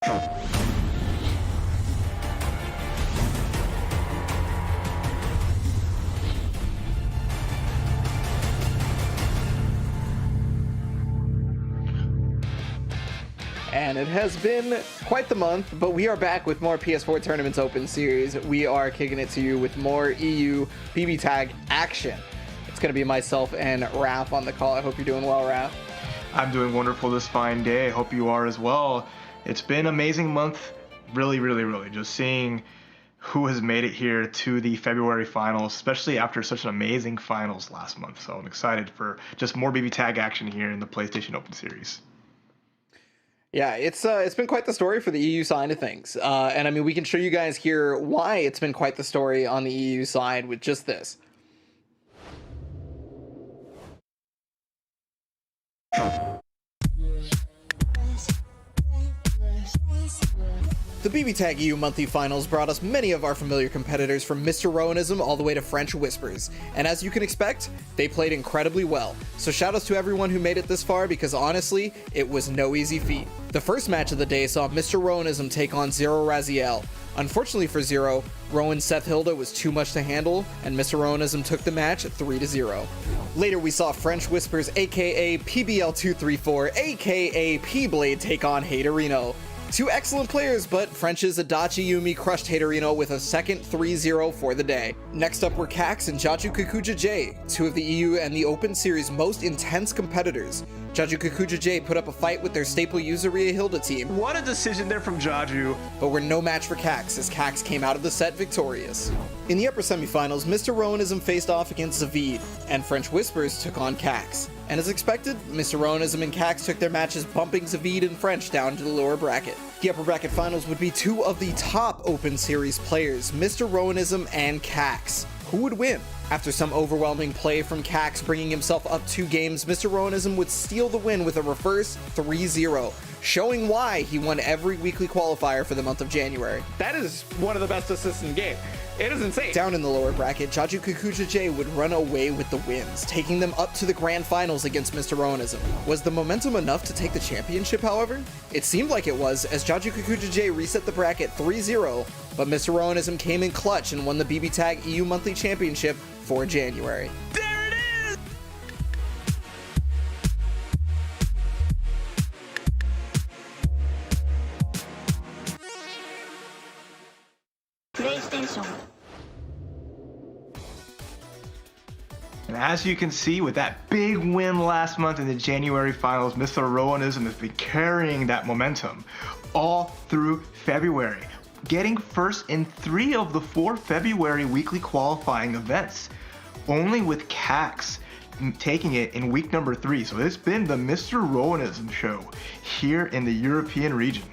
And it has been quite the month, but we are back with more PS4 Tournaments Open Series. We are kicking it to you with more EU BBTAG action. It's going to be myself and Raph on the call. I hope you're doing well, Raph. I'm doing wonderful this fine day. I hope you are as well. It's been an amazing month. Really, just seeing who has made it here to the February finals, especially after such an amazing finals last month. So I'm excited for just more BBTAG action here in the PlayStation Open Series. Yeah, it's been quite the story for the EU side of things. And I mean, we can show you guys here why it's been quite the story on the EU side with just this. The BBTAG EU monthly finals brought us many of our familiar competitors from Mr. Rowanism all the way to French Whispers, and as you can expect, they played incredibly well. So shoutouts to everyone who made it this far, because honestly, it was no easy feat. The first match of the day saw Mr. Rowanism take on Zero Raziel. Unfortunately for Zero, Rowan Seth Hilda was too much to handle, and Mr. Rowanism took the match 3-0. Later we saw French Whispers aka PBL234 aka P-Blade take on Haterino. Two excellent players, but French's Adachi Yumi crushed Haterino with a second 3-0 for the day. Next up were Cax and Jaju Kakuja J, two of the EU and the Open Series most intense competitors. Jaju Kakuja J put up a fight with their staple Yuzuria Hilda team. What a decision there from Jaju. But were no match for Cax, as Cax came out of the set victorious. In the upper semifinals, Mr. Rowanism faced off against Zavid, and French Whispers took on Cax. And as expected, Mr. Rowanism and Cax took their matches, bumping Zavid and French down to the lower bracket. The upper bracket finals would be two of the top Open Series players, Mr. Rowanism and Cax. Who would win? After some overwhelming play from Cax bringing himself up 2 games, Mr. Rowanism would steal the win with a reverse 3-0, showing why he won every weekly qualifier for the month of January. That is one of the best assists in the game. It is insane. Down in the lower bracket, Jaju Kakuja J would run away with the wins, taking them up to the grand finals against Mr. Rowanism. Was the momentum enough to take the championship, however? It seemed like it was, as Jaju Kakuja J reset the bracket 3-0, but Mr. Rowanism came in clutch and won the BBTAG EU Monthly Championship for January. There it is! PlayStation. And as you can see, with that big win last month in the January finals, Mr. Rowanism has been carrying that momentum all through February, getting first in 3 of the 4 February weekly qualifying events, only with Cax taking it in week number 3. So it's been the Mr. Rowanism show here in the European region.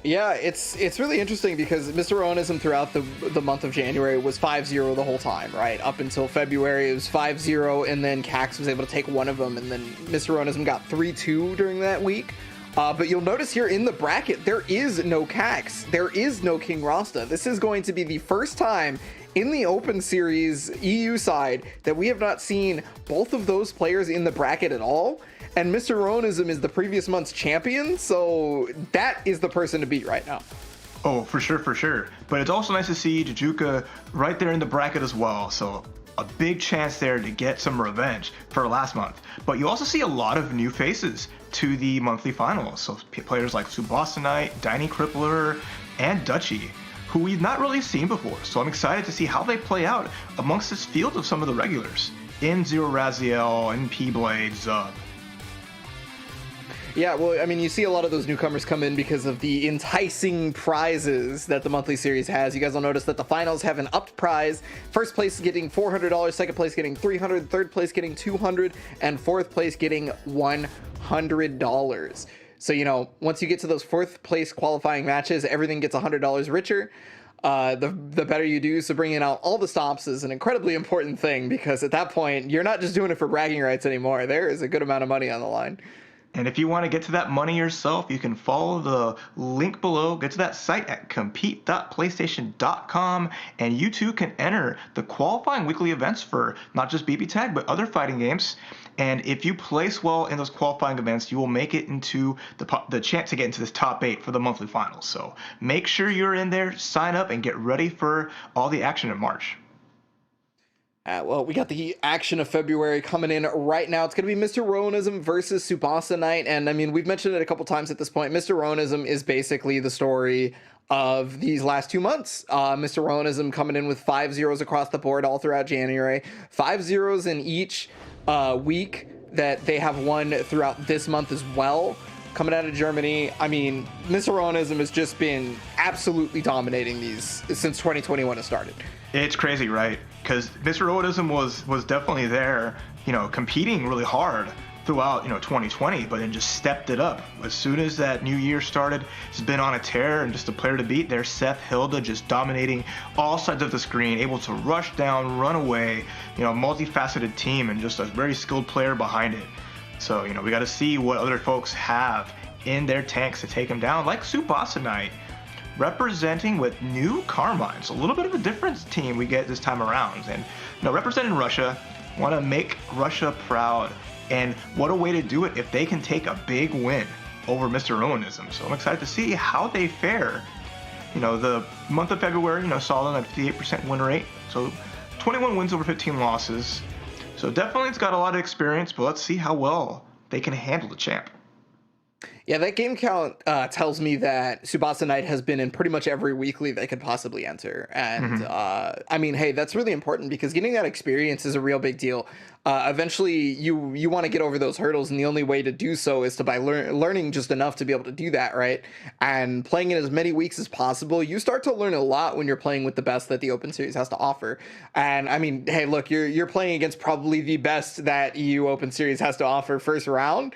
Yeah, it's really interesting because Mr. Rowanism throughout the month of January was 5-0 the whole time, right? Up until February, it was 5-0, and then Cax was able to take one of them, and then Mr. Rowanism got 3-2 during that week. But you'll notice here in the bracket, there is no Cax. There is no King Rasta. This is going to be the first time in the Open Series EU side that we have not seen both of those players in the bracket at all. And Mr. Rowanism is the previous month's champion, so that is the person to beat right now. Oh, for sure. But it's also nice to see Jajuka right there in the bracket as well. So a big chance there to get some revenge for last month. But you also see a lot of new faces to the monthly finals. So players like Subasanite, Diny Crippler, and Dutchy, who we've not really seen before. So I'm excited to see how they play out amongst this field of some of the regulars in Zero Raziel and P-Blade, Zub. Yeah, well, I mean, you see a lot of those newcomers come in because of the enticing prizes that the monthly series has. You guys will notice that the finals have an upped prize. First place getting $400, second place getting $300, third place getting $200, and fourth place getting $100. So, you know, once you get to those fourth place qualifying matches, everything gets $100 richer. The better you do, so bringing out all the stops is an incredibly important thing, because at that point, you're not just doing it for bragging rights anymore. There is a good amount of money on the line. And if you want to get to that money yourself, you can follow the link below. Get to that site at compete.playstation.com, and you too can enter the qualifying weekly events for not just BBTAG, but other fighting games. And if you place well in those qualifying events, you will make it into the chance to get into this top 8 for the monthly finals. So make sure you're in there, sign up, and get ready for all the action in March. Well, we got the action of February coming in right now. It's going to be Mr. Rowanism versus Tsubasa Knight. And I mean, we've mentioned it a couple times at this point. Mr. Rowanism is basically the story of these last 2 months. Mr. Rowanism coming in with 5-0s across the board all throughout January. 5-0s in each week that they have won throughout this month as well. Coming out of Germany, I mean, Mr. Rowanism has just been absolutely dominating these since 2021 has started. It's crazy, right? Because Mr. Rowanism was definitely there, competing really hard throughout, 2020, but then just stepped it up. As soon as that new year started, he's been on a tear and just a player to beat. There's Seth Hilda just dominating all sides of the screen, able to rush down, run away, multifaceted team, and just a very skilled player behind it. So, we got to see what other folks have in their tanks to take him down, like Tsubasa Knight, representing with New Carmines, a little bit of a different team we get this time around. And representing Russia, want to make Russia proud. And what a way to do it if they can take a big win over Mr. Rowanism. So I'm excited to see how they fare. The month of February, saw them at 58% win rate. So 21 wins over 15 losses. So definitely it's got a lot of experience, but let's see how well they can handle the champ. Yeah, that game count tells me that Tsubasa Knight has been in pretty much every weekly they could possibly enter. And I mean, hey, that's really important because getting that experience is a real big deal. Eventually, you want to get over those hurdles, and the only way to do so is to by learning just enough to be able to do that, right? And playing it as many weeks as possible, you start to learn a lot when you're playing with the best that the Open Series has to offer. And I mean, hey, look, you're playing against probably the best that EU Open Series has to offer first round.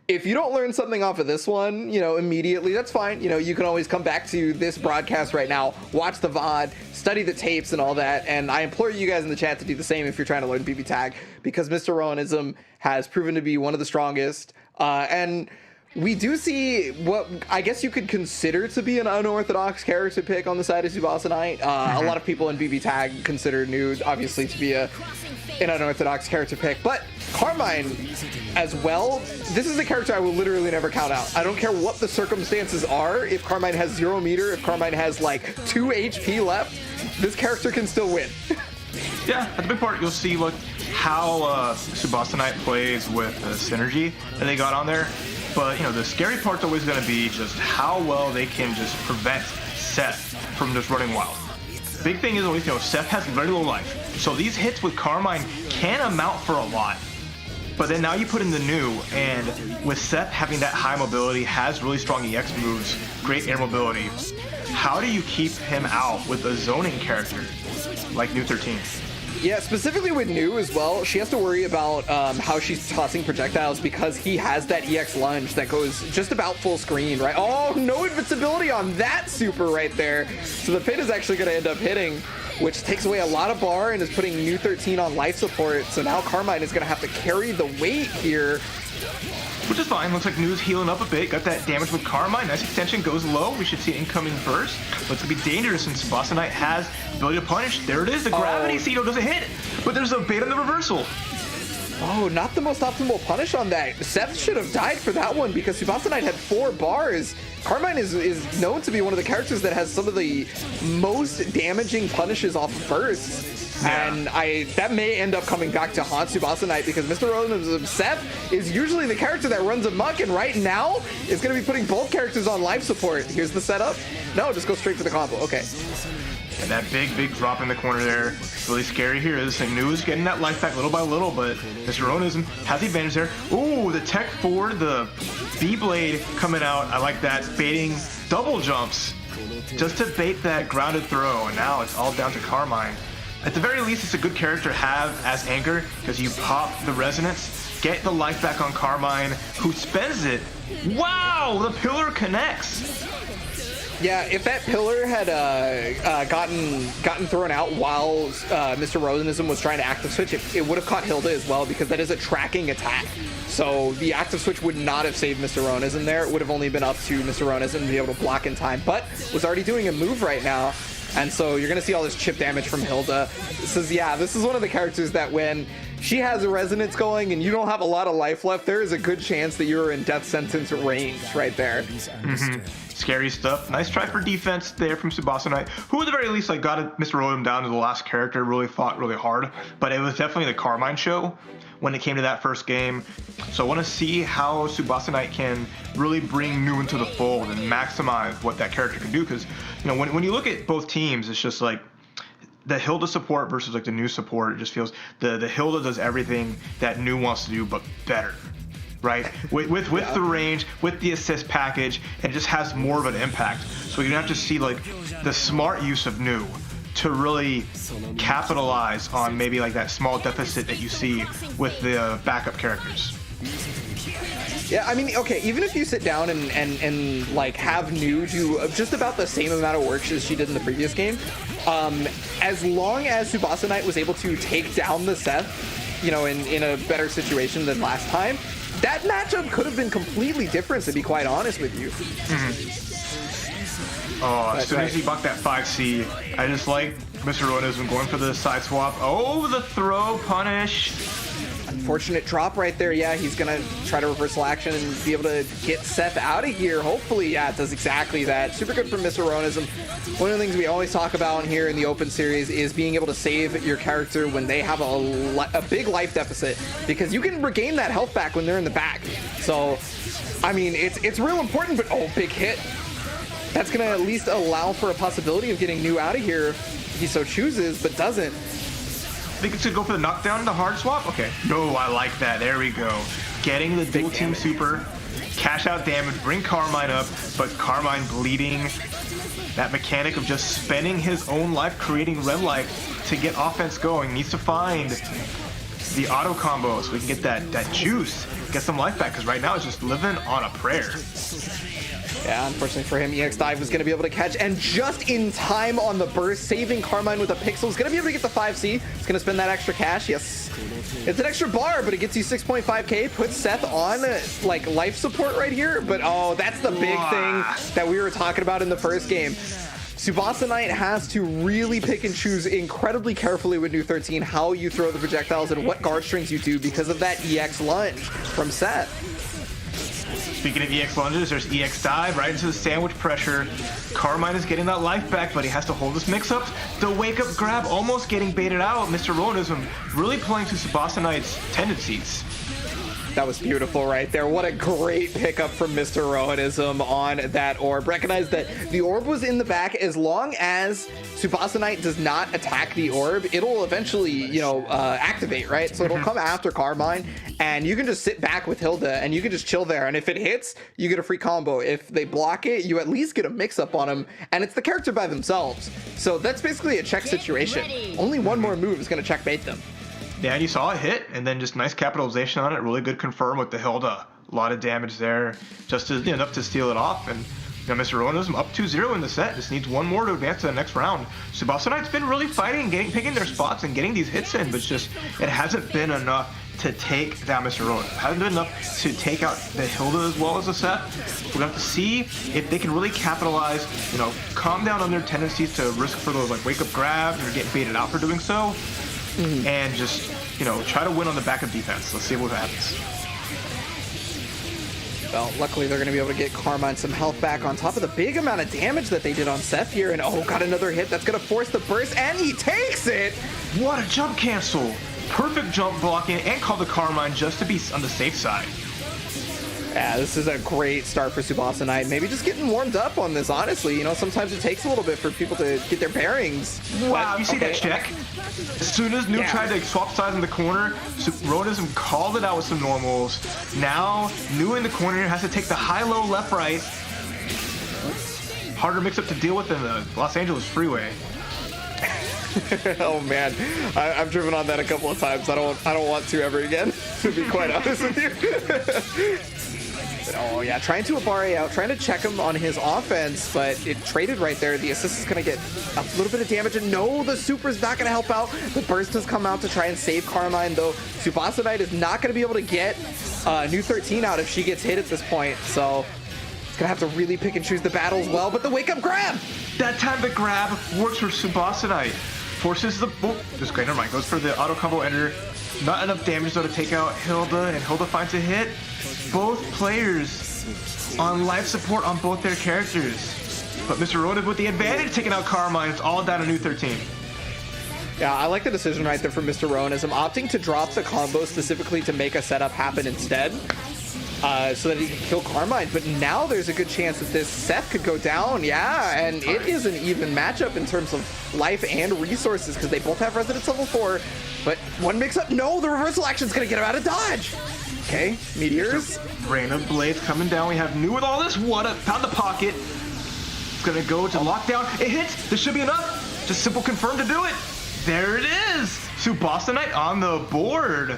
If you don't learn something off of this one, immediately, that's fine. You can always come back to this broadcast right now, watch the VOD, study the tapes and all that. And I implore you guys in the chat to do the same if you're trying to learn BBTAG, because Mr. Rowanism has proven to be one of the strongest. And we do see what I guess you could consider to be an unorthodox character pick on the side of Tsubasa Knight. A lot of people in BBTAG consider Nude, obviously, to be an unorthodox character pick. But Carmine as well, this is a character I will literally never count out. I don't care what the circumstances are. If Carmine has 0 meter, if Carmine has like 2 HP left, this character can still win. Yeah, that's a big part. You'll see how Tsubasa Knight plays with the synergy that they got on there. But, the scary part's always going to be just how well they can just prevent Seth from just running wild. Big thing is always, Seth has very low life. So these hits with Carmine can amount for a lot. But then now you put in the new, and with Seth having that high mobility, has really strong EX moves, great air mobility, how do you keep him out with a zoning character like New 13? Yeah, specifically with New as well, she has to worry about how she's tossing projectiles because he has that EX lunge that goes just about full screen, right? Oh, no invincibility on that super right there. So the pin is actually going to end up hitting, which takes away a lot of bar and is putting New 13 on life support. So now Carmine is going to have to carry the weight here. Which is fine. Looks like New's healing up a bit. Got that damage with Carmine. Nice extension. Goes low. We should see incoming burst. But it's going to be dangerous since Tsubasa Knight has the ability to punish. There it is. The gravity Cedo doesn't hit. But there's a bait on the reversal. Oh, not the most optimal punish on that. Seth should have died for that one because Tsubasa Knight had 4 bars. Carmine is known to be one of the characters that has some of the most damaging punishes off of bursts. Yeah. And that may end up coming back to haunt Tsubasa Knight because Mr. Rowanism Seth is usually the character that runs amok, and right now is going to be putting both characters on life support. Here's the setup. No, just go straight for the combo. Okay. And that big drop in the corner there, really scary here. This thing, New is getting that life back little by little, but Mr. Rowanism has the advantage there. Ooh, the tech forward, the B-blade coming out. I like that, baiting double jumps just to bait that grounded throw, and now it's all down to Carmine. At the very least, it's a good character to have as anchor because you pop the resonance, get the life back on Carmine, who spends it. Wow, the pillar connects. Yeah, if that pillar had gotten thrown out while Mr. Rowanism was trying to active switch, it would have caught Hilda as well, because that is a tracking attack. So the active switch would not have saved Mr. Rowanism there. It would have only been up to Mr. Rowanism to be able to block in time, but was already doing a move right now. And so you're going to see all this chip damage from Hilda. This is one of the characters that when she has a resonance going and you don't have a lot of life left, there is a good chance that you're in death sentence range right there. Scary stuff. Nice try for defense there from Tsubasa Knight, who at the very least got Mr. Rotem down to the last character, really fought really hard. But it was definitely the Carmine show when it came to that first game. So I want to see how Tsubasa Knight can really bring New into the fold and maximize what that character can do. Because, when you look at both teams, it's just like the Hilda support versus like the New support. It just feels the Hilda does everything that New wants to do, but better. Right, with the range, with the assist package, and it just has more of an impact. So you're gonna have to see like the smart use of New to really capitalize on maybe like that small deficit that you see with the backup characters. Yeah, I mean, okay, even if you sit down and like have New do just about the same amount of work as she did in the previous game, as long as Tsubasa Knight was able to take down the Seth, in a better situation than last time, that matchup could have been completely different, to be quite honest with you. Oh, as soon as he bucked that 5C, I just like Mr. Rowanism going for the side swap. Oh, the throw punish. Unfortunate drop right there. Yeah, he's going to try to reversal action and be able to get Seth out of here. Hopefully, yeah, it does exactly that. Super good from Mr. Rowanism. One of the things we always talk about here in the Open Series is being able to save your character when they have a big life deficit, because you can regain that health back when they're in the back. So, I mean, it's real important, but big hit. That's going to at least allow for a possibility of getting New out of here if he so chooses, but doesn't. I think it should go for the knockdown, the hard swap. Okay. No, I like that. There we go. Getting the dual team super, cash out damage, bring Carmine up, but Carmine bleeding. That mechanic of just spending his own life, creating red life to get offense going. Needs to find the auto combo so we can get that juice, get some life back, because right now it's just living on a prayer. Yeah, unfortunately for him, EX Dive was going to be able to catch, and just in time on the burst, saving Carmine with a pixel. Is going to be able to get the 5C. It's going to spend that extra cash. Yes, it's an extra bar, but it gets you 6.5k. Puts Seth on like life support right here. But that's the big thing that we were talking about in the first game. Tsubasa Knight has to really pick and choose incredibly carefully with New 13 how you throw the projectiles and what guard strings you do because of that EX lunge from Seth. Speaking of EX lunges, there's EX dive right into the sandwich pressure. Carmine is getting that life back, but he has to hold his mix-ups. The wake-up grab almost getting baited out. Mr. Rowanism really playing to Tsubasa Knight's tendencies. That was beautiful right there. What a great pickup from Mr. Rowanism on that orb. Recognize that the orb was in the back. As long as Tsubasa Knight does not attack the orb, it'll eventually, activate, right? So it'll come after Carmine, and you can just sit back with Hilda, and you can just chill there. And if it hits, you get a free combo. If they block it, you at least get a mix-up on them, and it's the character by themselves. So that's basically a check situation. Only one more move is going to checkmate them. Yeah, and you saw a hit, and then just nice capitalization on it. Really good confirm with the Hilda. A lot of damage there, just enough to steal it off. And Mr. Rowanism up 2-0 in the set. Just needs one more to advance to the next round. Tsubasa Knight's been really fighting, picking their spots and getting these hits in, but it hasn't been enough to take down Mr. Rowanism. It hasn't been enough to take out the Hilda as well as the set. We're gonna have to see if they can really capitalize, calm down on their tendencies to risk for those wake-up grabs or get baited out for doing so. And just, try to win on the back of defense. Let's see what happens. Well, luckily they're going to be able to get Carmine some health back on top of the big amount of damage that they did on Seth here. And got another hit that's going to force the burst, and he takes it! What a jump cancel! Perfect jump blocking and call the Carmine just to be on the safe side. Yeah, this is a great start for Tsubasa Knight. Maybe just getting warmed up on this, honestly. Sometimes it takes a little bit for people to get their bearings. Wow, you see that check? As soon as New tried to swap sides in the corner, Rowanism called it out with some normals. Now, New in the corner has to take the high-low left-right. Harder mix-up to deal with than the Los Angeles freeway. Oh man, I've driven on that a couple of times. I don't want to ever again, to be quite honest with you. But, oh yeah, trying to Abare out, trying to check him on his offense, but it traded right there. The assist is going to get a little bit of damage, and no, the super's not going to help out. The burst has come out to try and save Carmine, though Tsubasa Knight is not going to be able to get New 13 out if she gets hit at this point, so he's going to have to really pick and choose the battles well, but the wake-up grab! That time the grab works for Tsubasa Knight. Forces the... Oh, just great, never mind. Goes for the auto combo enter. Not enough damage, though, to take out Hilda, and Hilda finds a hit. Both players on life support on both their characters. But Mr. Rowanism with the advantage, taking out Carmine. It's all down to New 13. Yeah, I like the decision right there from Mr. Rowanism, opting to drop the combo specifically to make a setup happen instead, so that he can kill Carmine. But now there's a good chance that this Seth could go down, yeah, and it is an even matchup in terms of life and resources, because they both have Residence level 4, but one mix-up, no, the reversal action's gonna get him out of dodge. Okay, Meteors. Rain of Blades coming down. We have New with all this. What a pound the pocket. It's gonna go to lockdown. It hits. This should be enough. Just simple confirm to do it. There it is. Tsubasa Knight on the board.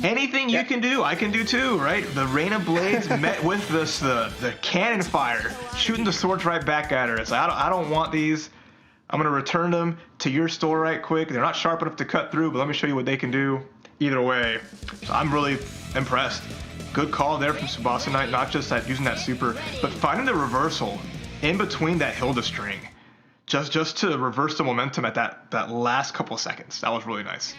Anything you can do, I can do too, right? The Rain of Blades met with this the cannon fire, shooting the swords right back at her. It's like, I don't want these. I'm gonna return them to your store right quick. They're not sharp enough to cut through, but let me show you what they can do. Either way, so I'm really impressed. Good call there from Tsubasa Knight, not just that using that super, but finding the reversal in between that Hilda string, just to reverse the momentum at that last couple of seconds. That was really nice.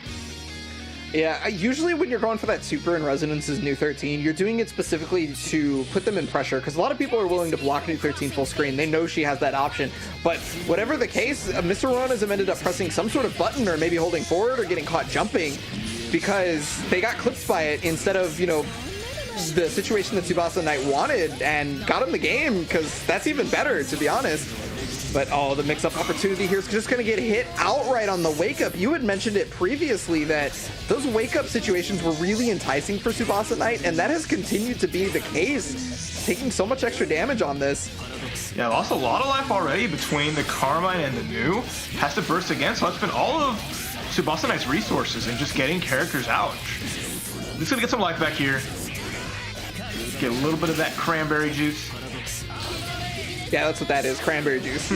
Yeah, usually when you're going for that super in Resonance's New 13, you're doing it specifically to put them in pressure, because a lot of people are willing to block New 13 full screen. They know she has that option. But whatever the case, Mr. Rowanism ended up pressing some sort of button, or maybe holding forward or getting caught jumping, because they got clipped by it instead of, you know, the situation that Tsubasa Knight wanted, and got him the game, because that's even better, to be honest. But, oh, the mix-up opportunity here is just going to get hit outright on the wake-up. You had mentioned it previously that those wake-up situations were really enticing for Tsubasa Knight, and that has continued to be the case, taking so much extra damage on this. Yeah, lost a lot of life already between the Carmine and the New. Has to burst again, so it's been all of Tsubasa Knight's resources and just getting characters out. Just going to get some life back here. Get a little bit of that cranberry juice. Yeah, that's what that is, cranberry juice.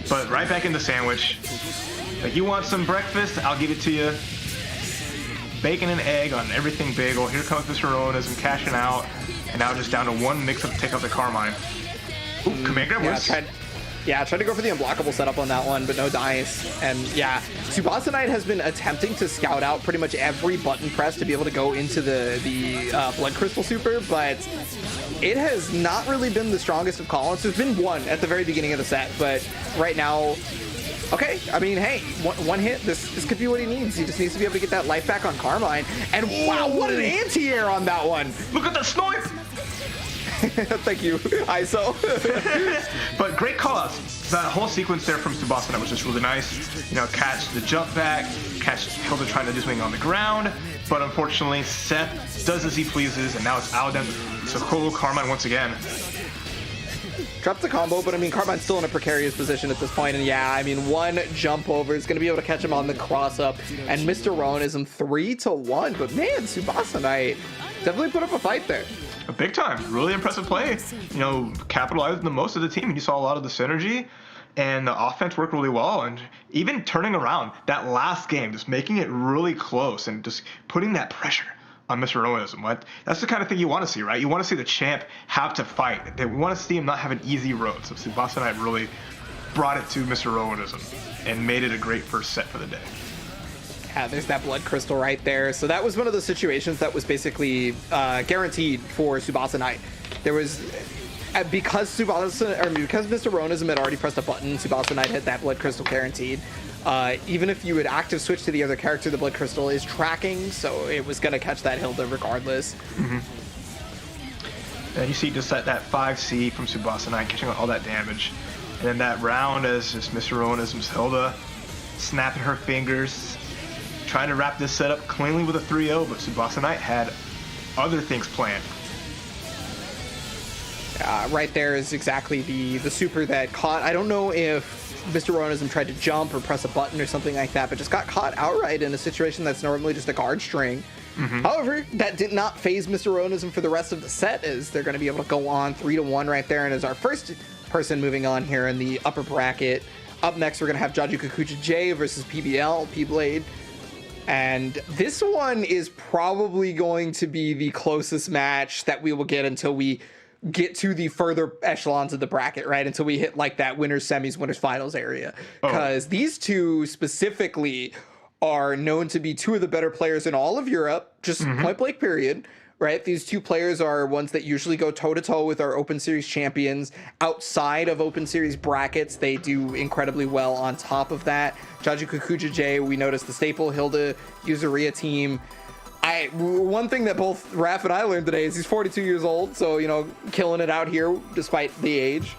But right back in the sandwich. Like, you want some breakfast? I'll give it to you. Bacon and egg on everything bagel. Here comes Mr. Rowanism cashing out. And now just down to one mix-up to take out the Carmine. Ooh, command grab was... Yeah, tried to go for the unblockable setup on that one, but no dice. And yeah, Tsubasa Knight has been attempting to scout out pretty much every button press to be able to go into the Blood Crystal Super, but it has not really been the strongest of call-outs. There's been one at the very beginning of the set, but right now, okay, I mean, hey, one hit, this could be what he needs. He just needs to be able to get that life back on Carmine. And wow, what an anti-air on that one! Look at the snipe! Thank you, ISO. But great call-outs. That whole sequence there from Tsubasa Knight was just really nice. You know, catch the jump back, catch Hilda trying to do something on the ground, but unfortunately, Seth does as he pleases, and now it's out of them. So Kolo Carmine once again. Drops the combo, but I mean, Carmine's still in a precarious position at this point, and yeah, I mean, one jump over is going to be able to catch him on the cross-up, and Mr. Rowanism 3-1, but man, Tsubasa Knight definitely put up a fight there. A big time, really impressive play. You know, capitalized the most of the team, and you saw a lot of the synergy, and the offense worked really well, and even turning around that last game, just making it really close, and just putting that pressure on Mr. Rowanism. What? That's the kind of thing you want to see, right? You want to see the champ have to fight. We want to see him not have an easy road. So Tsubasa Knight really brought it to Mr. Rowanism and made it a great first set for the day. Yeah, there's that blood crystal right there. So that was one of the situations that was basically guaranteed for Tsubasa Knight. There was, because Mr. Rowanism had already pressed a button, Tsubasa Knight had that blood crystal guaranteed. Even if you would active switch to the other character, the blood crystal is tracking, so it was going to catch that Hilda regardless. Mm-hmm. And you see just that 5C from Tsubasa Knight catching all that damage. And then that round as just Mr. Rowanism's Hilda snapping her fingers, trying to wrap this setup cleanly with a 3-0, but Tsubasa Knight had other things planned. Right there is exactly the super that caught. I don't know if Mr. Rowanism tried to jump or press a button or something like that, but just got caught outright in a situation that's normally just a guard string. However, that did not phase Mr. Rowanism for the rest of the set, as they're going to be able to go on 3-1 right there. And as our first person moving on here in the upper bracket, up next we're going to have Jaju Kakuja J versus PBL, P-Blade. And this one is probably going to be the closest match that we will get until we get to the further echelons of the bracket, right? Until we hit like that winners semis, winners finals area. Because these two specifically are known to be two of the better players in all of Europe, just point blank period, right? These two players are ones that usually go toe to toe with our Open Series champions. Outside of Open Series brackets, they do incredibly well on top of that. Jaju Kakuja J, we noticed the staple Hilda Yuzuria team. One thing that both Raph and I learned today is he's 42 years old, so, you know, killing it out here despite the age.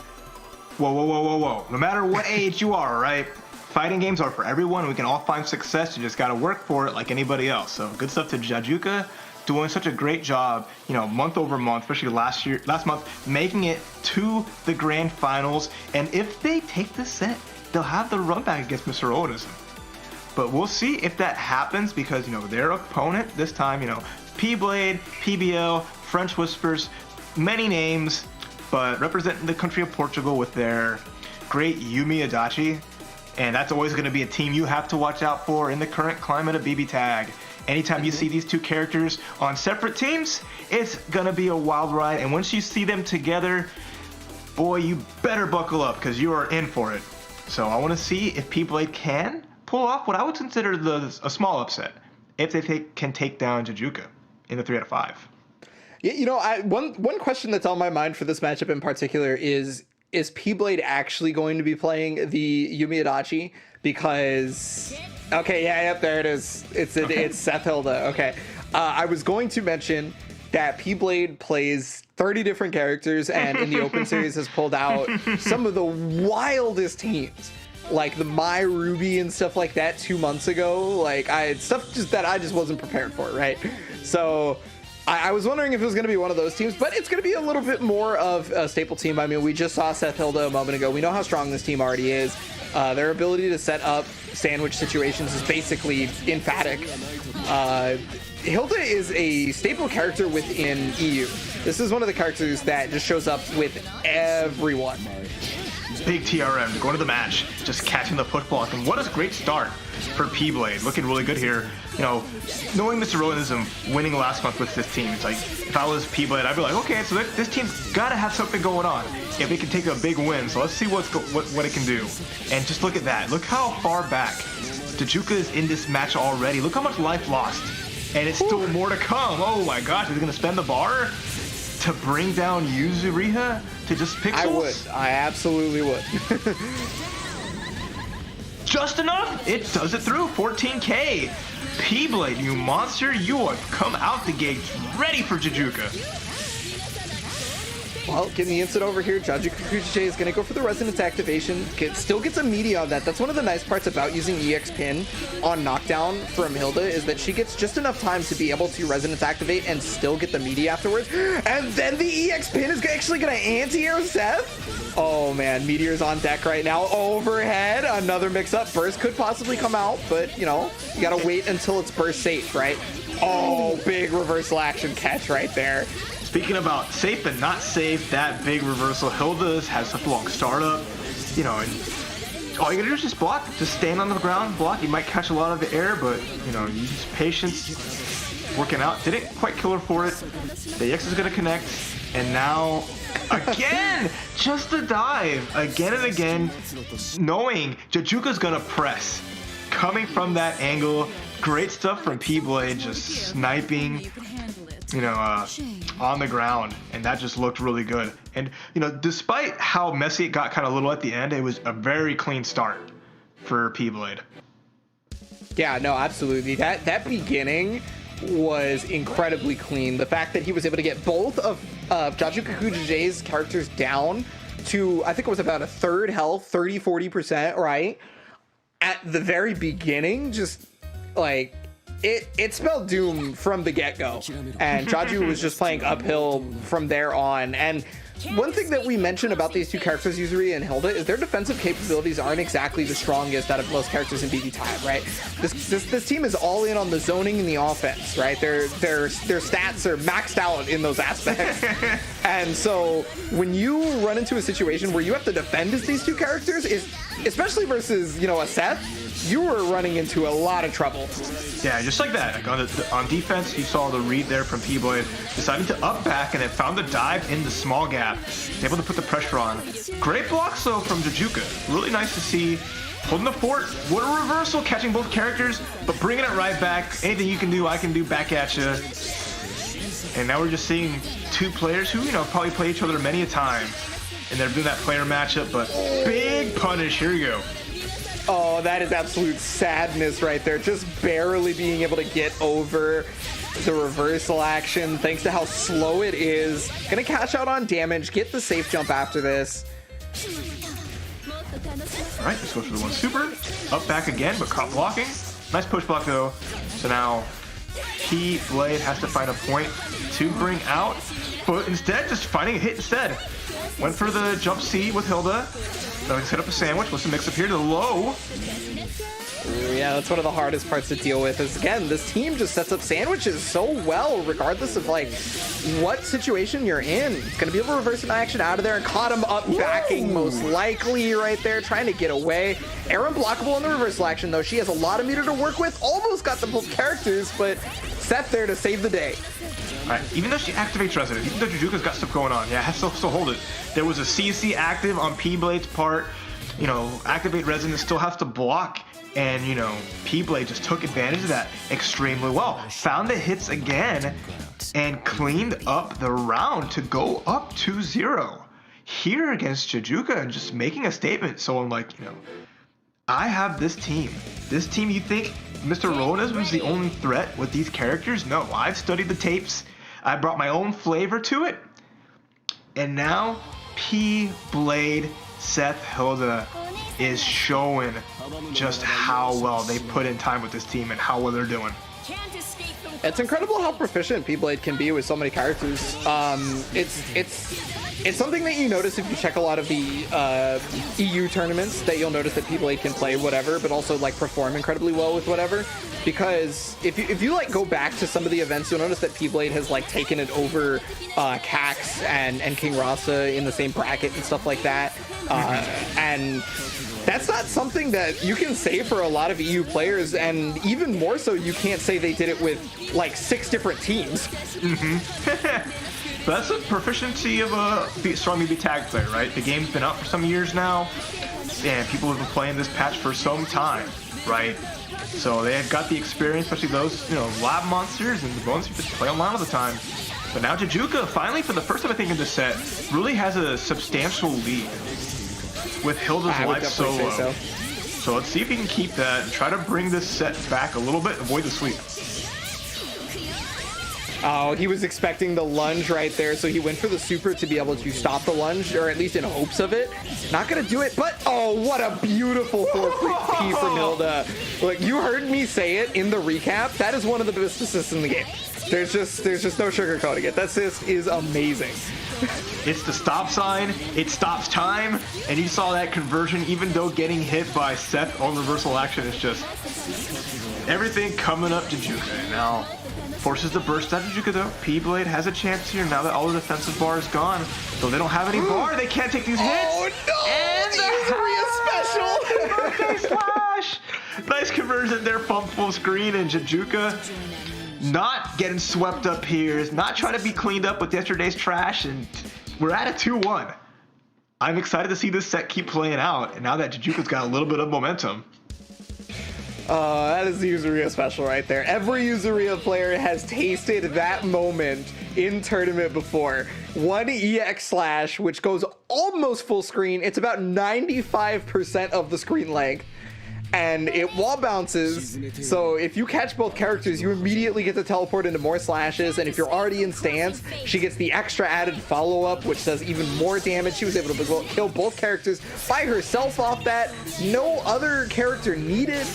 Whoa. No matter what age you are, right? Fighting games are for everyone. We can all find success. You just got to work for it like anybody else. So good stuff to Jajuka, doing such a great job, you know, month over month, especially last month, making it to the grand finals. And if they take this set, they'll have the run back against Mr. Rowanism. But we'll see if that happens because, you know, their opponent this time, you know, P-Blade, PBL, French Whispers, many names, but representing the country of Portugal with their great Yumi Adachi. And that's always going to be a team you have to watch out for in the current climate of BBTAG. Anytime you see these two characters on separate teams, it's going to be a wild ride. And once you see them together, boy, you better buckle up because you are in for it. So I want to see if P-Blade can pull off what I would consider a small upset if they can take down Jajuka in the 3 out of 5. Yeah, you know, one question that's on my mind for this matchup in particular is P-Blade actually going to be playing the Yumi Adachi? Because, okay, yep, there it is. It's Seth Hilda. Okay. I was going to mention that P-Blade plays 30 different characters and in the Open Series has pulled out some of the wildest teams. Like the My Ruby and stuff like that 2 months ago. Like stuff just that I just wasn't prepared for, right? So I was wondering if it was going to be one of those teams, but it's going to be a little bit more of a staple team. I mean, we just saw Seth Hilda a moment ago. We know how strong this team already is. Their ability to set up sandwich situations is basically emphatic. Hilda is a staple character within EU. This is one of the characters that just shows up with everyone. Big TRM, going to the match, just catching the push block, and what a great start for P-Blade, looking really good here. You know, knowing Mr. Rowanism winning last month with this team, it's like, if I was P-Blade, I'd be like, okay, so this team's got to have something going on if it can take a big win, so let's see what it can do. And just look at that, look how far back Jajuka is in this match already. Look how much life lost, and it's still more to come. Oh my gosh, is he going to spend the bar to bring down Yuzuriha to just pixels? I would. I absolutely would. Just enough. It does it through. 14K. P-Blade, you monster. You have come out the gate ready for Jajuka. Well, getting the instant over here, Jaju Kakuja J is going to go for the resonance activation. Still gets a media on that. That's one of the nice parts about using EX Pin on knockdown from Hilda, is that she gets just enough time to be able to resonance activate and still get the media afterwards. And then the EX Pin is actually going to anti-air Seth. Oh man, Meteor's on deck right now. Overhead, another mix-up. Burst could possibly come out, but you know, you got to wait until it's burst safe, right? Oh, big reversal action catch right there. Speaking about safe and not safe, that big reversal. Hilda has such a long startup, you know, and all you gotta do is just block. Just stand on the ground, block. You might catch a lot of the air, but, you know, you just patience, working out. Didn't quite kill her for it. The EX is gonna connect, and now, again, just a dive, again and again, knowing Jajuka's gonna press. Coming from that angle, great stuff from P-Blade, just sniping, you know, on the ground, and that just looked really good. And, you know, despite how messy it got kind of little at the end, it was a very clean start for P-Blade. Yeah, no, absolutely. That beginning was incredibly clean. The fact that he was able to get both of Jaju Kakuja J's characters down to, I think it was about a third health, 30-40%, right? At the very beginning, just like, it spelled doom from the get-go, and Jaju was just playing uphill from there on. And one thing that we mentioned about these two characters, Yuzuri and Hilda, is their defensive capabilities aren't exactly the strongest out of most characters in BBTAG, right? This team is all in on the zoning and the offense, right? Their stats are maxed out in those aspects. And so when you run into a situation where you have to defend as these two characters, especially versus, a Seth, you were running into a lot of trouble. Yeah, just like that. Like on defense, you saw the read there from P-Blade, deciding to up back and then found the dive in the small gap, able to put the pressure on. Great blocks though from Jajuka. Really nice to see. Holding the fort. What a reversal, catching both characters, but bringing it right back. Anything you can do, I can do back at you. And now we're just seeing two players who, probably play each other many a time. And they're doing that player matchup, but big punish. Here you go. Oh, that is absolute sadness right there. Just barely being able to get over the reversal action thanks to how slow it is. Gonna cash out on damage, get the safe jump after this. All right, let's go for the one super. Up back again, but caught blocking. Nice push block though. So now P-Blade has to find a point to bring out, but instead just finding a hit instead. Went for the jump C with Hilda. Now he's hit up a sandwich. What's the mix up here to the low? Yeah, that's one of the hardest parts to deal with is, again, this team just sets up sandwiches so well, regardless of, what situation you're in. It's going to be able to reverse an action out of there and caught him up backing most likely right there, trying to get away. Air unblockable in the reversal action, though. She has a lot of meter to work with. Almost got the both characters, but Seth there to save the day. All right, even though she activates Resident, even though Jajuka's got stuff going on, yeah, still hold it. There was a CC active on P-Blade's part. Activate Resident still has to block. And, P-Blade just took advantage of that extremely well. Found the hits again and cleaned up the round to go up 2-0 here against Jajuka and just making a statement. So I'm like, I have this team. This team, you think Mr. Rowanism is the only threat with these characters? No, I've studied the tapes. I brought my own flavor to it. And now P-Blade, Seth, Hilda is showing just how well they put in time with this team and how well they're doing. It's incredible how proficient P-Blade can be with so many characters. It's something that you notice if you check a lot of the EU tournaments, that you'll notice that P-Blade can play whatever, but also perform incredibly well with whatever. Because if you go back to some of the events, you'll notice that P-Blade has taken it over Cax and King Rasa in the same bracket and stuff like that. And that's not something that you can say for a lot of EU players, and even more so, you can't say they did it with 6 different teams. But that's the proficiency of a strong BBTAG player, right? The game's been out for some years now, and people have been playing this patch for some time, right? So they have got the experience, especially those, lab monsters and the ones who just play online all the time. But now Jajuka, finally, for the first time I think in this set, really has a substantial lead with Hilda's life so low. So let's see if he can keep that and try to bring this set back a little bit, avoid the sweep. Oh, he was expecting the lunge right there, so he went for the super to be able to stop the lunge, or at least in hopes of it. Not gonna do it, but oh, what a beautiful 4P from Hilda. Look, you heard me say it in the recap. That is one of the best assists in the game. There's just no sugarcoating it. That assist is amazing. It's the stop sign, it stops time, and you saw that conversion, even though getting hit by Seth on reversal action is just everything coming up to Jajuka. Now, forces the burst out of Jajuka though. P-Blade has a chance here now that all the defensive bar is gone. Though they don't have any bar, they can't take these hits. Oh no! And the birthday slash! Nice conversion there, pump full screen, and Jajuka not getting swept up here, is not trying to be cleaned up with yesterday's trash, and we're at a 2-1. I'm excited to see this set keep playing out, and now that Jajuka's got a little bit of momentum. That is the Yuzuria special right there. Every Yuzuria player has tasted that moment in tournament before. One EX slash, which goes almost full screen. It's about 95% of the screen length. And it wall bounces, so if you catch both characters, you immediately get to teleport into more slashes, and if you're already in stance, she gets the extra added follow-up, which does even more damage. She was able to kill both characters by herself off that. No other character needed.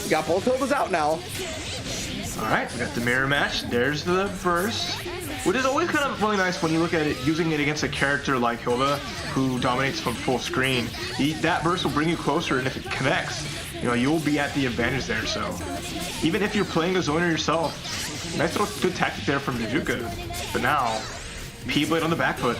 You got both Hildas out now. All right, we got the mirror match. There's the burst. which is always kind of really nice when you look at it, using it against a character like Hilda, who dominates from full screen. That burst will bring you closer, and if it connects, you'll be at the advantage there. So even if you're playing a zoner yourself, nice little good tactic there from Jijuka. But now, P-Blade on the back foot.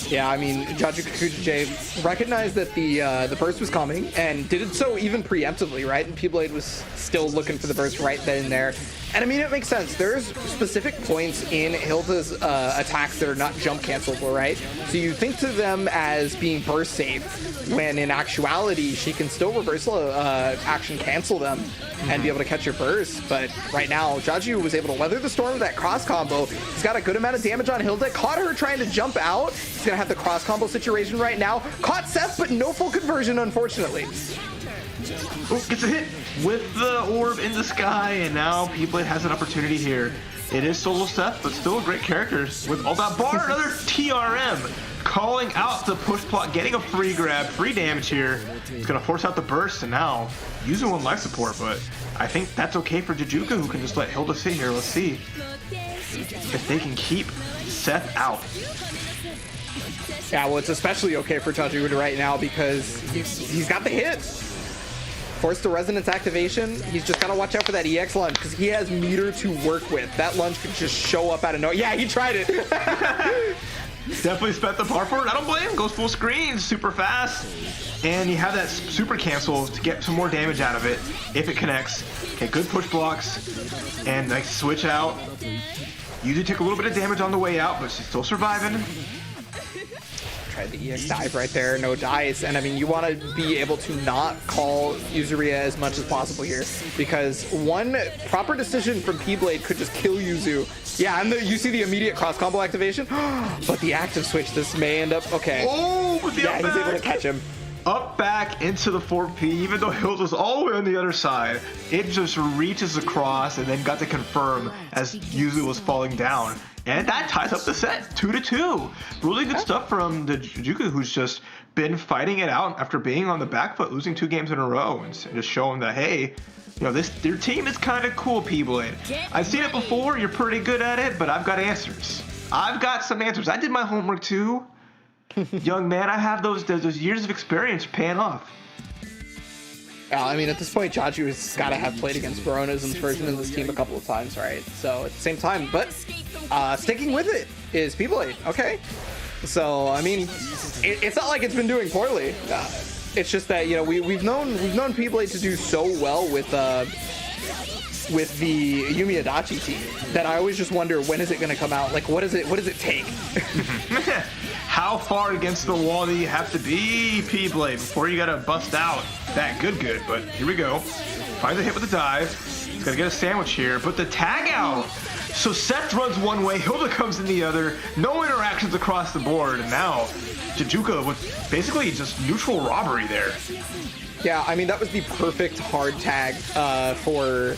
Yeah, I mean, Jaju Kakujije recognized that the burst was coming and did it so even preemptively, right? And P-Blade was still looking for the burst right then and there. And I mean, it makes sense. There's specific points in Hilda's attacks that are not jump cancelable, right? So you think to them as being burst safe, when in actuality, she can still reversal action cancel them and be able to catch your burst. But right now, Jaju was able to weather the storm with that cross combo. He's got a good amount of damage on Hilda. Caught her trying to jump out. He's going to have the cross combo situation right now. Caught Seth, but no full conversion, unfortunately. Oh, gets a hit with the orb in the sky, and now P-Blade has an opportunity here. It is solo Seth, but still a great character with all that bar. Another TRM calling out the push plot, getting a free grab, free damage here. It's gonna force out the burst, and now using one life support, but I think that's okay for Jijuka, who can just let Hilda sit here. Let's see if they can keep Seth out. Yeah, well, it's especially okay for Jaju right now because he's got the hit. Force the resonance activation. He's just got to watch out for that EX lunge because he has meter to work with. That lunge could just show up out of nowhere. Yeah, he tried it. Definitely spent the par for it. I don't blame him. Goes full screen, super fast. And you have that super cancel to get some more damage out of it if it connects. Okay, good push blocks. And nice switch out. Usually take a little bit of damage on the way out, but she's still surviving. Tried the EX dive right there, no dice. And I mean, you want to be able to not call Yuzuria as much as possible here because one proper decision from P-Blade could just kill Yuzu. Yeah, and you see the immediate cross combo activation, but the active switch, this may end up, okay. Oh, with the yeah, he's able to catch him. Up back into the 4P, even though Hilda's all the way on the other side, it just reaches across and then got to confirm as Yuzu was falling down. And that ties up the set, 2-2. Really good stuff from the Jijuka, who's just been fighting it out after being on the back foot, losing 2 games in a row, and just showing that, hey, their team is kind of cool, P-Blade. I've seen it before, you're pretty good at it, but I've got answers. I've got some answers. I did my homework too. Young man, I have those years of experience paying off. I mean, at this point, Jaju has got to have played against Rowanism's version of this team a couple of times, right? So at the same time, but sticking with it is P-Blade. Okay, so I mean, it's not like it's been doing poorly. It's just that we've known P-Blade to do so well with the Yumi Adachi team that I always just wonder, when is it going to come out? Like, what does it take? How far against the wall do you have to be, P-Blade, before you gotta bust out that good? But here we go. Finds a hit with the dive. He's gonna get a sandwich here, but the tag out. So Seth runs one way, Hilda comes in the other. No interactions across the board, and now Jijuka with basically just neutral robbery there. Yeah, I mean, that was the perfect hard tag for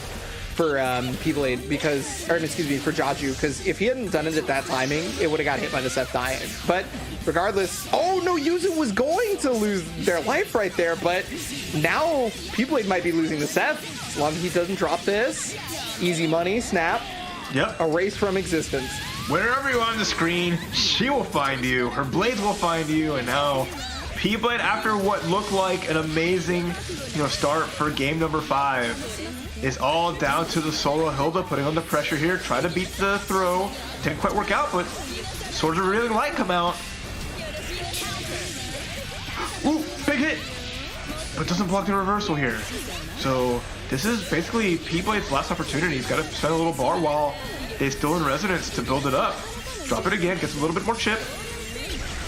P-Blade for Jaju, because if he hadn't done it at that timing, it would have got hit by the Seth dying. But regardless, oh no, Yuzu was going to lose their life right there, but now P-Blade might be losing the Seth. As long as he doesn't drop this, easy money, snap, yep, erase from existence. Wherever you are on the screen, she will find you, her blades will find you, and now P-Blade, after what looked like an amazing start for game number 5, is all down to the solo Hilda putting on the pressure here, trying to beat the throw. Didn't quite work out, but Swords of Revealing Light come out. Ooh, big hit! But doesn't block the reversal here. So this is basically P-Blade's last opportunity. He's got to spend a little bar while they're still in resonance to build it up. Drop it again, gets a little bit more chip.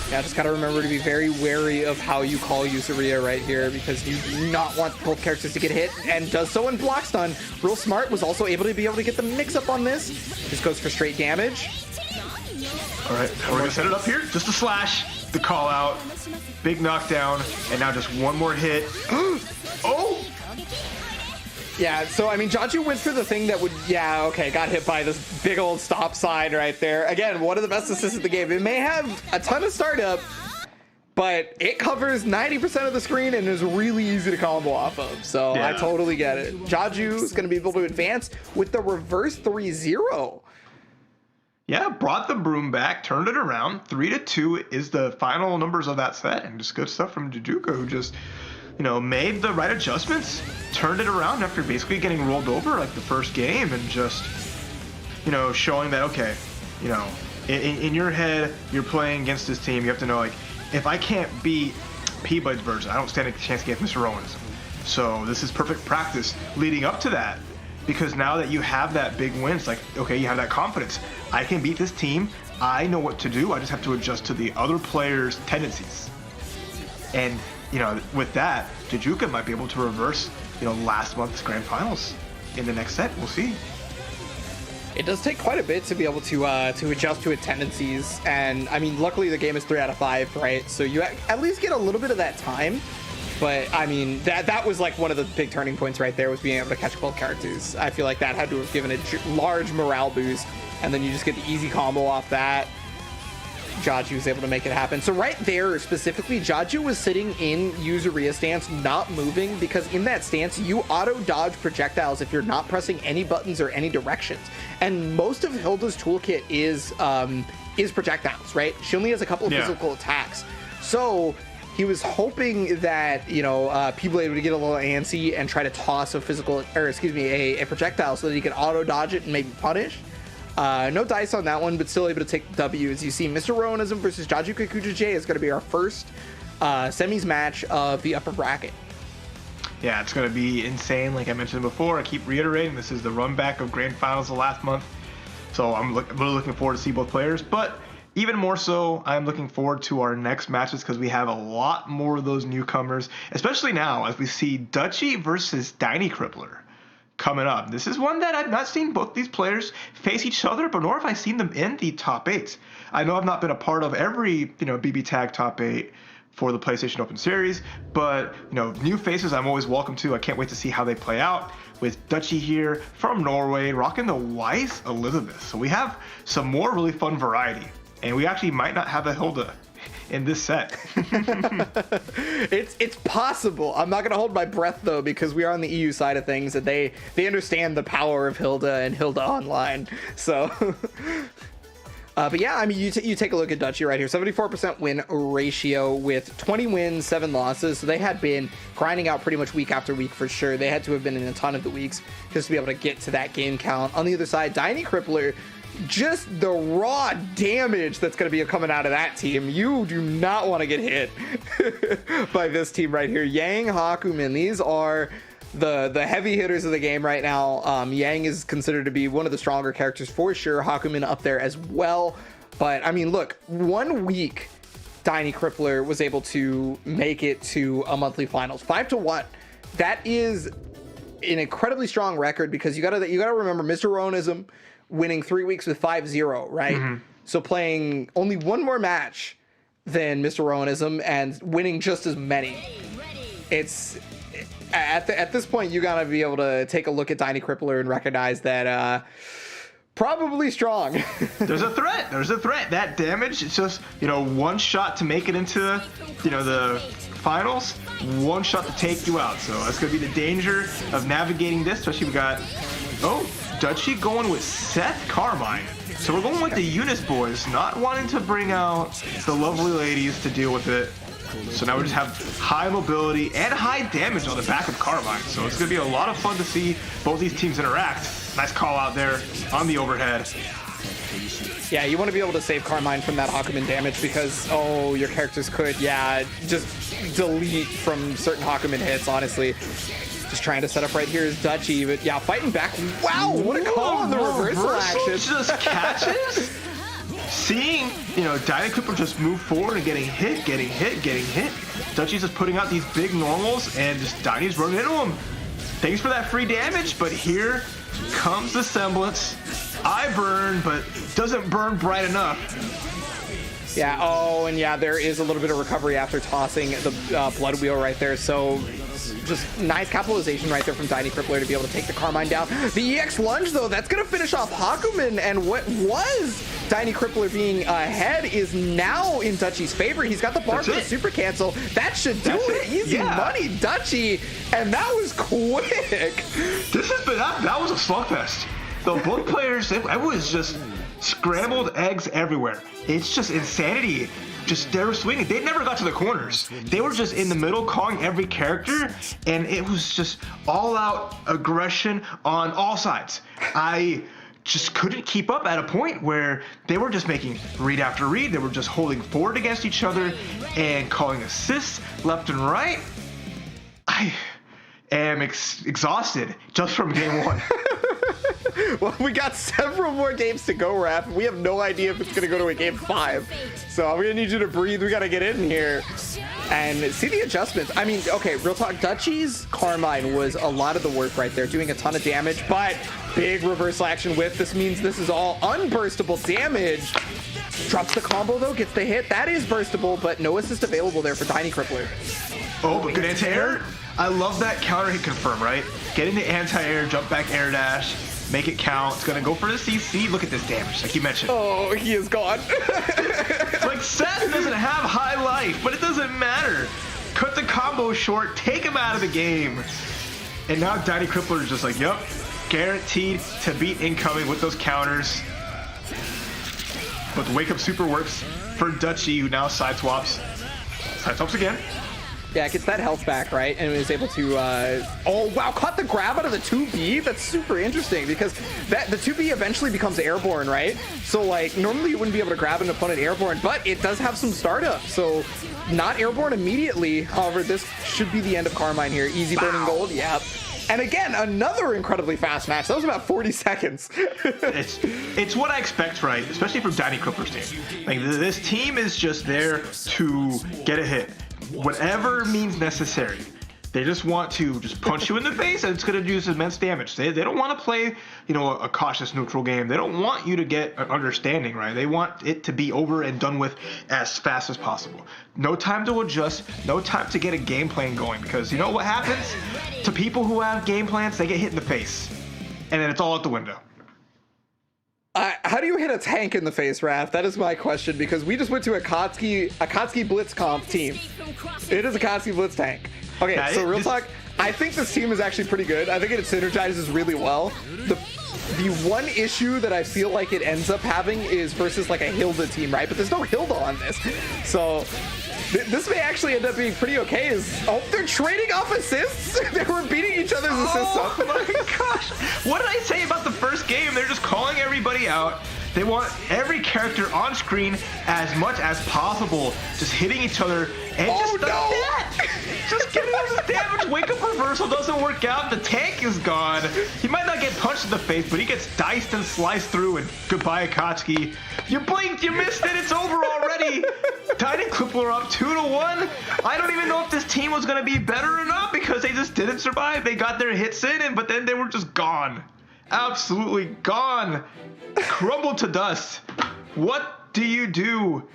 Yeah, just gotta remember to be very wary of how you call Yuzuria right here, because you do not want both characters to get hit, and does so in block stun. Real smart, was also able to get the mix up on this. Just goes for straight damage. All right, we're gonna set it up here. Just a slash, the call out, big knockdown, and now just one more hit. Oh! Yeah, so I mean, Jaju went for the thing that would, yeah, okay, got hit by this big old stop sign right there. Again, one of the best assists in the game. It may have a ton of startup, but it covers 90% of the screen and is really easy to combo off of. So yeah. I totally get it. Jaju is going to be able to advance with the reverse 3-0. Yeah, brought the broom back, turned it around. 3-2 is the final numbers of that set, and just good stuff from Jaju, who just, made the right adjustments, turned it around after basically getting rolled over like the first game, and just, showing that, okay, in your head, you're playing against this team. You have to know, like, if I can't beat P-Bud's version, I don't stand a chance against Mr. Rowanism. So this is perfect practice leading up to that. Because now that you have that big win, it's like, okay, you have that confidence. I can beat this team. I know what to do. I just have to adjust to the other players' tendencies. And, with that, Jaju might be able to reverse, last month's grand finals in the next set. We'll see. It does take quite a bit to be able to adjust to its tendencies. And, I mean, luckily the game is 3 out of 5, right? So you at least get a little bit of that time. But, I mean, that was like one of the big turning points right there, was being able to catch both characters. I feel like that had to have given a large morale boost, and then you just get the easy combo off that. Jaju was able to make it happen. So right there, specifically, Jaju was sitting in Yuzuria stance, not moving, because in that stance, you auto-dodge projectiles if you're not pressing any buttons or any directions. And most of Hilda's toolkit is projectiles, right? She only has a couple of physical attacks. So he was hoping that, P-Blade would get a little antsy and try to toss a projectile so that he could auto-dodge it and maybe punish. No dice on that one, but still able to take the W. As you see, Mr. Rowanism versus Jaju Kikuja J is going to be our first semis match of the upper bracket. Yeah, it's going to be insane. Like I mentioned before, I keep reiterating, this is the run back of grand finals of last month. So I'm really looking forward to see both players. But even more so, I'm looking forward to our next matches, because we have a lot more of those newcomers, especially now as we see Dutchy versus Diny Crippler coming up. This is one that I've not seen both these players face each other, but nor have I seen them in the top 8. I know I've not been a part of every, BBTAG top 8 for the PlayStation Open Series, but, new faces I'm always welcome to. I can't wait to see how they play out, with Dutchy here from Norway, rocking the Weiss Elizabeth. So we have some more really fun variety. And we actually might not have a Hilda in this set. It's possible. I'm not going to hold my breath, though, because we are on the EU side of things, and they understand the power of Hilda and Hilda Online. So, but yeah, I mean, you take a look at Dutchy right here. 74% win ratio with 20 wins, 7 losses. So they had been grinding out pretty much week after week for sure. They had to have been in a ton of the weeks just to be able to get to that game count. On the other side, Diny Crippler, just the raw damage that's going to be coming out of that team. You do not want to get hit by this team right here. Yang, Hakumen, these are the heavy hitters of the game right now. Yang is considered to be one of the stronger characters for sure. Hakumen up there as well. But, I mean, look, 1 week Diny Crippler was able to make it to a monthly finals. 5-1. That is an incredibly strong record, because you gotta remember Mr. Rowanism winning 3 weeks with 5-0, right? Mm-hmm. So playing only one more match than Mr. Rowanism and winning just as many. It's at this point, you gotta be able to take a look at Diny Crippler and recognize that probably strong. There's a threat. That damage, it's just, one shot to make it into, the finals, one shot to take you out. So that's gonna be the danger of navigating this, especially we got, Dutchy going with Seth Carmine. So we're going with the Eunice boys, not wanting to bring out the lovely ladies to deal with it. So now we just have high mobility and high damage on the back of Carmine. So it's going to be a lot of fun to see both these teams interact. Nice call out there on the overhead. Yeah, you want to be able to save Carmine from that Hakumen damage, because, your characters could, just delete from certain Hakumen hits, honestly. Just trying to set up right here is Dutchy, but yeah, fighting back. Wow, what a call on the reversal action. Just catches. Seeing, Diny Crippler just move forward and getting hit. Dutchy's just putting out these big normals, and just Diny's running into him. Thanks for that free damage, but here comes the semblance. I burn, but doesn't burn bright enough. Yeah, and yeah, there is a little bit of recovery after tossing the blood wheel right there, so just nice capitalization right there from Diny Crippler to be able to take the Carmine down. The EX lunge, though, that's going to finish off Hakumen, and what was Diny Crippler being ahead is now in Dutchy's favor. He's got the bar for the super cancel. That should do it. Easy money, Dutchy, and that was quick. This has been, that was a slugfest. So both players, it was just scrambled eggs everywhere. It's just insanity. Just they were swinging. They never got to the corners. They were just in the middle, calling every character, and it was just all-out aggression on all sides. I just couldn't keep up at a point where they were just making read after read. They were just holding forward against each other and calling assists left and right. I am exhausted just from game one. Well, we got several more games to go, Raph. We have no idea if it's going to go to a game 5. So I'm going to need you to breathe. We got to get in here and see the adjustments. I mean, okay, real talk. Dutchy's Carmine was a lot of the work right there, doing a ton of damage, but big reversal action whiff. This means this is all unburstable damage. Drops the combo, though, gets the hit. That is burstable, but no assist available there for Tiny Crippler. Oh, but good anti-air. I love that counter hit confirm, right? Getting the anti-air, jump back air dash. Make it count. It's gonna go for the CC. Look at this damage, like you mentioned. Oh, he is gone. Like, Seth doesn't have high life, but it doesn't matter. Cut the combo short, take him out of the game. And now Tiny Crippler is just like, yep, guaranteed to beat incoming with those counters. But the wake up super works for Dutchy, who now side swaps. Side swaps again. Yeah, gets that health back, right? And is able to, oh, wow, caught the grab out of the 2B. That's super interesting because the 2B eventually becomes airborne, right? So, like, normally you wouldn't be able to grab an opponent airborne, but it does have some startup. So, not airborne immediately. However, this should be the end of Carmine here. Easy burning gold, yep. And again, another incredibly fast match. That was about 40 seconds. It's what I expect, right? Especially from Tiny Crippler's team. Like, this team is just there to get a hit. Whatever means necessary. They just want to just punch you in the face, and it's going to do immense damage. They don't want to play, you know, a cautious neutral game. They don't want you to get an understanding, right? They want it to be over and done with as fast as possible. No time to adjust, no time to get a game plan going, because you know what happens to people who have game plans? They get hit in the face, and then it's all out the window. How do you hit a tank in the face, Raph? That is my question, because we just went to a Akatsuki Blitz comp team. It is a Akatsuki Blitz tank. Okay, so real talk, I think this team is actually pretty good. I think it synergizes really well. The one issue that I feel like it ends up having is versus like a Hilda team, right? But there's no Hilda on this. So this may actually end up being pretty okay. They're trading off assists? They were beating each other's assists up. Oh my gosh. What did I say about the first game? They're just calling everybody out. They want every character on screen as much as possible, just hitting each other and just like that. Just getting us damage. Wake up reversal doesn't work out. The tank is gone. He might not get punched in the face, but he gets diced and sliced through. And goodbye, Akatsuki. You blinked, you missed it. It's over already. Tiny Crippler up 2-1. I don't even know if this team was gonna be better or not because they just didn't survive. They got their hits in, but then they were just gone. Absolutely gone. Crumbled to dust. What do you do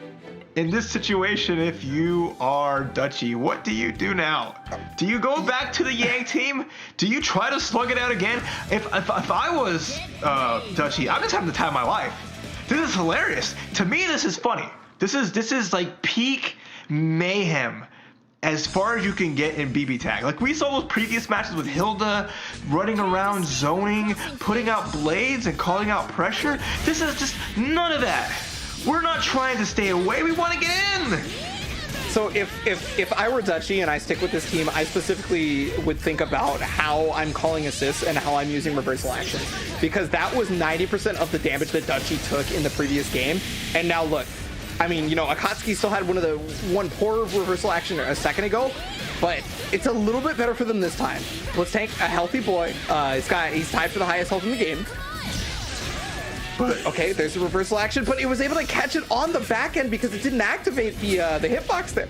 in this situation if you are Dutchy? What do you do now? Do you go back to the Yang team? Do you try to slug it out again? If I was Dutchy, I'm just having the time of my life. This is hilarious. To me, this is funny. This is like peak Mayhem as far as you can get in BBTAG. Like, we saw those previous matches with Hilda running around, zoning, putting out blades, and calling out pressure. This is just none of that. We're not trying to stay away. We want to get in. So if I were Dutchy and I stick with this team, I specifically would think about how I'm calling assists and how I'm using reversal actions, because that was 90% of the damage that Dutchy took in the previous game. And now look, I mean, you know, Akatsuki still had one poor reversal action a second ago, but it's a little bit better for them this time. Let's take a healthy boy. He's tied for the highest health in the game. But okay, there's a reversal action, but it was able to catch it on the back end because it didn't activate the hitbox there.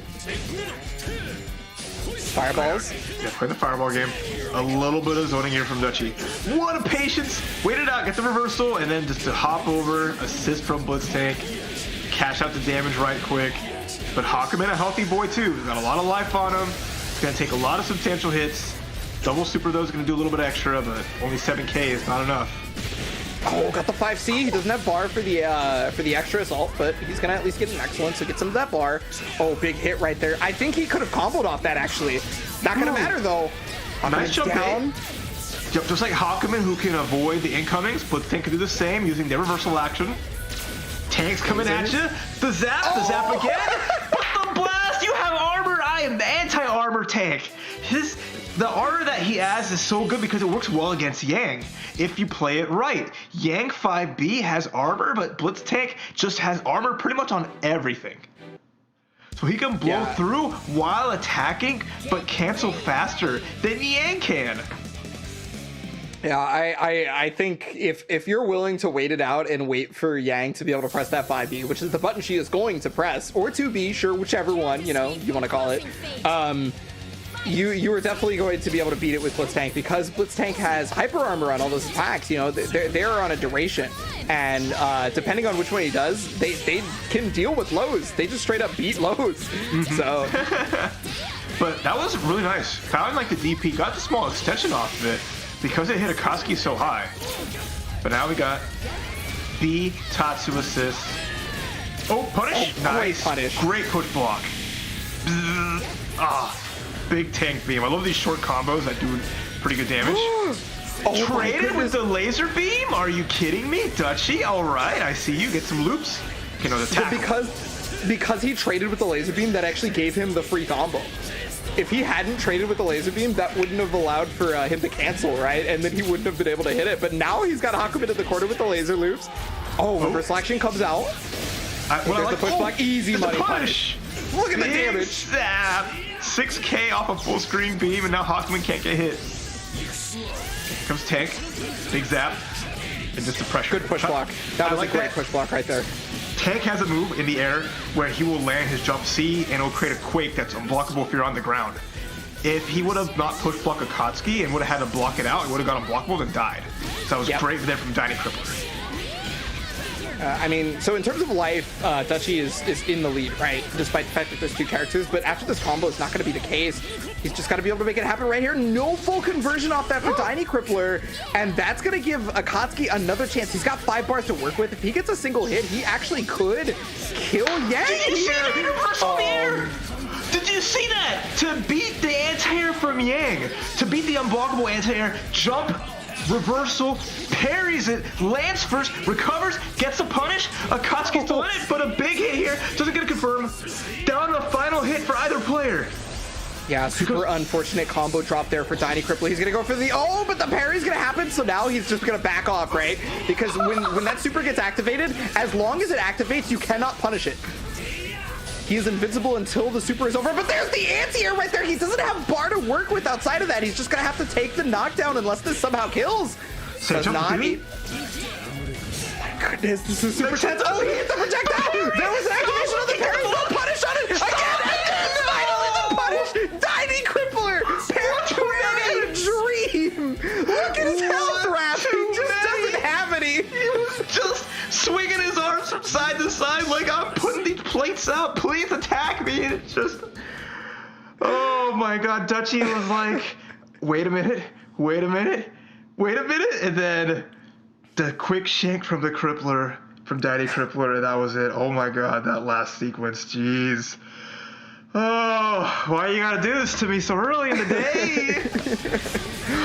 Fireballs. Yeah, play the fireball game. A little bit of zoning here from Dutchy. What a patience! Wait it out, get the reversal, and then just to hop over, assist from Blitz Tank. Cash out the damage right quick. But Hawkman, a healthy boy too. He's got a lot of life on him. He's gonna take a lot of substantial hits. Double super though is gonna do a little bit extra, but only 7k is not enough. Oh, got the 5C. He doesn't have bar for the extra assault, but he's gonna at least get an excellent, so get some of that bar. Oh, big hit right there. I think he could have comboed off that actually. Not gonna matter though. Nice jump down. Yep, just like Hakumen, who can avoid the incomings, BlazBlue can do the same using their reversal action. Tank's coming at you. The zap again. But the blast, you have armor. I am anti-armor tank. The armor that he has is so good because it works well against Yang if you play it right. Yang 5B has armor, but BlazBlue just has armor pretty much on everything. So he can blow through while attacking, but cancel faster than Yang can. Yeah, I think if you're willing to wait it out and wait for Yang to be able to press that 5B, which is the button she is going to press, or 2B, sure, whichever one, you know, you want to call it, you are definitely going to be able to beat it with BlazBlue because BlazBlue has hyper armor on all those attacks. You know, they're on a duration, and depending on which one he does, they can deal with lows. They just straight up beat lows. So, but that was really nice. Found like the DP got the small extension off of it because it hit Akatsuki so high. But now we got B Tatsu assist. Oh, punish! Oh, nice, punish. Great push block. Big tank beam. I love these short combos that do pretty good damage. Traded with the laser beam? Are you kidding me? Dutchy, alright, I see you. Get some loops. You know, the tackle. Because he traded with the laser beam, that actually gave him the free combo. If he hadn't traded with the laser beam, that wouldn't have allowed for him to cancel, right? And then he wouldn't have been able to hit it. But now he's got Hakumen in the corner with the laser loops. Reverse action comes out. There's the push block. Easy money punish. Look at the damage. Zap. 6K off a full screen beam, and now Hakumen can't get hit. Here comes Tank. Big zap. And just the pressure. Good push block. That was a great push block right there. Tank has a move in the air where he will land his jump C and it'll create a quake that's unblockable if you're on the ground. If he would have not push blocked Akatsuki and would have had to block it out, it would have got unblockable and died. So that was great there from Tiny Crippler. I mean, so in terms of life, Dutchy is in the lead, right? Despite the fact that there's two characters, but after this combo, it's not going to be the case. He's just got to be able to make it happen right here. No full conversion off that for Tiny Crippler, and that's going to give Akatsuki another chance. He's got 5 bars to work with. If he gets a single hit, he actually could kill Yang here. Did you see the universal air? Did you see that? To beat the anti-air from Yang, to beat the unblockable anti-air, jump, reversal, parries it, lands first, recovers, gets a punish. Akatsuki's doing it, but a big hit here doesn't get a confirm. Down the final hit for either player. Yeah, super unfortunate combo drop there for Tiny Crippler. He's gonna go for the but the parry's gonna happen, so now he's just gonna back off, right? Because when that super gets activated, as long as it activates, you cannot punish it. He is invincible until the super is over, but there's the anti-air right there. He doesn't have bar to work with outside of that. He's just gonna have to take the knockdown unless this somehow kills. Does not. My goodness, this is super tense. Oh, he hit the projectile. There was an activation of the parry. No punish on it. Again, and finally the punish. Tiny Crippler. Parry dream. Look at his health wrap. He just doesn't have any. He was just swinging his arms from side to side like I'm putting these plates out. Please attack me. And it's just, oh my God. Dutchy was like, wait a minute, and then the quick shank from the Crippler, from Daddy Crippler, and that was it. Oh my God, that last sequence, jeez. Oh, why you gotta do this to me so early in the day?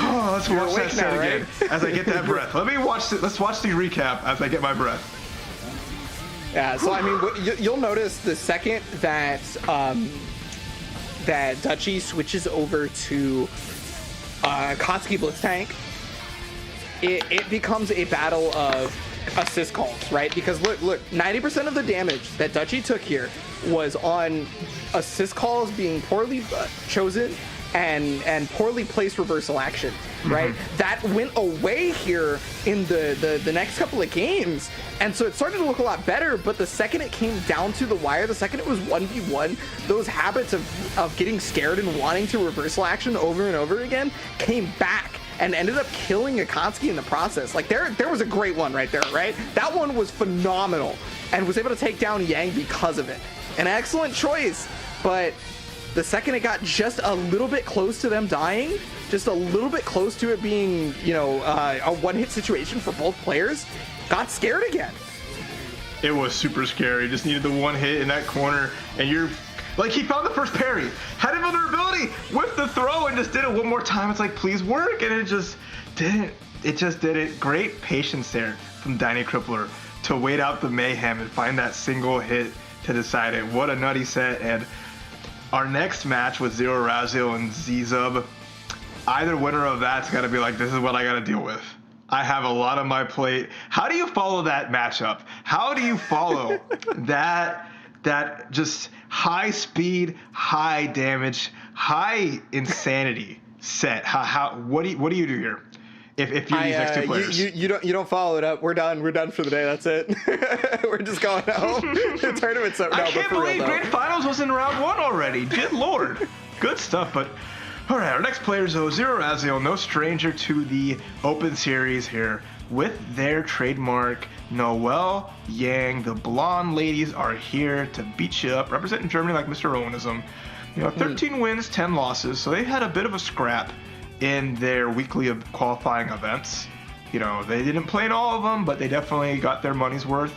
Oh, let's watch that set again as I get that breath. Let's watch the recap as I get my breath. Yeah, so I mean, you'll notice the second that that Dutchy switches over to Akatsuki BlazBlue, it becomes a battle of assist calls, right? Because look, 90% of the damage that Dutchy took here was on assist calls being poorly chosen and poorly placed reversal action, right? That went away here in the next couple of games, and so it started to look a lot better. But the second it came down to the wire, the second it was 1v1, those habits of getting scared and wanting to reversal action over and over again came back and ended up killing Akatsuki in the process. Like there was a great one right there, right? That one was phenomenal and was able to take down Yang because of it. An excellent choice, but the second it got just a little bit close to them dying, just a little bit close to it being, you know, a one-hit situation for both players, got scared again. It was super scary. Just needed the one hit in that corner, and you're like, he found the first parry, had invulnerability with the throw, and just did it one more time. It's like, please work, and it just just didn't. Great patience there from Danny Crippler to wait out the Mayhem and find that single hit to decide it. What a nutty set. And our next match with Zero Raziel and Zizub, either winner of that's got to be like, this is what I got to deal with. I have a lot on my plate. How do you follow that matchup? How do you follow that just high speed, high damage, high insanity set? What do you do here? If you're these next two players, you don't follow it up. We're done for the day. That's it. We're just going home. The tournament's up now. I can't believe Grand Finals was in round 1 already. Good lord, good stuff. But all right, our next players though, Zero Raziel, no stranger to the Open Series here with their trademark Noelle Yang. The blonde ladies are here to beat you up, representing Germany like Mr. Rowanism. 13 wins, 10 losses, so they had a bit of a scrap in their weekly qualifying events. They didn't play in all of them, but they definitely got their money's worth.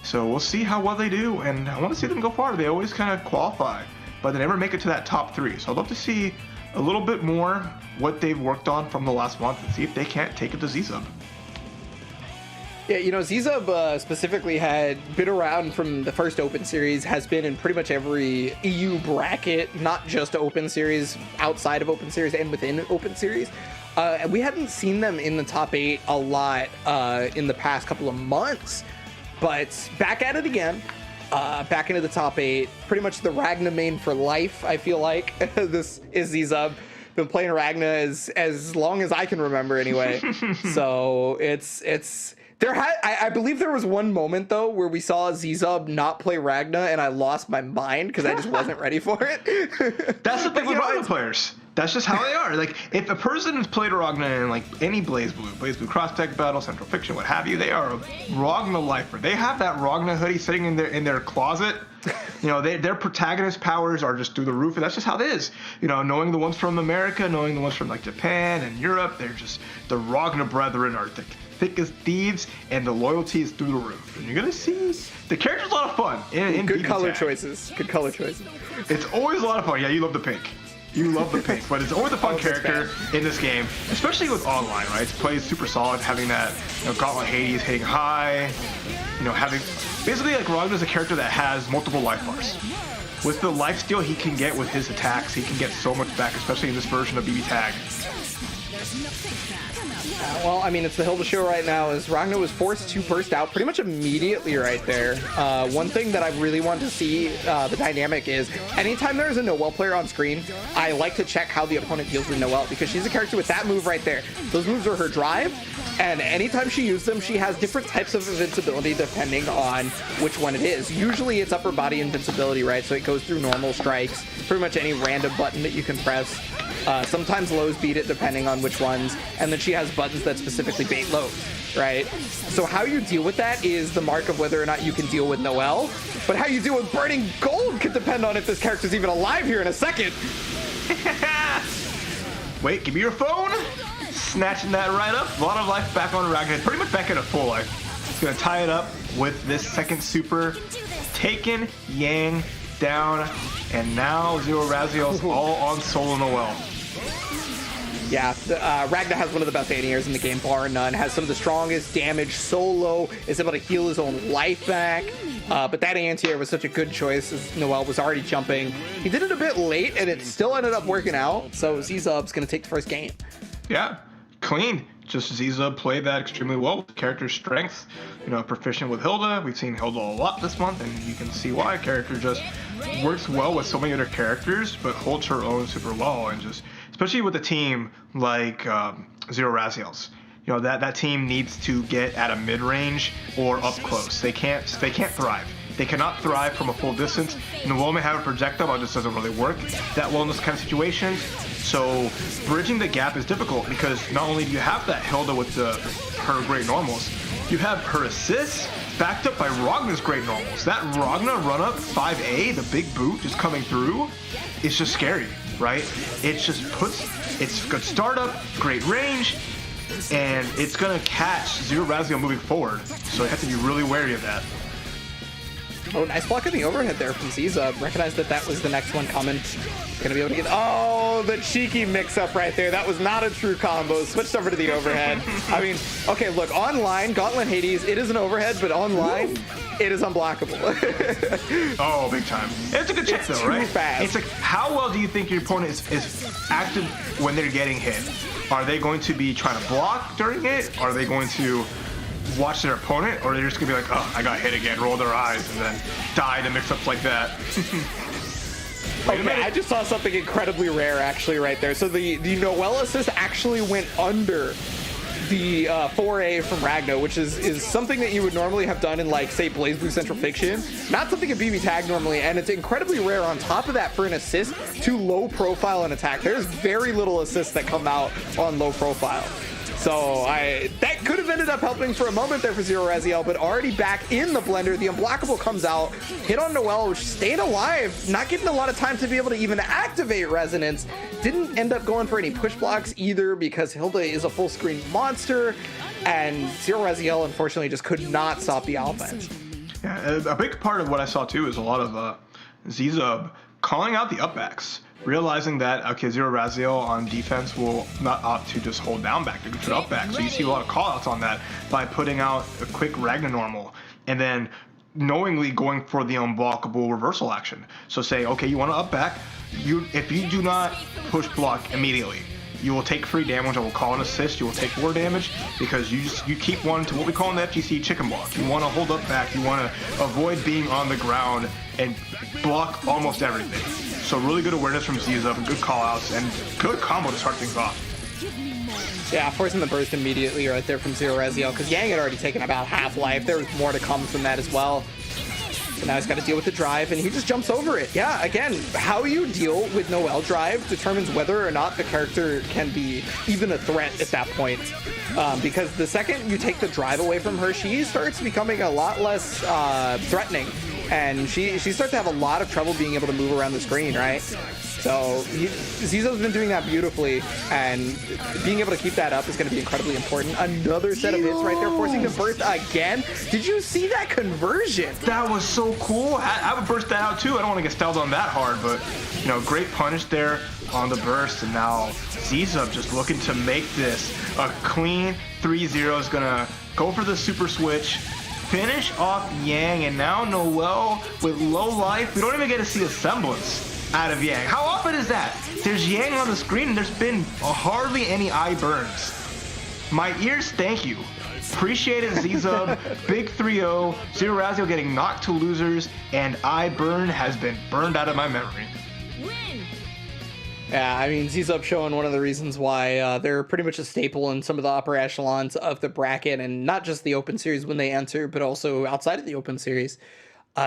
So we'll see how well they do, and I want to see them go far. They always kind of qualify, but they never make it to that top 3. So I'd love to see a little bit more what they've worked on from the last month and see if they can't take it to Zizub. Yeah, Zizub specifically had been around from the first Open Series, has been in pretty much every EU bracket, not just Open Series, outside of Open Series and within Open Series. We hadn't seen them in the top 8 a lot in the past couple of months, but back at it again, back into the top 8, pretty much the Ragna main for life, I feel like. This is Zizub. Been playing Ragna as long as I can remember anyway. So it's I believe there was one moment though where we saw Zizub not play Ragna and I lost my mind because I just wasn't ready for it. That's the thing with Ragna players. That's just how they are. Like, if a person has played Ragna in like any BlazBlue Cross Tech Battle, Central Fiction, what have you, they are a Ragna lifer. They have that Ragna hoodie sitting in their closet. Their protagonist powers are just through the roof, and that's just how it is. Knowing the ones from America, knowing the ones from like Japan and Europe, they're just the Ragna brethren are thick as thieves, and the loyalty is through the roof. And you're gonna see the character's a lot of fun. Good color choices. Good color choices. It's always a lot of fun. Yeah, you love the pink. You love the pink, but it's always a fun character in this game, especially with online, right? It plays super solid, having that Gauntlet Hades hitting high, having basically like Ragna's a character that has multiple life bars. With the lifesteal he can get with his attacks, he can get so much back, especially in this version of BBTAG. Well, I mean, it's the Hilda show right now, as Ragna was forced to burst out pretty much immediately right there. One thing that I really want to see the dynamic is, anytime there's a Noelle player on screen, I like to check how the opponent deals with Noelle, because she's a character with that move right there. Those moves are her drive, and anytime she uses them, she has different types of invincibility depending on which one it is. Usually it's upper body invincibility, right? So it goes through normal strikes, pretty much any random button that you can press. Sometimes lows beat it depending on which ones, and then she has buttons that specifically bait lows, right? So how you deal with that is the mark of whether or not you can deal with Noelle, but how you deal with Burning Gold could depend on if this character's even alive here in a second. Wait, give me your phone. Snatching that right up. A lot of life back on Ragna, pretty much back at a full life. It's gonna tie it up with this second super, taking Yang down, and now Zero Raziel's all on solo Noelle. Yeah, Ragna has one of the best anti-airs in the game, bar none. Has some of the strongest damage solo, is able to heal his own life back. But that anti-air was such a good choice, as Noelle was already jumping. He did it a bit late, and it still ended up working out. So Zizub's going to take the first game. Yeah, clean. Just Zizub played that extremely well with character strength. Proficient with Hilda. We've seen Hilda a lot this month, and you can see why. Character just works well with so many other characters, but holds her own super well, and just especially with a team like Zero Raziel's. That team needs to get at a mid-range or up close. They can't thrive. They cannot thrive from a full distance. Noelle may have a projectile, but it just doesn't really work that well in this kind of situations. So bridging the gap is difficult, because not only do you have that Hilda with her great normals, you have her assists backed up by Ragna's great normals. That Ragna run up 5A, the big boot just coming through, is just scary, right? It just it's good startup, great range, and it's gonna catch Zero Raziel moving forward. So you have to be really wary of that. Oh, nice block in the overhead there from Zizub. Recognized that was the next one coming. Gonna be able to get, oh, the cheeky mix-up right there. That was not a true combo. Switched over to the overhead. I mean, okay, look, online, Gauntlet Hades, it is an overhead, but online, it is unblockable. Oh, big time. It's a good check, though, right? Fast. It's like, how well do you think your opponent is active when they're getting hit? Are they going to be trying to block during it? Are they going to watch their opponent? Or are they just going to be like, oh, I got hit again, roll their eyes, and then die to mix-ups like that? Okay, I just saw something incredibly rare, actually, right there. So the Noel assist actually went under the 4A from Ragna, which is something that you would normally have done in, like, say, BlazBlue Central Fiction. Not something in BBTAG normally, and it's incredibly rare on top of that for an assist to low profile an attack. There's very little assists that come out on low profile. So that could have ended up helping for a moment there for Zero Raziel, but already back in the blender, the unblockable comes out, hit on Noel, which stayed alive, not getting a lot of time to be able to even activate Resonance. Didn't end up going for any push blocks either because Hilda is a full screen monster, and Zero Raziel unfortunately just could not stop the offense. Yeah, a big part of what I saw too is a lot of Zizub calling out the upbacks. Realizing that, okay, Zero Raziel on defense will not opt to just hold down back to go for up back. So you see a lot of callouts on that by putting out a quick Ragnar normal and then knowingly going for the unblockable reversal action. So say, okay, you want to up back. If you do not push block immediately, you will take free damage. I will call an assist. You will take 4 damage because you keep one to what we call in the FGC chicken block. You want to hold up back. You want to avoid being on the ground and block almost everything. So really good awareness from Zizub, good call-outs, and good combo to start things off. Yeah, forcing the burst immediately right there from Zero Raziel, because Yang had already taken about half life. There was more to come from that as well. So now he's got to deal with the drive, and he just jumps over it. Yeah, again, how you deal with Noel drive determines whether or not the character can be even a threat at that point. Because the second you take the drive away from her, she starts becoming a lot less threatening. And she starts to have a lot of trouble being able to move around the screen, right? So Zizub's been doing that beautifully, and being able to keep that up is going to be incredibly important. Another set of hits right there, forcing the burst again. Did you see that conversion? That was so cool. I would burst that out too. I don't want to get styled on that hard, but great punish there on the burst, and now Zizub just looking to make this a clean 3-0. Is gonna go for the super switch. Finish off Yang, and now Noel with low life. We don't even get to see a semblance out of Yang. How often is that? There's Yang on the screen, and there's been hardly any eye burns. My ears, thank you. Appreciate it, Zizub. Big 3-0. Zero Raziel getting knocked to losers, and eye burn has been burned out of my memory. Yeah, I mean, Zizub showing one of the reasons why they're pretty much a staple in some of the upper echelons of the bracket, and not just the Open Series when they enter, but also outside of the Open Series.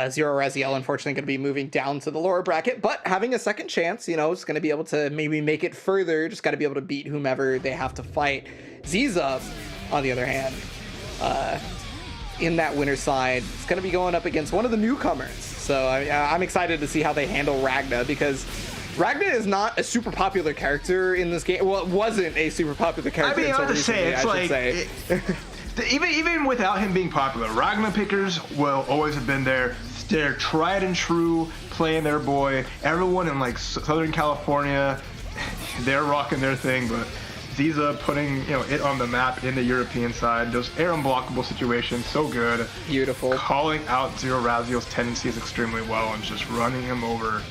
Zero Raziel, unfortunately, going to be moving down to the lower bracket, but having a second chance, it's going to be able to maybe make it further, just got to be able to beat whomever they have to fight. Zizub, on the other hand, in that winner side, it's going to be going up against one of the newcomers. So I'm excited to see how they handle Ragna, because Ragna is not a super popular character in this game. Well, it wasn't a super popular character. I mean, until I have to say, recently, it's like, even without him being popular, Ragna pickers will always have been there. They're tried and true, playing their boy. Everyone in like Southern California, they're rocking their thing, but Zizub putting it on the map in the European side. Those air unblockable situations, so good. Beautiful. Calling out Zero Raziel's tendencies extremely well and just running him over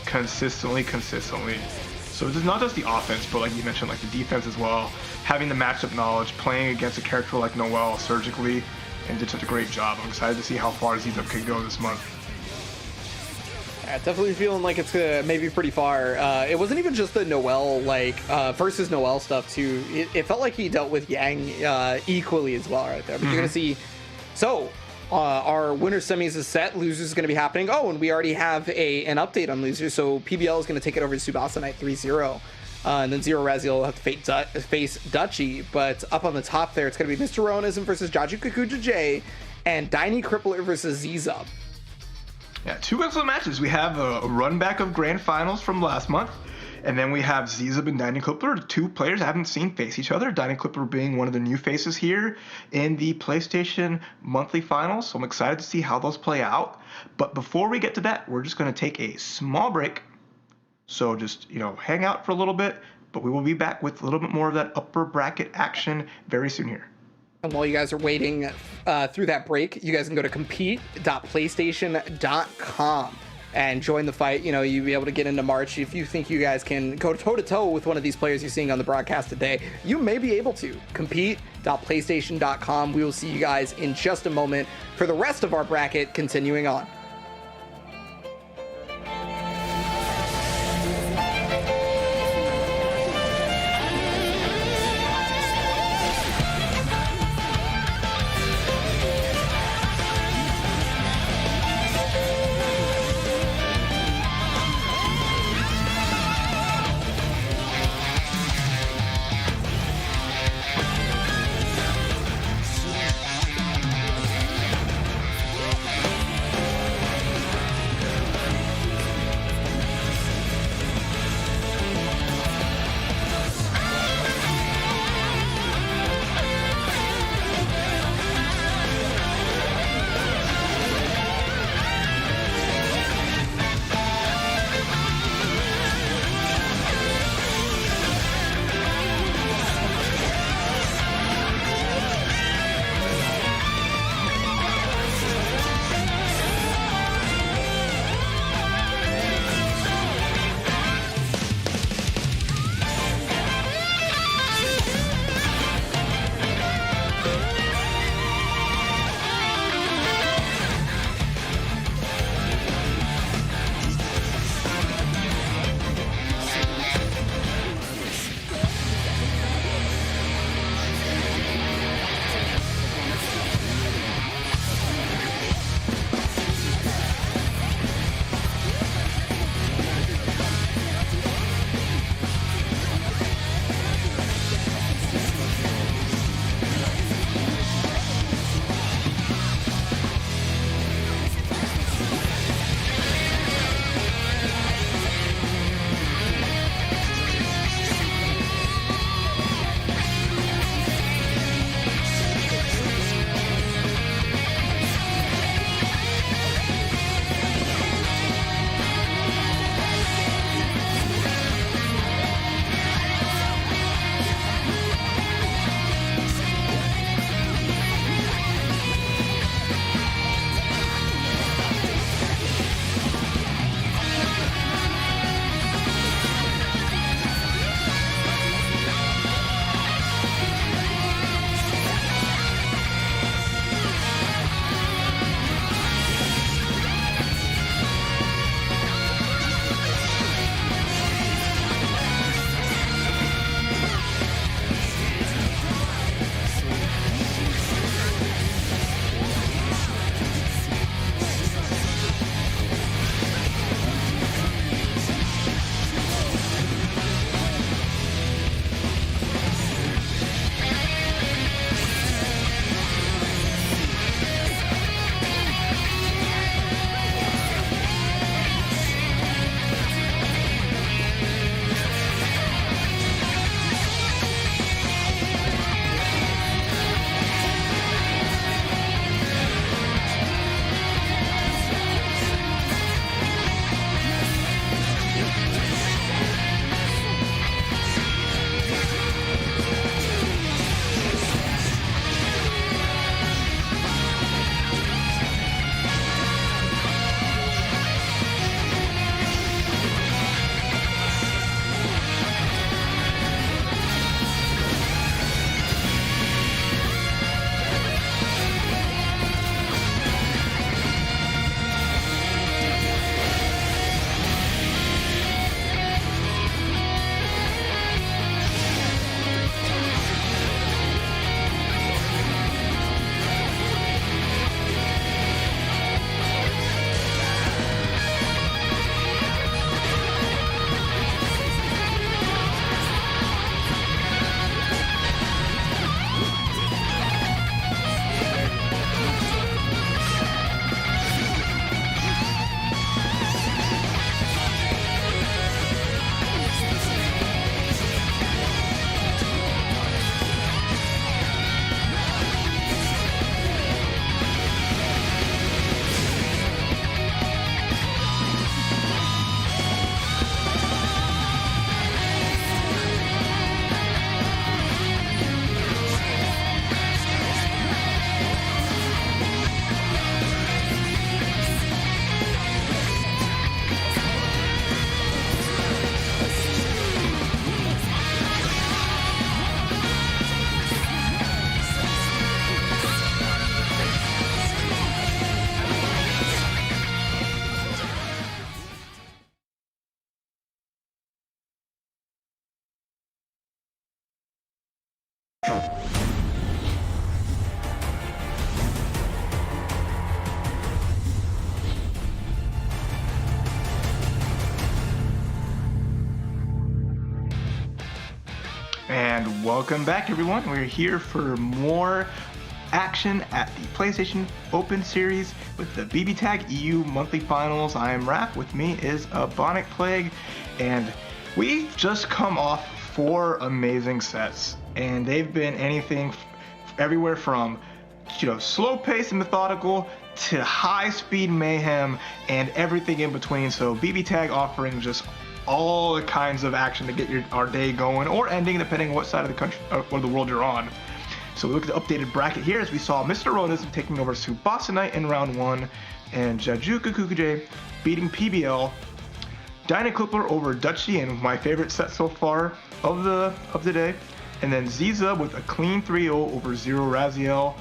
consistently. So it's not just the offense, but like you mentioned, like the defense as well. Having the matchup knowledge, playing against a character like Noel surgically, and did such a great job. I'm excited to see how far Zizub can go this month. Yeah, definitely feeling like it's maybe pretty far. It wasn't even just the Noel, versus Noel stuff too. It felt like he dealt with Yang equally as well right there. But you're going to see, our winner semis is set. Losers is going to be happening. Oh, and we already have an update on losers. So PBL is going to take it over to Tsubasa Knight 3-0. And then Zero Raziel will have to face Dutchy. But up on the top there, it's going to be Mr. Rowanism versus Jaju Kakuja J, and Diny Crippler versus Zizub. Yeah, 2 excellent matches. We have a run back of grand finals from last month, And then we have Zizub and Dining Clipper, two players I haven't seen face each other. Dining Clipper being one of the new faces here in the PlayStation monthly finals. So I'm excited to see how those play out. But before we get to that, we're just going to take a small break. So just, hang out for a little bit. But we will be back with a little bit more of that upper bracket action very soon here. And while you guys are waiting through that break, you guys can go to compete.playstation.com and join the fight. You'll be able to get into March. If you think you guys can go toe-to-toe with one of these players you're seeing on the broadcast today, you may be able to. Compete.playstation.com. We will see you guys in just a moment for the rest of our bracket continuing on. Welcome back, everyone. We're here for more action at the PlayStation Open Series with the BBTAG EU Monthly Finals. I am Raph. With me is Bionic Plague, and we've just come off 4 amazing sets, and they've been anything everywhere from slow pace and methodical to high speed mayhem and everything in between. So BBTAG offering just all the kinds of action to get our day going or ending, depending on what side of the country or the world you're on. So we look at the updated bracket here as we saw Mr. Rowanism taking over Tsubasa Knight in round 1, and Jaju Kukuje beating PBL. Dynaclippler over Dutchy, and my favorite set so far of the day. And then Zizub with a clean 3-0 over Zero Raziel.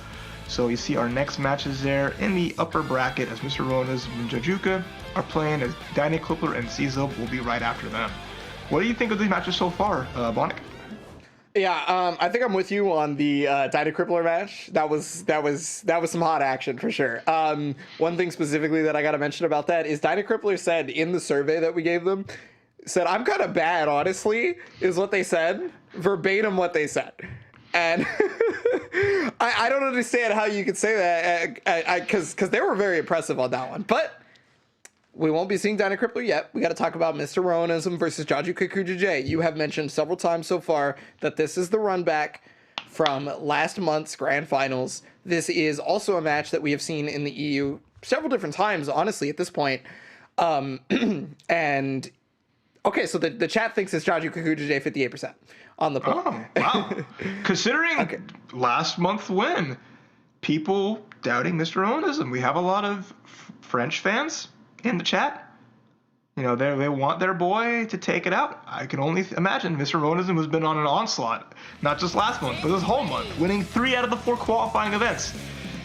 So you see our next matches there in the upper bracket as Mr. Rowanism and Jajuka are playing, as Dynaclippler and Zizub will be right after them. What do you think of these matches so far, Bionic? Yeah, I think I'm with you on the Dynaclippler match. That was some hot action for sure. One thing specifically that I got to mention about that is Dynaclippler said in the survey that we gave them, said, "I'm kind of bad, honestly," is what they said, verbatim what they said. And I don't understand how you could say that, because they were very impressive on that one. But we won't be seeing Dynaclippler yet. We got to talk about Mr. Rowanism versus Jaju Kukuje. You have mentioned several times so far that this is the run back from last month's grand finals. This is also a match that we have seen in the EU several different times, honestly, at this point. And okay, so the chat thinks it's Jaju Kukuje 58% on the poll. Oh, wow. Considering last month's win, people doubting Mr. Rowanism. We have a lot of French fans in the chat. They want their boy to take it out. I can only imagine Mr. Rowanism has been on an onslaught, not just last month, but this whole month, winning 3 out of the 4 qualifying events.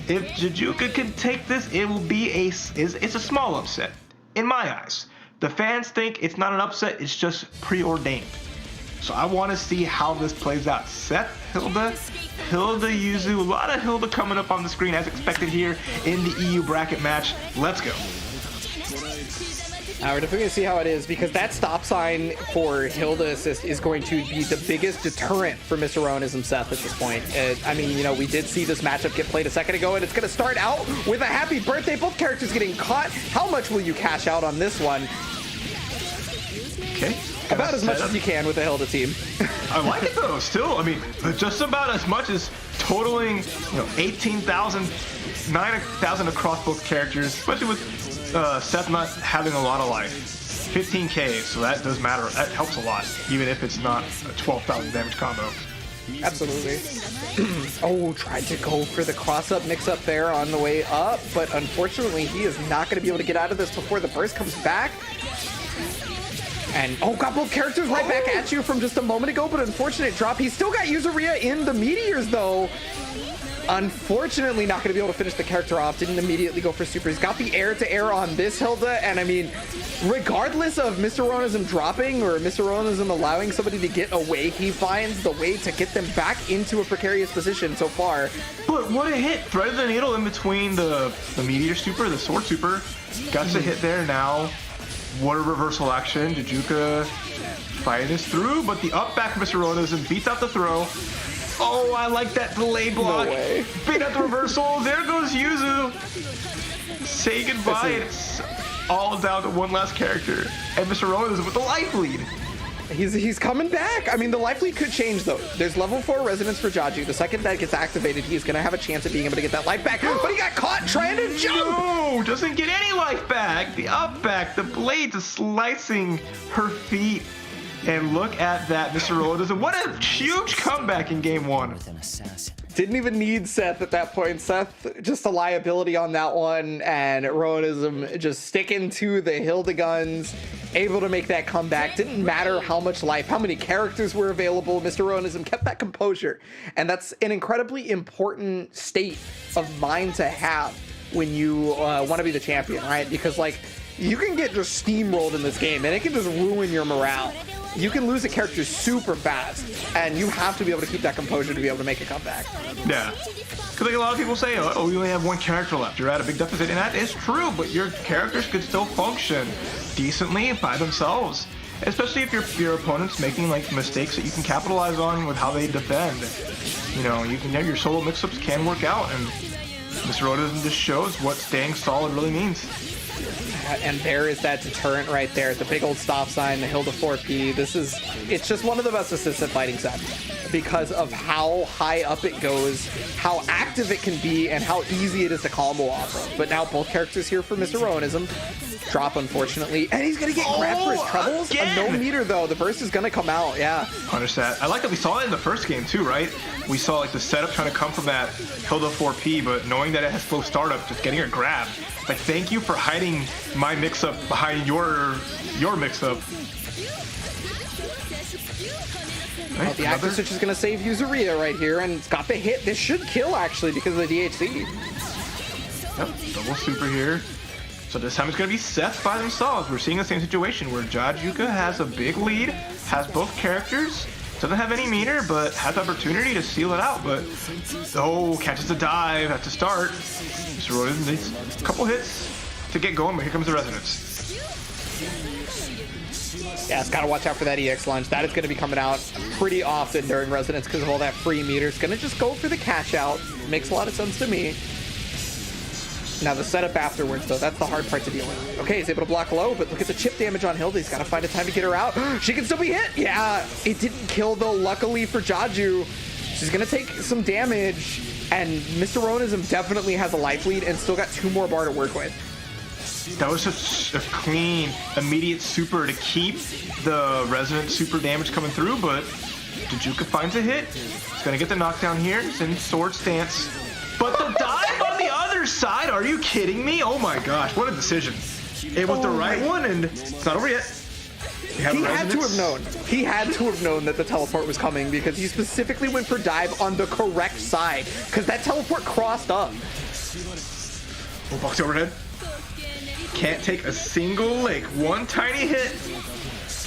If Jajuka can take this, it will be it's a small upset, in my eyes. The fans think it's not an upset, it's just preordained. So I want to see how this plays out. Seth, Hilda, Yuzu, a lot of Hilda coming up on the screen as expected here in the EU bracket match. Let's go. We're definitely going to see how it is, because that stop sign for Hilda assist is going to be the biggest deterrent for Mr. Rowanism Seth at this point. We did see this matchup get played a second ago, and it's going to start out with a happy birthday. Both characters getting caught. How much will you cash out on this one? Okay. About as much as you can with the Hilda team. I like it though, still. Just about as much as totaling, 18,000, 9,000 across both characters, especially with Seth not having a lot of life. 15k, so that does matter. That helps a lot, even if it's not a 12,000 damage combo. Absolutely. Tried to go for the cross-up mix-up there on the way up, but unfortunately he is not going to be able to get out of this before the burst comes back. And got both characters right back at you from just a moment ago, but unfortunate drop. He's still got Yuzuria in the meteors though. Unfortunately not going to be able to finish the character off. Didn't immediately go for super. He's got the air-to-air on this Hilda, and regardless of Mr. Rowanism dropping or Mr. Rowanism allowing somebody to get away, he finds the way to get them back into a precarious position so far. But what a hit! Threaded the needle in between the meteor super, the sword super. Got the hit there now. What a reversal action. Jajuka fighting this through, but the up back from Mr. Rowanism beats out the throw. Oh, I like that delay block. No way. Beat out the reversal. There goes Yuzu. Say goodbye. It's all down to one last character. And Mr. Rowanism with the life lead. He's coming back. The life lead could change though. There's level 4 resonance for Jaju. The second that gets activated, he's gonna have a chance of being able to get that life back. But he got caught trying to jump. No, doesn't get any life back. The up back, the blades is slicing her feet. And look at that, Mr. Rowanism. What a huge comeback in game 1. Didn't even need Seth at that point. Seth, just a liability on that one, and Rowanism just sticking to the Hilda guns, able to make that comeback. Didn't matter how much life, how many characters were available. Mr. Rowanism kept that composure, and that's an incredibly important state of mind to have when you want to be the champion, right? Because you can get just steamrolled in this game, and it can just ruin your morale. You can lose a character super fast, and you have to be able to keep that composure to be able to make a comeback. Yeah. Because a lot of people say, oh, you only have 1 character left. You're at a big deficit. And that is true, but your characters could still function decently by themselves. especially if your opponent's making like mistakes that you can capitalize on with how they defend. You know, your solo mix-ups can work out, and Mr. Rowanism just shows what staying solid really means. And there is that deterrent right there, the big old stop sign, the Hilda 4P. It's just one of the best assists at fighting set because of how high up it goes, how active it can be, and how easy it is to combo off of. But now both characters here for Mr. Rowanism. Drop, unfortunately, and he's gonna get grabbed for his troubles. Again. A no meter though. The burst is gonna come out. Yeah. Punish that. I like that we saw it in the first game too, right? We saw like the setup trying to come from that Hilda 4P, but knowing that it has slow startup, just getting her grabbed. Like, thank you for hiding my mix-up behind your mix-up. Well, the active switch is gonna save Yuzuria right here, and it's got the hit. This should kill actually because of the DHC. Yep, double super here. So this time it's going to be Seth by themselves. We're seeing the same situation where Jaju has a big lead, has both characters, doesn't have any meter, but has opportunity to seal it out. But, oh, catches the dive at the start. Mr. Rowanism needs a couple hits to get going, but here comes the Resonance. Yeah, it's got to watch out for that EX launch. That is going to be coming out pretty often during Resonance because of all that free meter. It's going to just go for the cash out. Makes a lot of sense to me. Now the setup afterwards, though, that's the hard part to deal with. Okay, he's able to block low, but look at the chip damage on Hilda. He's got to find a time to get her out. She can still be hit. Yeah, it didn't kill, though, luckily for Jaju. She's going to take some damage, and Mr. Rowanism definitely has a life lead and still got 2 more bar to work with. That was such a clean, immediate super to keep the resonant super damage coming through, but Jaju finds a hit. He's going to get the knockdown here. He's in sword stance. But the dive on the other side, are you kidding me? Oh my gosh, what a decision. It was the right one, and it's not over yet. He had to have known. He had to have known that the teleport was coming because he specifically went for dive on the correct side because that teleport crossed up. Oh, box overhead. Can't take a single lick. One tiny hit.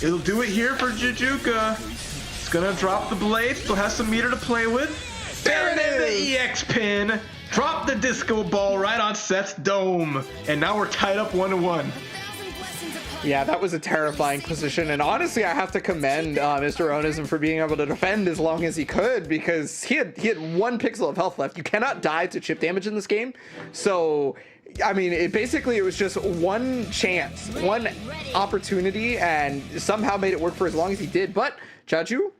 It'll do it here for Jajuka. It's gonna drop the blade. Still has some meter to play with. There it is, the EX pin. Drop the disco ball right on Seth's dome. And now we're tied up 1-1. Yeah, that was a terrifying position. And honestly, I have to commend Mr. Rowanism for being able to defend as long as he could because he had 1 pixel of health left. You cannot die to chip damage in this game. So, I mean, it was just one chance, one opportunity, and somehow made it work for as long as he did. But Jaju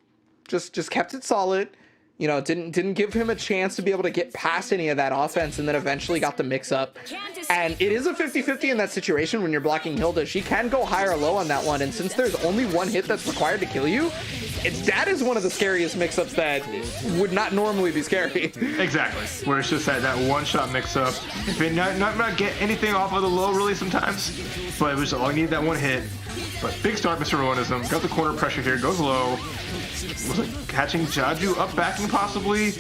just kept it solid. You know, didn't give him a chance to be able to get past any of that offense, and then eventually got the mix up. And it is a 50-50 in that situation when you're blocking Hilda. She can go high or low on that one, and since there's only 1 hit that's required to kill you, that is one of the scariest mix-ups that would not normally be scary. Exactly. Where it's just that one-shot mix-up. If it not get anything off of the low really sometimes, but it was all you need that 1 hit. But big start, Mr. Rowanism. Got the corner pressure here, goes low. Was like catching Jaju up backing possibly,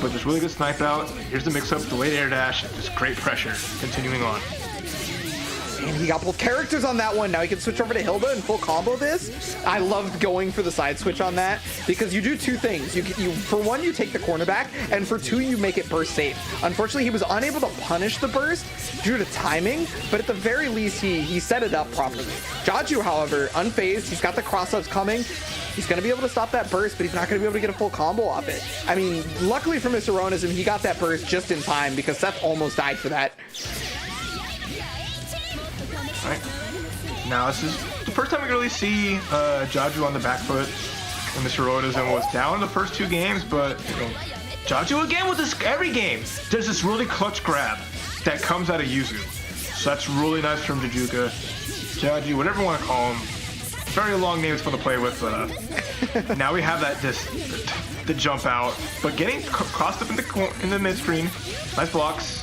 but just really good snipe out. Here's the mix-up, delayed air dash, just great pressure. Continuing on. And he got both characters on that one. Now he can switch over to Hilda and full combo this. I loved going for the side switch on that because you do 2 things. You for 1, you take the corner back, and for 2, you make it burst safe. Unfortunately, he was unable to punish the burst due to timing, but at the very least, he set it up properly. Jaju, however, unfazed. He's got the cross-ups coming. He's going to be able to stop that burst, but he's not going to be able to get a full combo off it. I mean, luckily for Mr. Rowanism, he got that burst just in time because Seth almost died for that. All right. Now, this is the first time we really see Jaju on the back foot. And Mr. Rowanism was down the first 2 games, but Jaju again with this every game. There's this really clutch grab that comes out of Yuzu. So that's really nice from Jajuka. Jaju, whatever you want to call him. Very long name, it's fun to play with, but now we have the jump out, but getting crossed up in the mid screen. Nice blocks.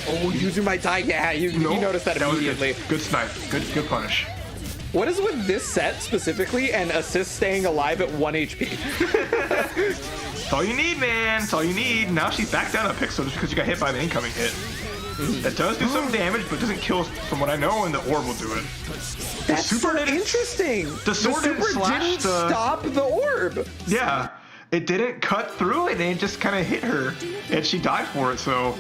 Oh, Yuzu might die. Yeah, you noticed that immediately. Good snipe. Good punish. What is with this set specifically and assist staying alive at 1 HP? That's all you need, man. That's all you need. Now she's back down a pixel just because you got hit by the incoming hit. That does do some damage, but doesn't kill from what I know, and the orb will do it. That's super interesting. The sword didn't stop the orb. Yeah, it didn't cut through it, and it just kind of hit her, and she died for it. So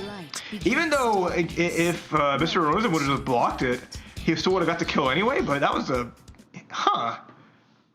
even though if Mr. Rowanism would have just blocked it, he still would have got the kill anyway. But that was Huh.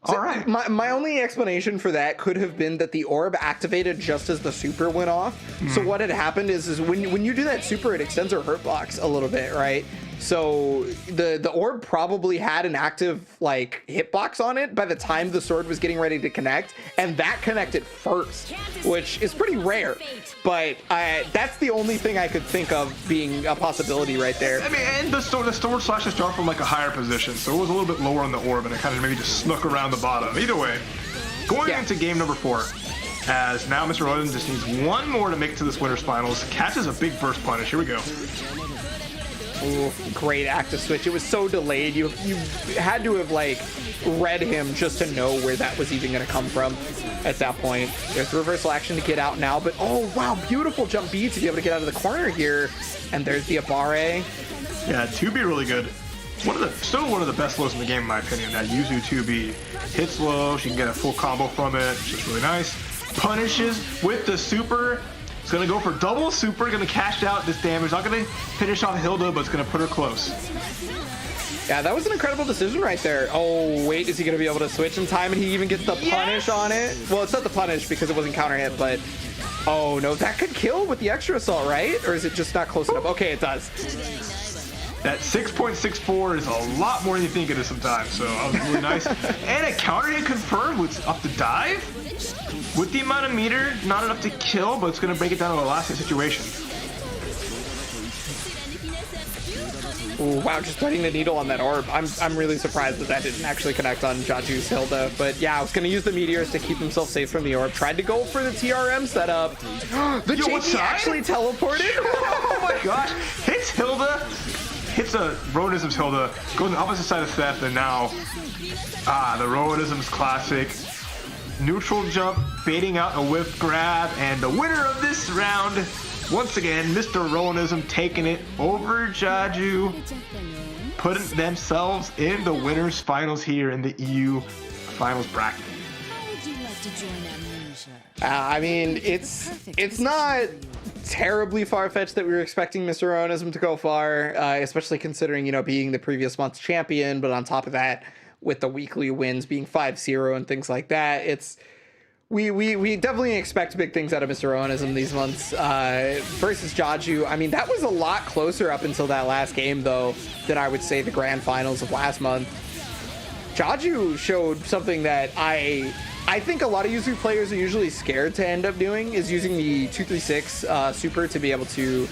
All right. My only explanation for that could have been that the orb activated just as the super went off. So what had happened is when you do that super, it extends her hurt box a little bit, right? So the orb probably had an active like hitbox on it by the time the sword was getting ready to connect, and that connected first, which is pretty rare. But that's the only thing I could think of being a possibility right there. I mean, and the sword slashes start from like a higher position, so it was a little bit lower on the orb, and it kind of maybe just snuck around the bottom. Either way, going into game number 4, as now Mr. Rowanism just needs one more to make it to this winner's finals. Catches a big burst punish. Here we go. Ooh, great active switch. It was so delayed. You had to have like read him just to know where that was even going to come from at that point. There's the reversal action to get out now, but oh wow, beautiful jump B to be able to get out of the corner here. And there's the Abare. Yeah, 2B really good. Still one of the best lows in the game in my opinion. That Yuzu 2B hits low. She can get a full combo from it. It's just really nice. Punishes with the super. It's gonna go for double super, gonna cash out this damage. Not gonna finish off Hilda, but it's gonna put her close. Yeah, that was an incredible decision right there. Oh, wait, is he gonna be able to switch in time? And he even gets the punish on it. Well, it's not the punish because it wasn't counter hit, but oh no, that could kill with the extra assault, right? Or is it just not close enough? Okay, it does. That 6.64 is a lot more than you think it is sometimes, so that was really nice. And a counter hit confirmed with up to dive. With the amount of meter, not enough to kill, but it's going to break it down to a last hit situation. Ooh, wow, just threading the needle on that orb. I'm really surprised that didn't actually connect on Jaju's Hilda. But yeah, I was going to use the meteors to keep himself safe from the orb. Tried to go for the TRM setup. The JP actually teleported. Oh my gosh. Hits Hilda. Hits a Rowanism's Hilda. Goes on the opposite side of Theft, and now the Rowanism's classic. Neutral jump, baiting out a whiff grab, and the winner of this round, once again, Mr. Rowanism taking it over Jaju, putting themselves in the winners finals here in the EU finals bracket. I mean, it's not terribly far-fetched that we were expecting Mr. Rowanism to go far, especially considering, being the previous month's champion, but on top of that, with the weekly wins being 5-0 and things like that, we definitely expect big things out of Mr. Rowanism these months. Versus Jaju, I mean, that was a lot closer up until that last game, though, than I would say the grand finals of last month. Jaju showed something that I think a lot of Yuzu players are usually scared to end up doing, is using the 236 super to be able to,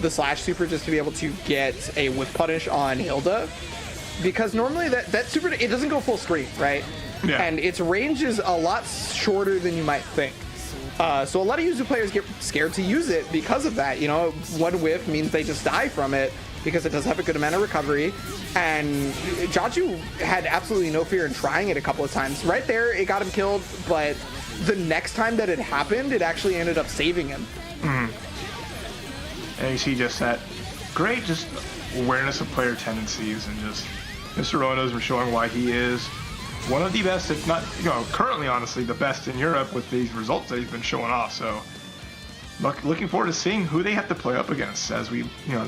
the slash super just to be able to get a whip punish on Hilda. Because normally that super, it doesn't go full screen, right? Yeah. And its range is a lot shorter than you might think. So a lot of Yuzu players get scared to use it because of that. One whiff means they just die from it because it does have a good amount of recovery. And Jaju had absolutely no fear in trying it a couple of times. Right there, it got him killed, but the next time that it happened, it actually ended up saving him. And you see just that great just awareness of player tendencies, and just Mr. Rowanism showing why he is one of the best, if not, currently honestly the best in Europe with these results that he's been showing off. So looking forward to seeing who they have to play up against, as the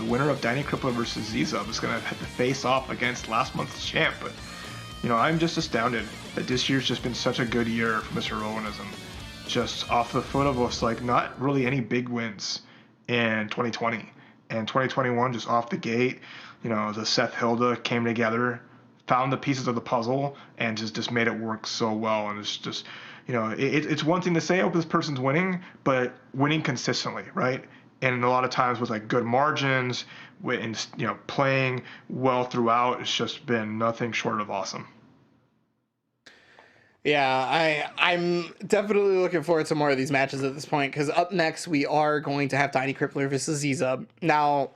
winner of Dyna Crippler versus Zizub is going to have to face off against last month's champ. But I'm just astounded that this year's just been such a good year for Mr. Rowanism, just off the foot of us, like not really any big wins in 2020. And 2021, just off the gate, the Seth Hilda came together, found the pieces of the puzzle, and just made it work so well. And it's just, it's one thing to say, oh, this person's winning, but winning consistently, right? And a lot of times with like good margins, and playing well throughout, it's just been nothing short of awesome. Yeah, I'm definitely looking forward to more of these matches at this point, because up next we are going to have Dyna Crippler versus Zizub. Now,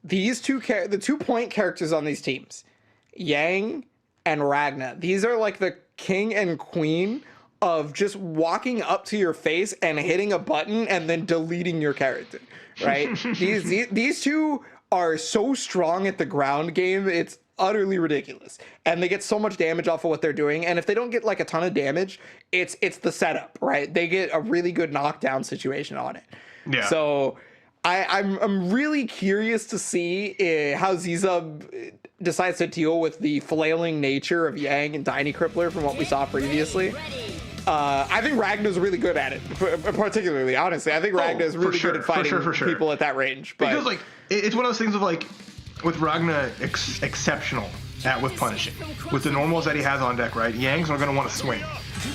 the 2 point characters on these teams, Yang and Ragna, these are like the king and queen of just walking up to your face and hitting a button and then deleting your character, right? these two are so strong at the ground game, it's utterly ridiculous, and they get so much damage off of what they're doing. And if they don't get like a ton of damage, it's the setup, right? They get a really good knockdown situation on it. Yeah. So I'm really curious to see how Zizub decides to deal with the flailing nature of Yang and Tiny Crippler from what we saw previously. I think Ragna's really good at it, particularly, honestly. I think Ragna's really good at fighting people at that range. But because, like, it's one of those things of, like, with Ragna exceptional with punishing. With the normals that he has on deck, right? Yang's are going to want to swing.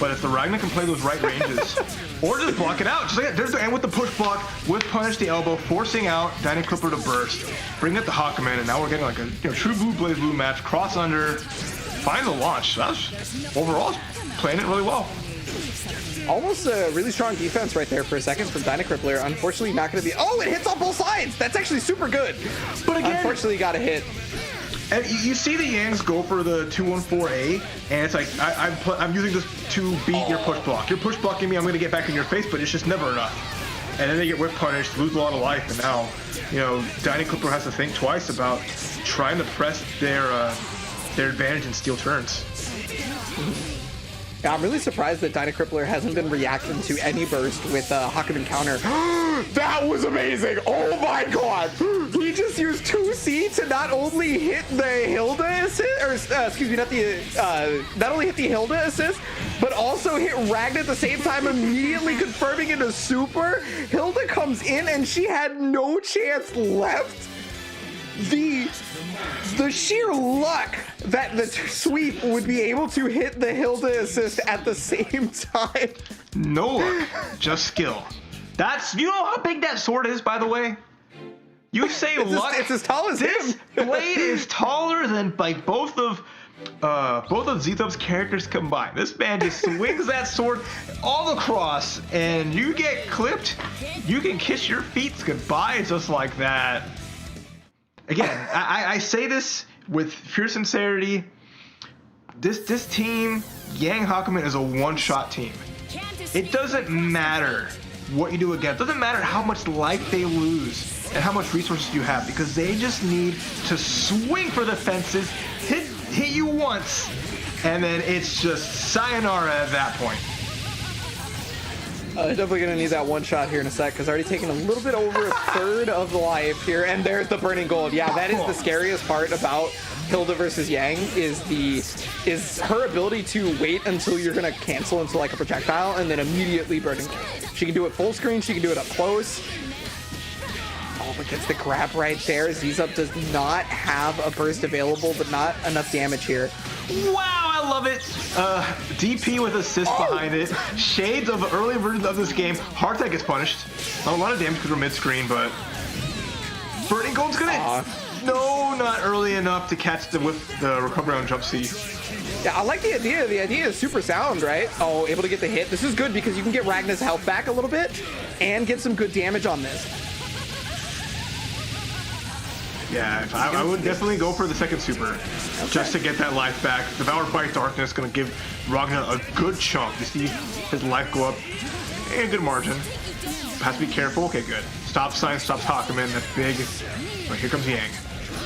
But if the Ragna can play those right ranges, or just block it out, just like that, there's the end with the push block, with punish the elbow, forcing out Tiny Crippler to burst, bring it to Hakumen, and now we're getting like a true blue BlazBlue match, cross under, find the launch. That's overall playing it really well. Almost a really strong defense right there for a second from Dyna Crippler. Unfortunately, not going to be. Oh, it hits on both sides. That's actually super good. But again, unfortunately, got a hit. And you see the Yangs go for the 2-1-4-A, and it's like I'm using this to beat your push block. You're push blocking me. I'm going to get back in your face, but it's just never enough. And then they get whip punished, lose a lot of life, and now, Dyna Crippler has to think twice about trying to press their advantage and steal turns. Yeah, I'm really surprised that Dyna Crippler hasn't been reacting to any burst with Hakumen counter. That was amazing! Oh my god! He just used 2C to not only hit the Hilda assist, or excuse me, not only hit the Hilda assist, but also hit Ragna at the same time, immediately confirming into super. Hilda comes in and she had no chance left. The sheer luck that the sweep would be able to hit the Hilda assist at the same time. No luck, just skill. You know how big that sword is, by the way? You say luck. It's as tall as him. This blade is taller than like both of Zizub's characters combined. This man just swings that sword all across, and you get clipped. You can kiss your feet goodbye just like that. Again, I say this with pure sincerity. This team, Yang Hakumen, is a one-shot team. It doesn't matter what you do again. It doesn't matter how much life they lose and how much resources you have, because they just need to swing for the fences, hit you once, and then it's just sayonara at that point. Definitely going to need that one shot here in a sec, because already taking a little bit over a third of the life here, and there's the burning gold. Yeah, that is the scariest part about Hilda versus Yang, is her ability to wait until you're going to cancel into like a projectile and then immediately burning. She can do it full screen, she can do it up close. Oh, but gets the grab right there. Zizub does not have a burst available, but not enough damage here. Wow, I love it. DP with assist behind it. Shades of the early versions of this game. Hardtech gets punished. Not a lot of damage because we're mid-screen, but Burning Gold's gonna... No, not early enough to catch the recovery on jump C. Yeah, I like the idea. The idea is super sound, right? Oh, able to get the hit. This is good because you can get Ragna's health back a little bit and get some good damage on this. Yeah, I would definitely go for the second super, just to get that life back. Devoured by Darkness going to give Ragna a good chunk. You see his life go up, and good margin. Has to be careful. Okay, good. Stop sign stops Hakumen. That's big. But here comes Yang.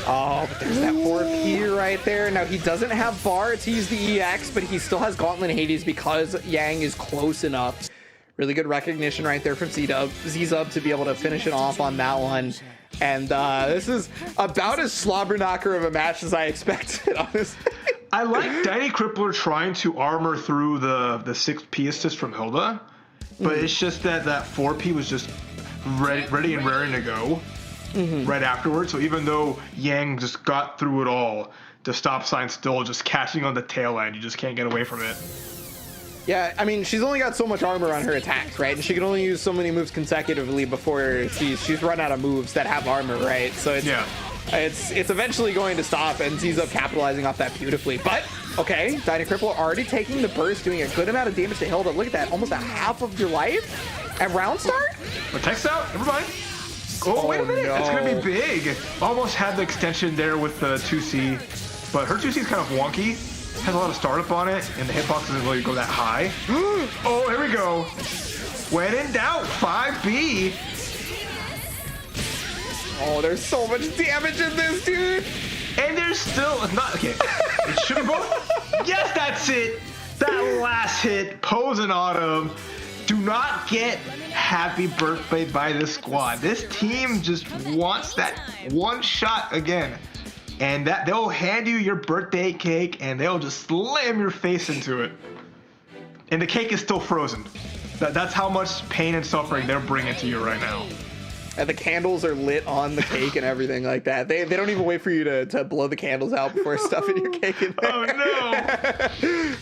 Oh, but there's that 4P right there. Now, he doesn't have bar to use the EX, but he still has Gauntlet and Hades because Yang is close enough. Really good recognition right there from Zizub to be able to finish it off on that one. And this is about as slobber knocker of a match as I expected, honestly. I like Dyna Crippler trying to armor through the 6P assist from Hilda, but it's just that 4P was just ready and raring to go right afterwards. So even though Yang just got through it all, the stop sign still just catching on the tail end. You just can't get away from it. Yeah, I mean, she's only got so much armor on her attacks, right? And she can only use so many moves consecutively before she's run out of moves that have armor, right? So it's eventually going to stop, and Zizub capitalizing off that beautifully. But, okay, Dyna Crippler already taking the burst, doing a good amount of damage to Hilda. Look at that, almost a half of your life at round start? But text out, never mind. Oh, wait a minute, no. That's going to be big. Almost had the extension there with the 2C, but her 2C is kind of wonky. Has a lot of startup on it, and the hitbox doesn't really go that high. Oh, here we go. When in doubt, 5B. Oh, there's so much damage in this, dude. And there's still not okay. It should be both. Yes, that's it. That last hit, pose and autumn. Do not get happy birthday by this squad. This team just wants that one shot again. and that they'll hand you your birthday cake and they'll just slam your face into it. And the cake is still frozen. That's how much pain and suffering they're bringing to you right now. And the candles are lit on the cake and everything like that. They don't even wait for you to blow the candles out before stuffing your cake in there. Oh no!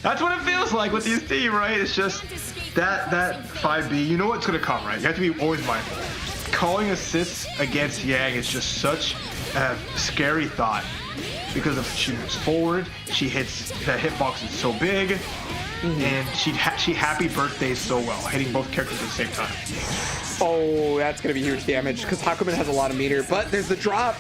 That's what it feels like with these teams, right? It's just that 5B. You know what's gonna come, right? You have to be always mindful. Calling assists against Yang is just such a scary thought because if she moves forward, she hits that hitbox is so big, and she happy birthdays so well, hitting both characters at the same time. Oh, that's going to be huge damage because Hakumen has a lot of meter, but there's the drop.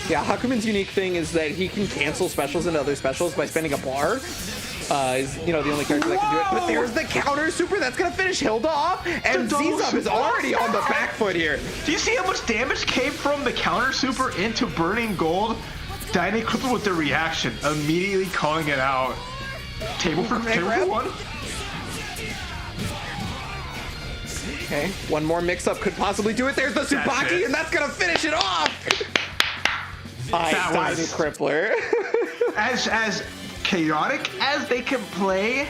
Yeah, Hakumen's unique thing is that he can cancel specials into other specials by spending a bar. Is the only character that can do it. But there's the counter super that's going to finish Hilda off, and Zizub is already on the back foot here. Do you see how much damage came from the counter super into Burning Gold? Dyna Clipper with the reaction, immediately calling it out. Table for one. Okay, one more mix-up could possibly do it. There's the Tsubaki, and that's gonna finish it off. Dyna Crippler. as chaotic as they can play,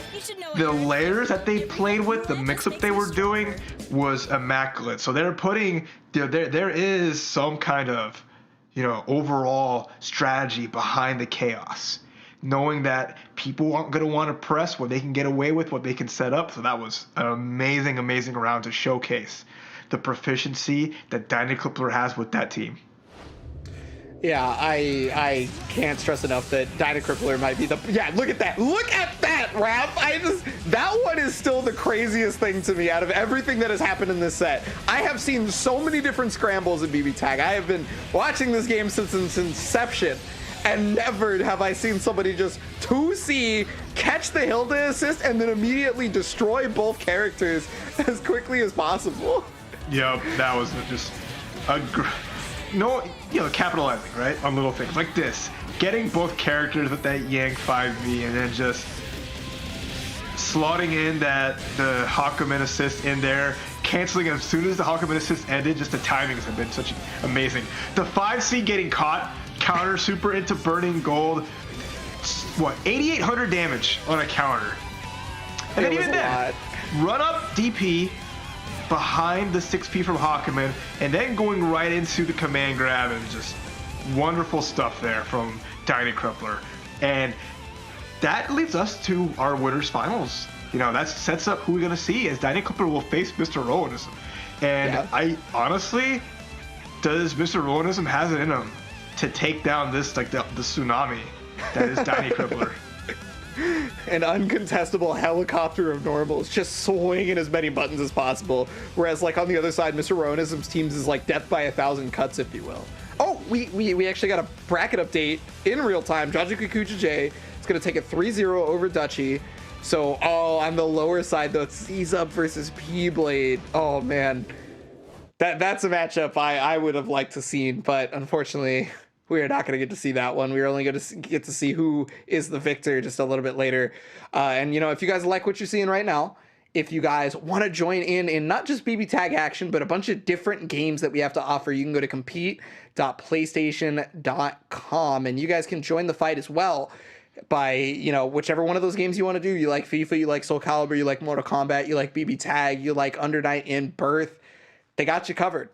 the layers that they played with, the mix-up they were doing was immaculate. So they're putting there is some kind of overall strategy behind the chaos, knowing that people aren't going to want to press what they can get away with, what they can set up. So that was an amazing round to showcase the proficiency that Dyna Clippler has with that team. Yeah, I can't stress enough that Dyna Crippler might be look at that, Rap. That one is still the craziest thing to me out of everything that has happened in this set. I have seen so many different scrambles in BBTAG. I have been watching this game since its inception, and never have I seen somebody just 2C, catch the Hilda assist, and then immediately destroy both characters as quickly as possible. Yep, that was just capitalizing, right, on little things like this. Getting both characters with that Yang 5V and then just slotting in the Hakumen assist in there, canceling as soon as the Hakumen assist ended. Just the timings have been such amazing. The 5C getting caught, counter super into Burning Gold. 8,800 damage on a counter. And then even then, run up DP behind the 6P from Hakumen, and then going right into the command grab, and just wonderful stuff there from Dyna Crippler. And that leads us to our winners finals. That sets up who we're gonna see, as Dyna Clipper will face Mr. Rowanism. And I honestly, does Mr. Rowanism has it in him to take down this the tsunami that is Dyna Crippler? An uncontestable helicopter of normals, just swinging as many buttons as possible. Whereas, on the other side, Mr. Rowanism's teams is like death by 1,000 cuts, if you will. Oh, we actually got a bracket update in real time. Jaju Kikuchi J is going to take a 3-0 over Dutchy. So, on the lower side, though, it's Zizub versus P-Blade. Oh, man. That's a matchup I would have liked to see, but unfortunately, we are not going to get to see that one. We're only going to get to see who is the victor just a little bit later. And, if you guys like what you're seeing right now, if you guys want to join in not just BBTAG action, but a bunch of different games that we have to offer, you can go to compete.playstation.com, and you guys can join the fight as well by, whichever one of those games you want to do. You like FIFA, you like Soul Calibur, you like Mortal Kombat, you like BBTAG, you like Under Night in Birth. They got you covered.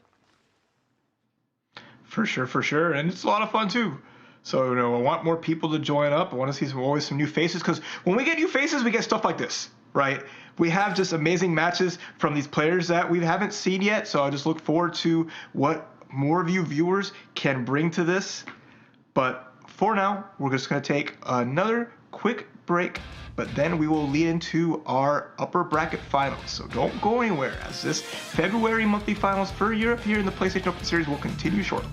For sure. And it's a lot of fun too. So, I want more people to join up. I want to see some new faces, because when we get new faces, we get stuff like this, right? We have just amazing matches from these players that we haven't seen yet. So I just look forward to what more of you viewers can bring to this. But for now, we're just going to take another quick break, but then we will lead into our upper bracket finals. So don't go anywhere, as this February monthly finals for Europe here in the PlayStation Open Series will continue shortly.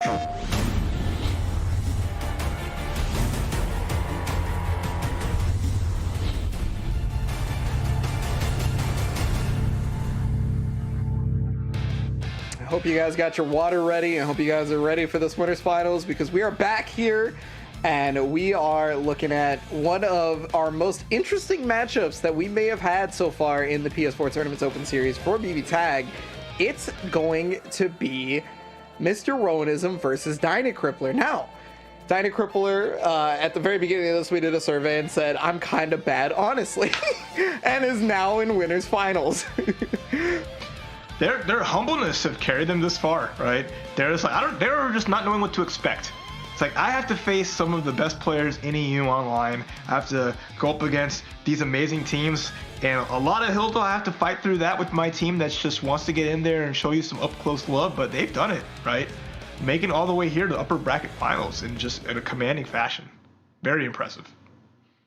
I hope you guys got your water ready. I hope you guys are ready for this winners finals, because we are back here and we are looking at one of our most interesting matchups that we may have had so far in the PS4 Tournaments Open Series for BBTAG. It's going to be Mr. Rowanism versus Dynacrippler. Now, Dynacrippler, at the very beginning of this, we did a survey and said, I'm kind of bad, honestly, and is now in winners finals. Their humbleness have carried them this far, right? They're just like, they're just not knowing what to expect. It's like, I have to face some of the best players in EU online. I have to go up against these amazing teams, and a lot of hills I have to fight through that with my team that just wants to get in there and show you some up close love, but they've done it, right? Making it all the way here to upper bracket finals in a commanding fashion. Very impressive.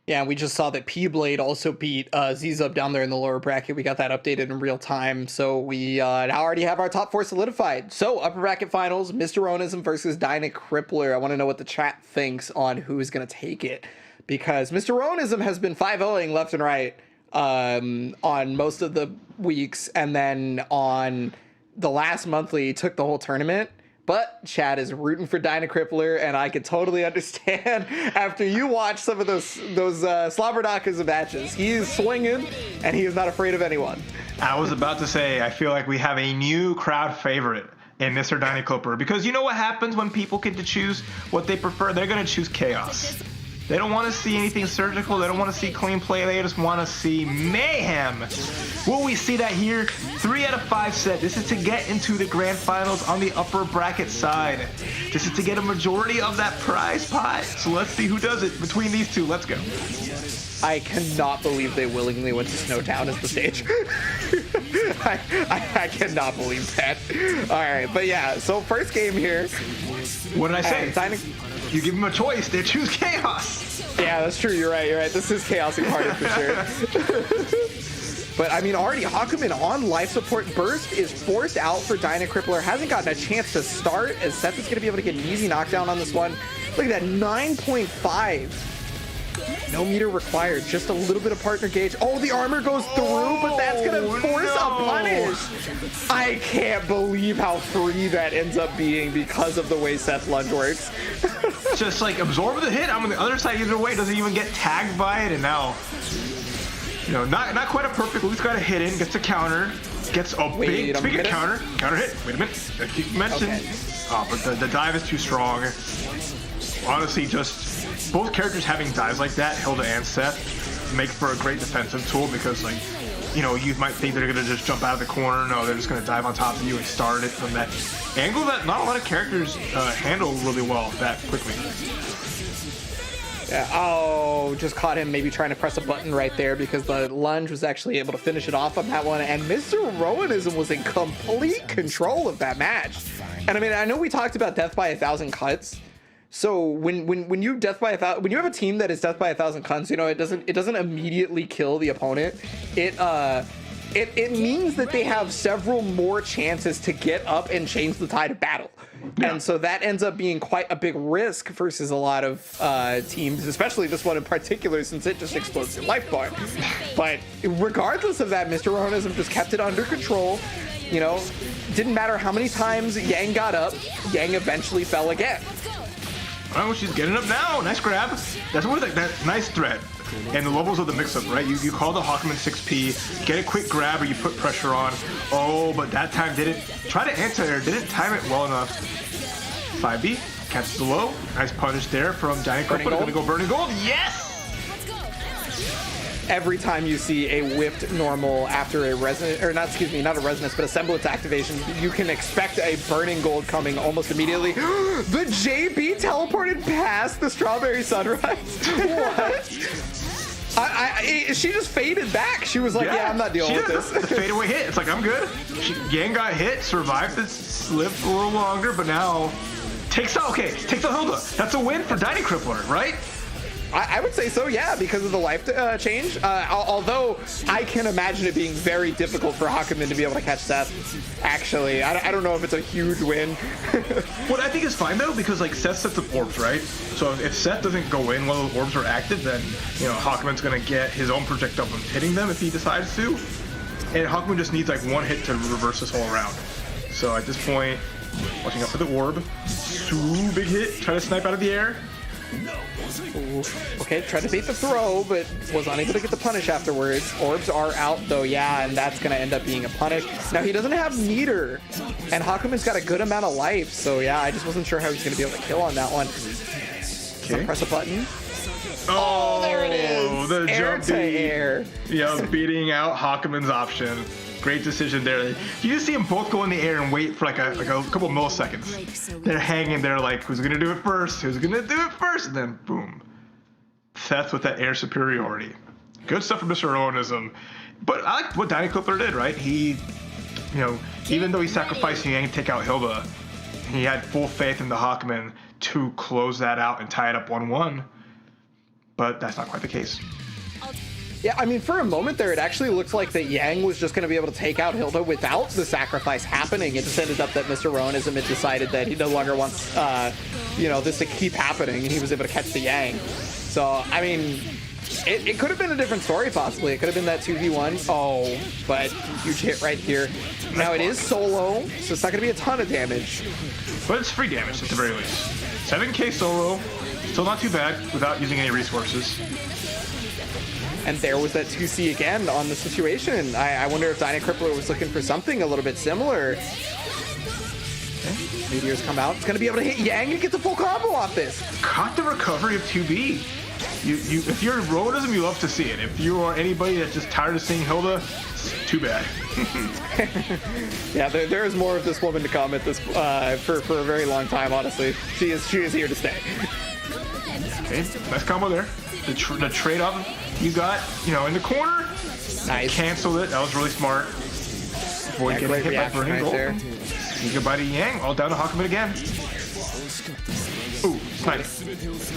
Yeah, we just saw that P-Blade also beat Zizub down there in the lower bracket. We got that updated in real time. So we now already have our top four solidified. So upper bracket finals, Mr. Rowanism versus Dynacrippler. I want to know what the chat thinks on who is going to take it, because Mr. Rowanism has been 5-0ing left and right on most of the weeks. And then on the last monthly, he took the whole tournament. But Chad is rooting for Dynacrippler, and I can totally understand after you watch some of those Slobberknockers matches. He is swinging, and he is not afraid of anyone. I was about to say, I feel like we have a new crowd favorite in Mr. Dynacrippler, because you know what happens when people get to choose what they prefer? They're going to choose chaos. They don't want to see anything surgical. They don't want to see clean play. They just want to see mayhem. Will we see that here? 3 out of 5 set. This is to get into the grand finals on the upper bracket side. This is to get a majority of that prize pot. So let's see who does it between these two. Let's go. I cannot believe they willingly went to Snowtown as the stage. I cannot believe that. All right, but yeah, so first game here. What did I say? You give them a choice, they choose chaos. Yeah, that's true. You're right. This is chaos incarnate for sure. But I mean, already Hakumen on life support. Burst is forced out for Dynacrippler. Hasn't gotten a chance to start, as Seth is going to be able to get an easy knockdown on this one. Look at that, 9.5. No meter required, just a little bit of partner gauge. Oh, the armor goes through, but that's gonna force a punish. I can't believe how free that ends up being because of the way Seth lunge works. Just like absorb the hit. I'm on the other side either way. Doesn't even get tagged by it, and now, you know, not quite a perfect. Luke's got a hit in, gets a counter, gets a big speaking of counter hit. Wait a minute, I keep mentioning. Okay. Oh, but the dive is too strong. Honestly, just both characters having dives like that, Hilda and Seth, make for a great defensive tool, because, like, you know, you might think they're gonna just jump out of the corner. No, they're just gonna dive on top of you and start it from that angle that not a lot of characters handle really well that quickly. Yeah, oh, just caught him maybe trying to press a button right there, because the lunge was actually able to finish it off on that one. And Mr. Rowanism was in complete control of that match. And I mean, I know we talked about death by 1,000 cuts. So when you death by 1,000, when you have a team that is death by 1,000 cuts, you know, it doesn't immediately kill the opponent. It means that they have several more chances to get up and change the tide of battle. Yeah. And so that ends up being quite a big risk versus a lot of teams, especially this one in particular, since it just explodes your life bar. But regardless of that, Mr. Rowanism just kept it under control. You know, didn't matter how many times Yang got up, Yang eventually fell again. Oh, she's getting up now. Nice grab. That's what that nice thread. And the levels of the mix-up, right? You call the Hakumen 6P, get a quick grab, or you put pressure on. Oh, but that time didn't try to anti-air, didn't time it well enough. 5B catches the low. Nice punish there from Dynacrippler. Gonna go burning gold. Yes! Every time you see a whipped normal after a resonance, or not, excuse me, not a resonance, but a semblance activation, you can expect a burning gold coming almost immediately. The JB teleported past the strawberry sunrise. What? She just faded back. She was like, yeah I'm not dealing with this. The fadeaway hit. It's like, I'm good. Yang got hit, survived the slip a little longer, but now takes out Hilda. That's a win for Dynacrippler, right? I would say so, yeah, because of the life change. Although I can imagine it being very difficult for Hakumen to be able to catch Seth. Actually, I don't know if it's a huge win. What I think is fine though, because like Seth sets up orbs, right? So if Seth doesn't go in while the orbs are active, then Hakumen's gonna get his own projectile from hitting them if he decides to, and Hakumen just needs like one hit to reverse this all around. So at this point, watching out for the orb. Ooh, big hit. Try to snipe out of the air. Ooh. Okay, tried to bait the throw, but was unable to get the punish afterwards. Orbs are out though, yeah, and that's gonna end up being a punish. Now he doesn't have meter, and Hakumen's got a good amount of life, so yeah, I just wasn't sure how he's gonna be able to kill on that one. Okay. So press a button. Oh, there it is. The air jump to air. Yeah, beating out Hakumen's option. Great decision there. You just see them both go in the air and wait for like a couple milliseconds. They're hanging there like, who's gonna do it first? Who's gonna do it first? And then boom. Seth with that air superiority. Good stuff from Mr. Rowanism. But I like what Dynacrippler did, right? He, even though he sacrificed Yang to take out Hilda, he had full faith in the Hakumen to close that out and tie it up 1-1. But that's not quite the case. Yeah, I mean, for a moment there, it actually looked like that Yang was just going to be able to take out Hilda without the sacrifice happening. It just ended up that Mr. Rowanism had decided that he no longer wants, this to keep happening, and he was able to catch the Yang. So, I mean, it could have been a different story, possibly. It could have been that 2v1. Oh, but huge hit right here. Now, it is solo, so it's not going to be a ton of damage. But it's free damage, at the very least. 7k solo, still not too bad, without using any resources. And there was that 2C again on the situation. I wonder if Dynacrippler was looking for something a little bit similar. Okay. Meteors come out. It's going to be able to hit Yang and get the full combo off this. Caught the recovery of 2B. If you're Rowanism, you love to see it. If you are anybody that's just tired of seeing Hilda, too bad. Yeah, there is more of this woman to come at this for a very long time, honestly. She is here to stay. Okay, nice combo there. The trade-off you got, in the corner. Nice. Canceled it. That was really smart. Avoid getting hit by Burning Gold. Goodbye to Yang. All down to Hakumen again. Ooh, snipe.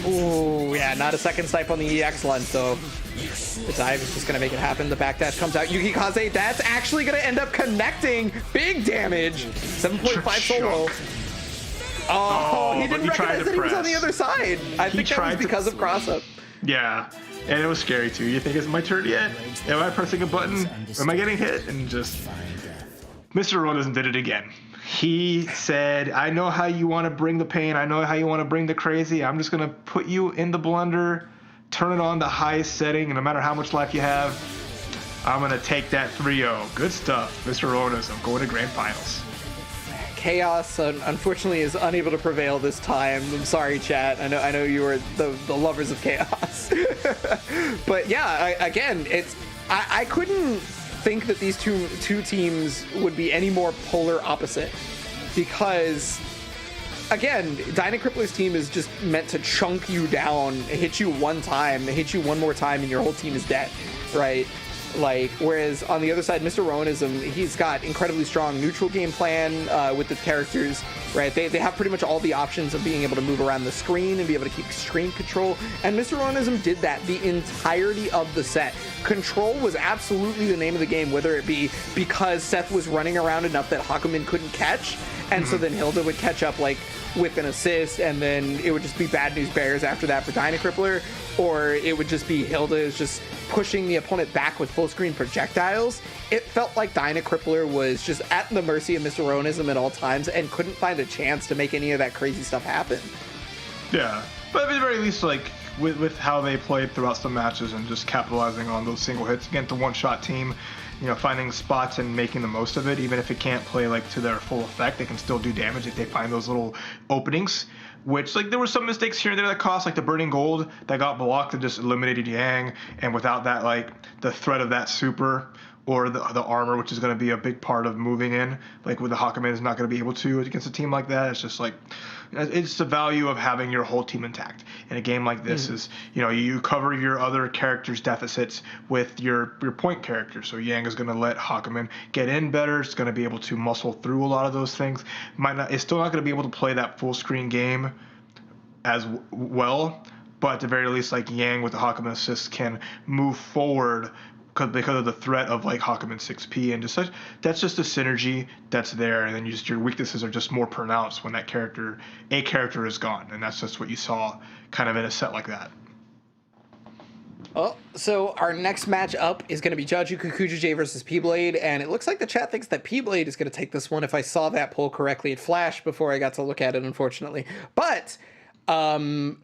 Ooh, yeah, not a second snipe on the EX lens, so the dive is just going to make it happen. The backdash comes out. Yukikaze, that's actually going to end up connecting. Big damage. 7.5 solo. Oh, he didn't recognize that he was on the other side. I think that was because of cross-up. Yeah, and it was scary too. You think it's my turn yet? Am I pressing a button? Am I getting hit? And just... Mr. Rowanism did it again. He said, I know how you want to bring the pain. I know how you want to bring the crazy. I'm just going to put you in the blender, turn it on the highest setting, and no matter how much life you have, I'm going to take that 3-0. Good stuff, Mr. Rowanism, going to Grand Finals. Chaos, unfortunately, is unable to prevail this time. I'm sorry, chat. I know you are the lovers of chaos. But yeah, again, I couldn't think that these two teams would be any more polar opposite, because again, Dynacrippler's team is just meant to chunk you down, hit you one time, hit you one more time, and your whole team is dead, right? Like, whereas on the other side, Mr. Rowanism, he's got incredibly strong neutral game plan with the characters, right? They have pretty much all the options of being able to move around the screen and be able to keep screen control. And Mr. Rowanism did that the entirety of the set. Control was absolutely the name of the game, whether it be because Seth was running around enough that Hakumen couldn't catch, and so then Hilda would catch up like with an assist, and then it would just be bad news bears after that for Dynacrippler, or it would just be Hilda is just pushing the opponent back with full screen projectiles. It felt like Dynacrippler was just at the mercy of Mr. Rowanism at all times and couldn't find a chance to make any of that crazy stuff happen. Yeah, but at the very least, like with how they played throughout some matches and just capitalizing on those single hits against the one-shot team, finding spots and making the most of it, even if it can't play like to their full effect, they can still do damage if they find those little openings. Which, like, there were some mistakes here and there that cost, like the Burning Gold that got blocked and just eliminated Yang, and without that, like, the threat of that super or the armor, which is going to be a big part of moving in, like, with the Hakumen is not going to be able to against a team like that. It's just like, it's the value of having your whole team intact in a game like this. Is you cover your other characters' deficits with your point character. So Yang is going to let Hakumen get in better. It's going to be able to muscle through a lot of those things. It's still not going to be able to play that full screen game as well, but at the very least, like Yang with the Hakumen assist can move forward because of the threat of like Hakumen 6P and just such. That's just a synergy that's there, and then your weaknesses are just more pronounced when a character is gone, and that's just what you saw kind of in a set like that. Oh, so our next match up is going to be Jaju Kakuja J versus P-Blade, and it looks like the chat thinks that P-Blade is going to take this one. If I saw that poll correctly, it flashed before I got to look at it, unfortunately. But, again,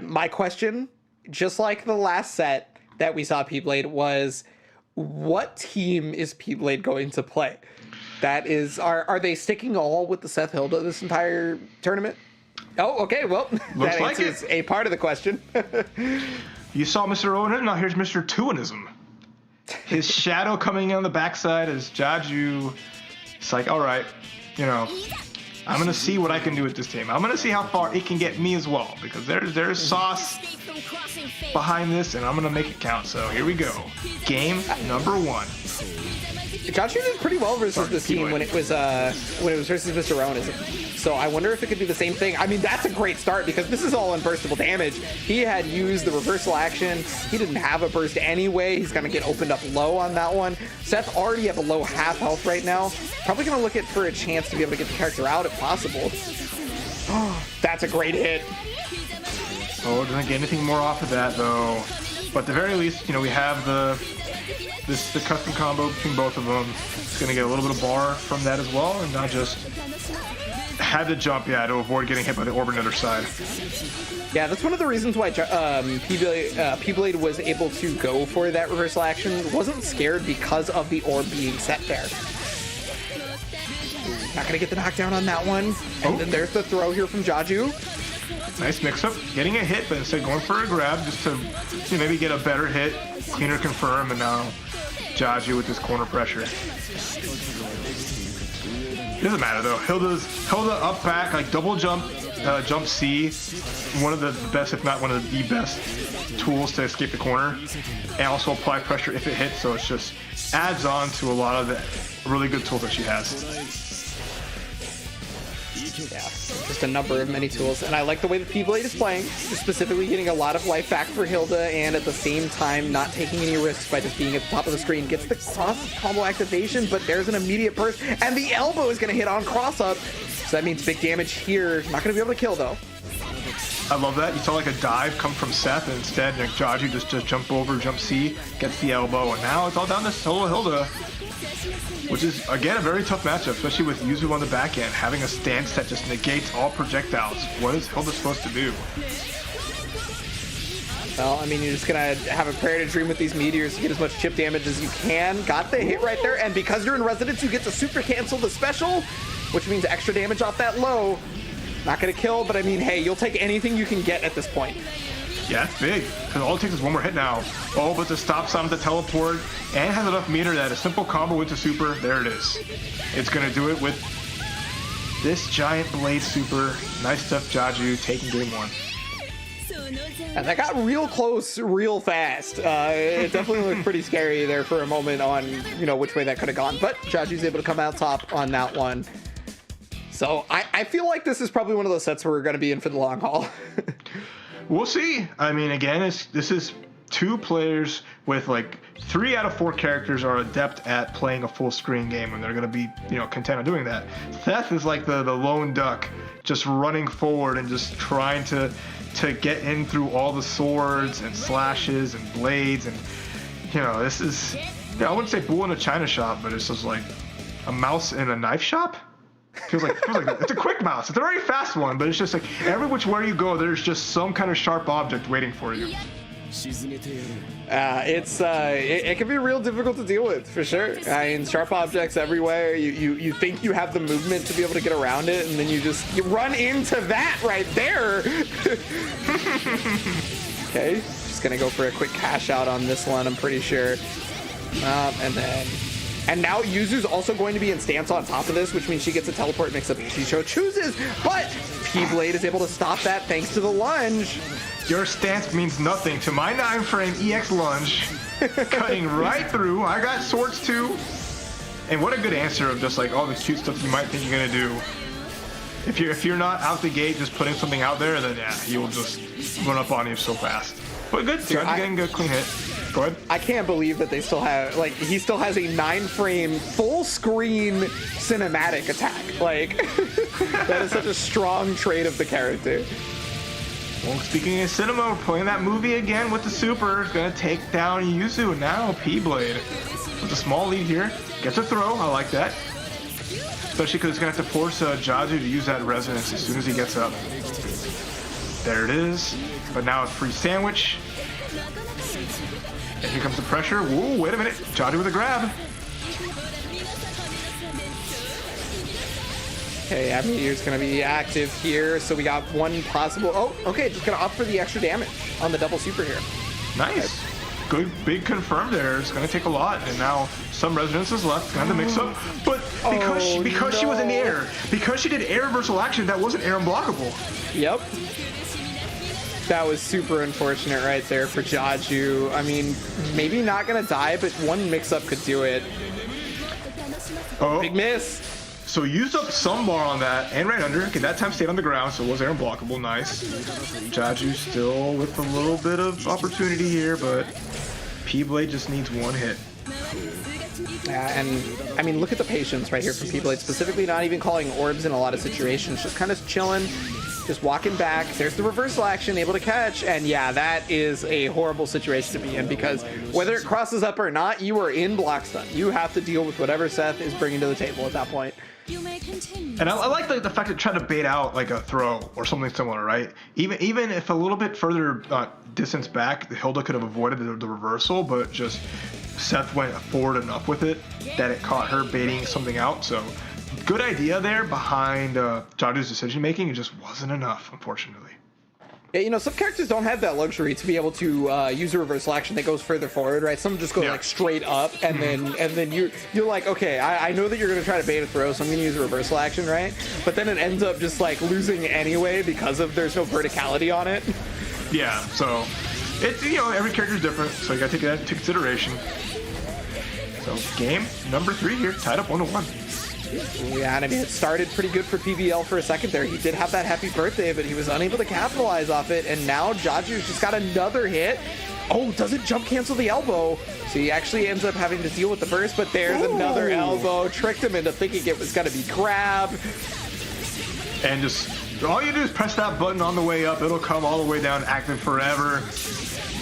my question, just like the last set that we saw P-Blade, was what team is P-Blade going to play? That is, are they sticking all with the Seth Hilda this entire tournament? Oh, okay, well, that like answers a part of the question. You saw Mr. Rowanism, now here's Mr. Tuanism. His shadow coming in on the backside as Jaju. It's like, all right, I'm going to see what I can do with this team. I'm going to see how far it can get me as well, because there's sauce behind this, and I'm going to make it count. So here we go. Game number 1. Jaju did pretty well versus this team when it was versus Mr. Rowanism. So I wonder if it could be the same thing. I mean, that's a great start because this is all unburstable damage. He had used the reversal action. He didn't have a burst anyway. He's going to get opened up low on that one. Seth already have a low half health right now. Probably going to look for a chance to be able to get the character out if possible. Oh, that's a great hit. Oh, doesn't get anything more off of that though. But at the very least, we have the custom combo between both of them. It's going to get a little bit of bar from that as well, and not just had to jump, to avoid getting hit by the orb on the other side. Yeah, that's one of the reasons why P-Blade was able to go for that reversal action. Wasn't scared because of the orb being set there. Not going to get the knockdown on that one. And then there's the throw here from Jaju. Nice mix-up. Getting a hit, but instead going for a grab just to maybe get a better hit. Cleaner confirm, and now Jaju with his corner pressure. Doesn't matter though. Hilda up back, like double jump C, one of the best, if not one of the best tools to escape the corner, and also apply pressure if it hits. So it's just adds on to a lot of the really good tools that she has. Yeah, just a number of many tools, and I like the way that P-Blade is playing, specifically getting a lot of life back for Hilda, and at the same time not taking any risks by just being at the top of the screen. Gets the cross combo activation, but there's an immediate burst, and the elbow is going to hit on cross up, so that means big damage here. Not going to be able to kill though. I love that. You saw like a dive come from Seth, and instead Jaju just jump over, jump C, gets the elbow, and now it's all down to solo Hilda. Which is, again, a very tough matchup, especially with Yuzu on the back end. Having a stance that just negates all projectiles. What is Hilda supposed to do? Well, I mean, you're just going to have a prayer to dream with these meteors to get as much chip damage as you can. Got the hit right there, and because you're in resonance, you get to super cancel the special, which means extra damage off that low. Not going to kill, but I mean, hey, you'll take anything you can get at this point. Yeah, it's big, because all it takes is one more hit now. Oh, but the stop sign with the teleport, and has enough meter that a simple combo into super, there it is. It's going to do it with this giant blade super. Nice stuff, Jaju, taking game 1. And that got real close real fast. It definitely looked pretty scary there for a moment on, which way that could have gone. But Jaju's able to come out top on that one. So I feel like this is probably one of those sets where we're going to be in for the long haul. We'll see. I mean, again, this is 2 players with like 3 out of 4 characters are adept at playing a full screen game, and they're going to be, content on doing that. Seth is like the lone duck, just running forward and just trying to get in through all the swords and slashes and blades, and this is, I wouldn't say bull in a china shop, but it's just like a mouse in a knife shop. Feels like it's a quick mouse. It's a very fast one, but it's just like every which way you go, there's just some kind of sharp object waiting for you. It can be real difficult to deal with, for sure. I mean, sharp objects everywhere. You think you have the movement to be able to get around it, and then you run into that right there. Okay, just gonna go for a quick cash out on this one, I'm pretty sure. And now Yuzu's also going to be in stance on top of this, which means she gets a teleport mix-up if she so chooses, but P-Blade is able to stop that thanks to the lunge. Your stance means nothing to my 9-frame EX lunge, cutting right through. I got swords too. And what a good answer of just like all the cute stuff you might think you're gonna do. If you're not out the gate just putting something out there, then yeah, he will just run up on you so fast. But good, Jaju getting a clean hit. Go ahead. I can't believe that they still have, like, he still has a 9-frame full screen cinematic attack. Like, that is such a strong trait of the character. Well, speaking of cinema, we're playing that movie again with the super. Gonna take down Yuzu, and now P-Blade. With a small lead here. Gets a throw, I like that. Especially because it's gonna have to force Jaju to use that resonance as soon as he gets up. There it is. But now it's free sandwich. And here comes the pressure. Whoa, wait a minute. Jaju with a grab. Okay, Abney's going to be active here, so we got one possible... Oh, okay, just going to opt for the extra damage on the double super here. Nice. Good, big confirm there. It's going to take a lot, and now some resonances left. Going to have to mix up. But because she was in the air, because she did air reversal action, that wasn't air unblockable. Yep. That was super unfortunate right there for Jaju. I mean, maybe not going to die, but one mix-up could do it. Oh. Big miss. So used up some bar on that and right under. Okay, that time stayed on the ground, so it was air unblockable. Nice. Jaju still with a little bit of opportunity here, but P-Blade just needs one hit. Yeah, and I mean, look at the patience right here from P-Blade, specifically not even calling orbs in a lot of situations, just kind of chilling, just walking back. There's the reversal action, able to catch, and yeah, that is a horrible situation to be in, because whether it crosses up or not, you are in block stun. You have to deal with whatever Seth is bringing to the table at that point. And I like the fact that trying to bait out like a throw or something similar, right? Even if a little bit further distance back, Hilda could have avoided the reversal, but just Seth went forward enough with it that it caught her baiting something out. So good idea there behind Jaju's decision making. It just wasn't enough, unfortunately. Yeah, you know, some characters don't have that luxury to be able to use a reversal action that goes further forward, right? Some just go like straight up, and then you're like, okay, I know that you're gonna try to bait a throw, so I'm gonna use a reversal action, right? But then it ends up just like losing anyway because of there's no verticality on it. Yeah, so it's, you know, every character is different, so you gotta take that into consideration. So game number 3 here, tied up 1-1. Yeah, and I mean, it started pretty good for PBL for a second there. He did have that happy birthday, but he was unable to capitalize off it, and now Jaju's just got another hit. Oh, doesn't jump cancel the elbow, so he actually ends up having to deal with the burst, but there's another elbow. Tricked him into thinking it was going to be grab. And just, all you do is press that button on the way up. It'll come all the way down, active forever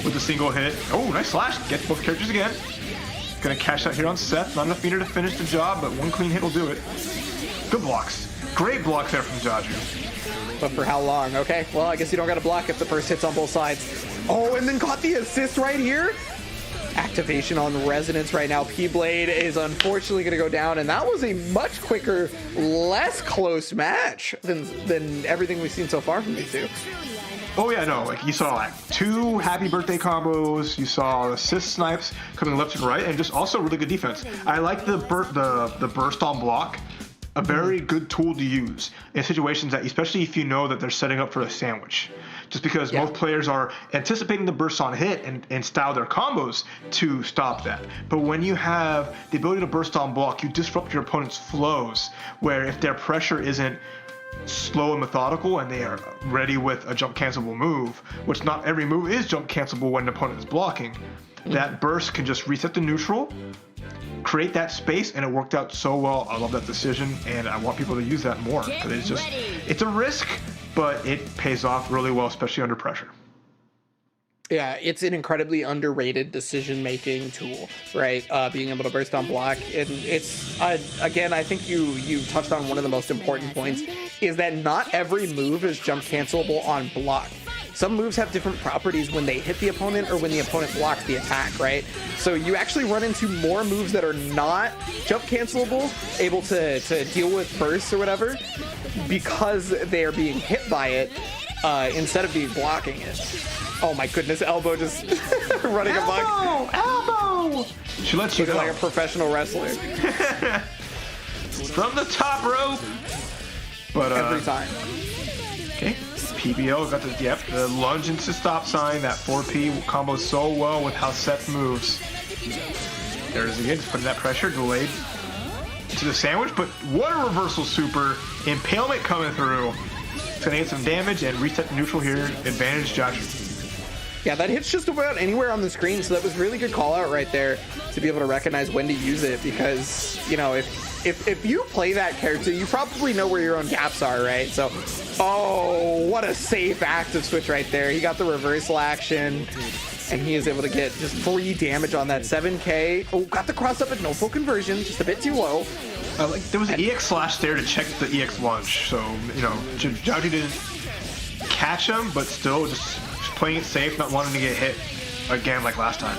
with a single hit. Oh, nice slash. Gets both characters again. Gonna cash out here on Seth. Not enough meter to finish the job, but one clean hit will do it. Good blocks. Great blocks there from Jaju. But for how long? Okay, well, I guess you don't gotta block if the first hit's on both sides. Oh, and then caught the assist right here. Activation on Resonance right now. P-Blade is unfortunately gonna go down, and that was a much quicker, less close match than everything we've seen so far from these two. Oh yeah, no, like you saw like 2 happy birthday combos, you saw assist snipes coming left and right, and just also really good defense. I like the burst on block, a very good tool to use in situations that, especially if you know that they're setting up for a sandwich. Just because most players are anticipating the burst on hit and style their combos to stop that. But when you have the ability to burst on block, you disrupt your opponent's flows, where if their pressure isn't slow and methodical and they are ready with a jump cancelable move, which not every move is jump cancelable when an opponent is blocking, that burst can just reset the neutral, create that space, and it worked out so well. I love that decision, and I want people to use that more, because it's a risk, but it pays off really well, especially under pressure. Yeah, it's an incredibly underrated decision-making tool, right? Being able to burst on block. And it's, again, I think you touched on one of the most important points, is that not every move is jump cancelable on block. Some moves have different properties when they hit the opponent or when the opponent blocks the attack, right? So you actually run into more moves that are not jump cancelable, able to deal with bursts or whatever, because they are being hit by it instead of being blocking it. Oh my goodness, elbow just running amok. Elbow! She lets you go. Like a professional wrestler. From the top rope. But every time. Okay, PBL got the lunge into stop sign. That 4P combos so well with how Seth moves. There's again, just putting that pressure, delayed. to the sandwich, but what a reversal super. Impalement coming through. It's going to get some damage and reset the neutral here. Advantage Jaju. Yeah, that hits just about anywhere on the screen, so that was really good call out right there to be able to recognize when to use it, because, you know, if you play that character, you probably know where your own gaps are, right? So, oh, what a safe active switch right there. He got the reversal action, and he is able to get just 3 damage on that 7k. Oh, got the cross up at no full conversion, just a bit too low. There was an EX slash there to check the EX lunge, so, you know, Jaju didn't catch him, but still just playing it safe, not wanting to get hit again like last time.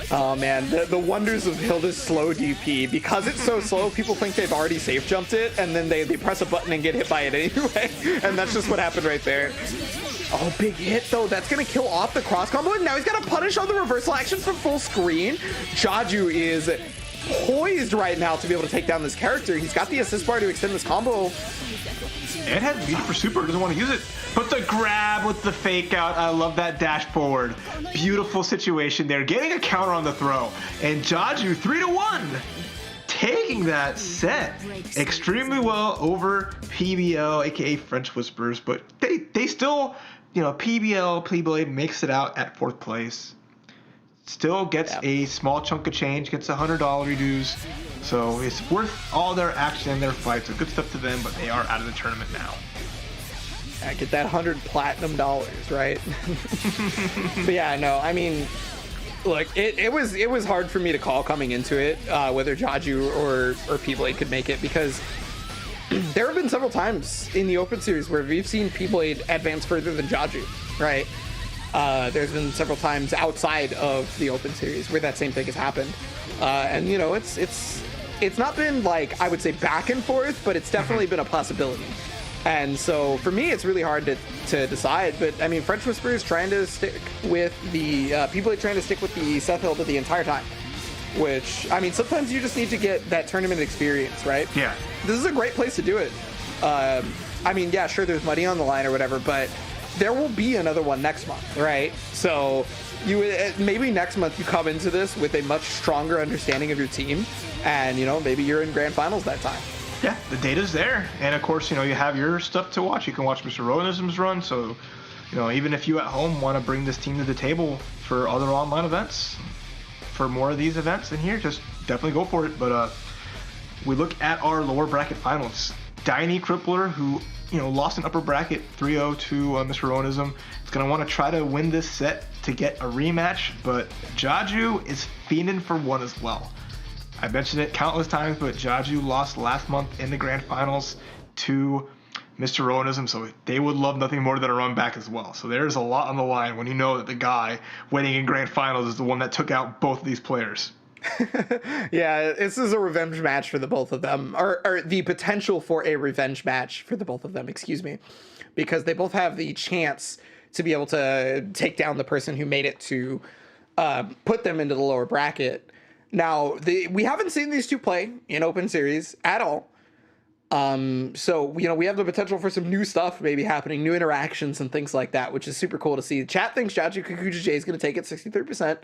Oh man, the wonders of Hilda's slow DP. Because it's so slow, people think they've already safe jumped it, and then they press a button and get hit by it anyway. And that's just what happened right there. Oh, big hit though. That's gonna kill off the cross combo, and now he's got to punish on the reversal action from full screen. Jaju is poised right now to be able to take down this character. He's got the assist bar to extend this combo. Ed had lead for super, doesn't want to use it. But the grab with the fake out, I love that dash forward. Beautiful situation there, getting a counter on the throw. And Jaju 3-1, taking that set extremely well over PBL, aka French Whispers. But they still, you know, PBL makes it out at 4th place. Still gets a small chunk of change, gets $100 dues. So it's worth all their action and their fights. So good stuff to them, but they are out of the tournament now. I get that $100 platinum, right? But yeah, no, I mean, look, it was hard for me to call coming into it whether Jaju or P-Blade could make it, because there have been several times in the Open Series where we've seen P-Blade advance further than Jaju, right? There's been several times outside of the Open Series where that same thing has happened, and you know, it's not been like, I would say, back and forth, but it's definitely been a possibility. And so for me, it's really hard to decide. But I mean, French Whisper is trying to stick with the people trying to stick with the Seth Hilda the entire time. Which, I mean, sometimes you just need to get that tournament experience, right? Yeah. This is a great place to do it. I mean, yeah, sure, there's money on the line or whatever, but there will be another one next month, right? So maybe next month you come into this with a much stronger understanding of your team, and you know, maybe you're in grand finals that time. Yeah, the data's there, and of course, you know, you have your stuff to watch. You can watch Mr. Rowanism's run, so, you know, even if you at home want to bring this team to the table for other online events, for more of these events in here, just definitely go for it. But we look at our lower bracket finals. Dyny Crippler, who, you know, lost an upper bracket 3-0 to Mr. Rowanism, is going to want to try to win this set to get a rematch, but Jaju is fiending for one as well. I mentioned it countless times, but Jaju lost last month in the grand finals to Mr. Rowanism, so they would love nothing more than a run back as well. So there's a lot on the line when you know that the guy winning in grand finals is the one that took out both of these players. Yeah, this is a revenge match for the both of them, or the potential for a revenge match for the both of them, excuse me, because they both have the chance to be able to take down the person who made it to put them into the lower bracket. Now, we haven't seen these two play in Open Series at all. So, you know, we have the potential for some new stuff maybe happening, new interactions and things like that, which is super cool to see. The chat thinks Jaju Kikuja J is going to take it 63%,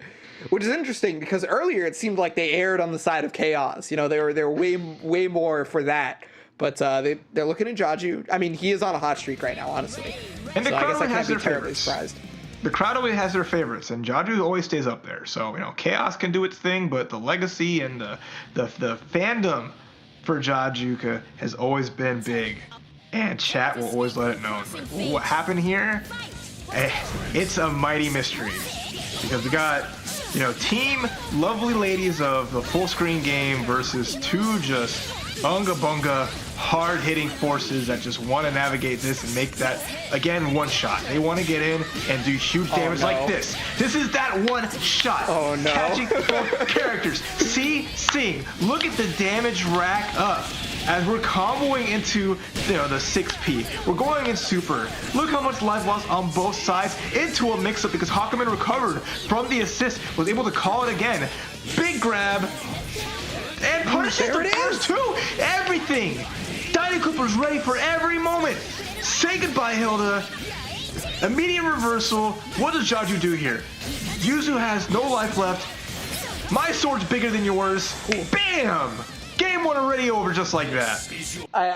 which is interesting because earlier it seemed like they erred on the side of chaos. You know, they were way more for that. But they're looking at Jaju. I mean, he is on a hot streak right now, honestly. And the so I guess I can't has be their terribly favorites. surprised. The crowd always has their favorites, and Jaju always stays up there. So, you know, Chaos can do its thing, but the legacy and the fandom for Jajuka has always been big, and chat will always let it know. What happened here? It's a mighty mystery, because we got, you know, team lovely ladies of the full screen game versus two just bunga bunga hard-hitting forces that just want to navigate this and make that, again, one shot. They want to get in and do huge damage like this. This is that one shot. Oh, no. Catching both characters. See, sing. Look at the damage rack up as we're comboing into, you know, the 6P. We're going in super. Look how much life loss on both sides into a mix-up because Hawkman recovered from the assist, was able to call it again. Big grab. And punishes the first two. Everything. Dyny Clipper's ready for every moment. Say goodbye, Hilda. Immediate reversal. What does Jaju do here? Yuzu has no life left. My sword's bigger than yours. Bam! Game one already over just like that.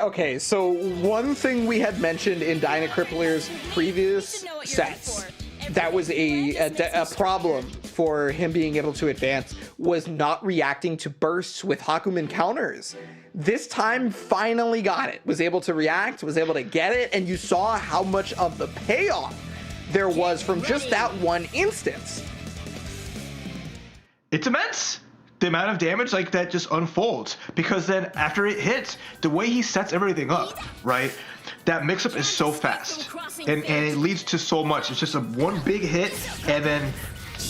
Okay, so one thing we had mentioned in Dyna Crippler's previous sets that was a problem for him being able to advance was not reacting to bursts with Hakumen counters. This time finally got it, was able to react, was able to get it, and you saw how much of the payoff there was from just that one instance. It's immense. The amount of damage like that just unfolds, because then after it hits, the way he sets everything up, right? That mix-up is so fast, and it leads to so much. It's just a one big hit, and then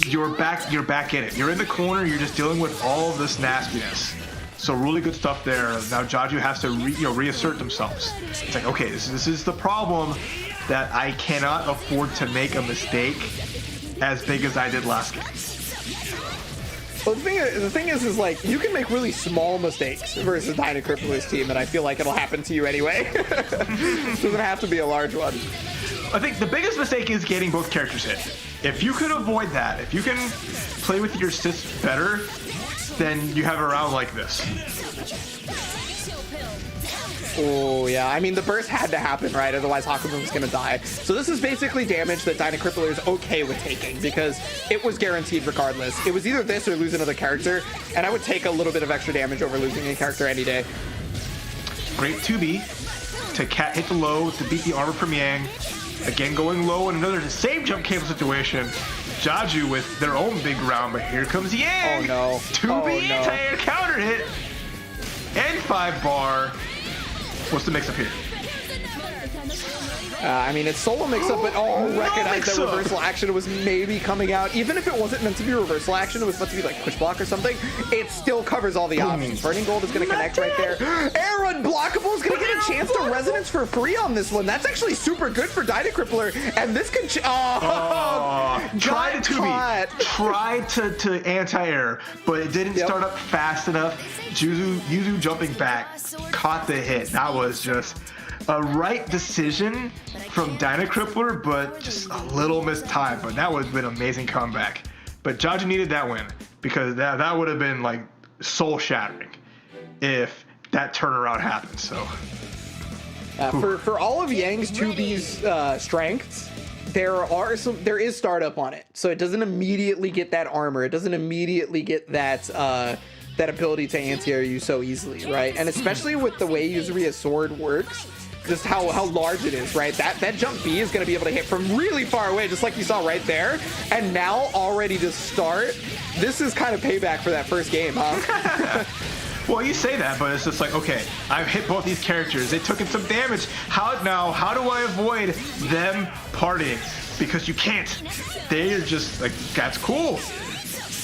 you're back in it. You're in the corner. You're just dealing with all of this nastiness. So really good stuff there. Now Jaju has to reassert themselves. It's like, okay, this is the problem, that I cannot afford to make a mistake as big as I did last game. Well, the thing is like, you can make really small mistakes versus Dyna Crippler's team, and I feel like it'll happen to you anyway. Doesn't have to be a large one. I think the biggest mistake is getting both characters hit. If you could avoid that, if you can play with your assists better, then you have a round like this. Oh, yeah. I mean, the burst had to happen, right? Otherwise, Hakumen was going to die. So this is basically damage that Dyna Crippler is okay with taking, because it was guaranteed regardless. It was either this or lose another character, and I would take a little bit of extra damage over losing a character any day. Great 2B to hit the low to beat the armor from Yang. Again, going low in another same jump cancel situation. Jaju with their own big round, but here comes Yang. Oh, no. 2B anti-air counter hit. And 5 bar. What's the mix-up here? I mean, it's solo mix-up, but recognize that reversal action was maybe coming out. Even if it wasn't meant to be reversal action, it was meant to be like push block or something, it still covers all the options. Burning Gold is going to connect right there. Air Unblockable is going to get a chance to resonance for free on this one. That's actually super good for Dyna Crippler, and this could... Tried to 2B. Tried to anti-air, but it didn't start up fast enough. Yuzu jumping back, caught the hit. That was just a right decision from Dyna Crippler, but just a little missed time. But that would have been an amazing comeback. But Jaju needed that win, because that would have been like soul shattering if that turnaround happened. So for all of Yang's 2B's strengths, there is startup on it, so it doesn't immediately get that armor. It doesn't immediately get that ability to anti-air you so easily, right? And especially with the way Yuzuria's sword works, just how large it is, right? That jump B is going to be able to hit from really far away, just like you saw right there. And now already to start, this is kind of payback for that first game, huh? Well, you say that, but it's just like, okay, I've hit both these characters. They took in some damage. How do I avoid them partying? Because you can't. They're just like, that's cool.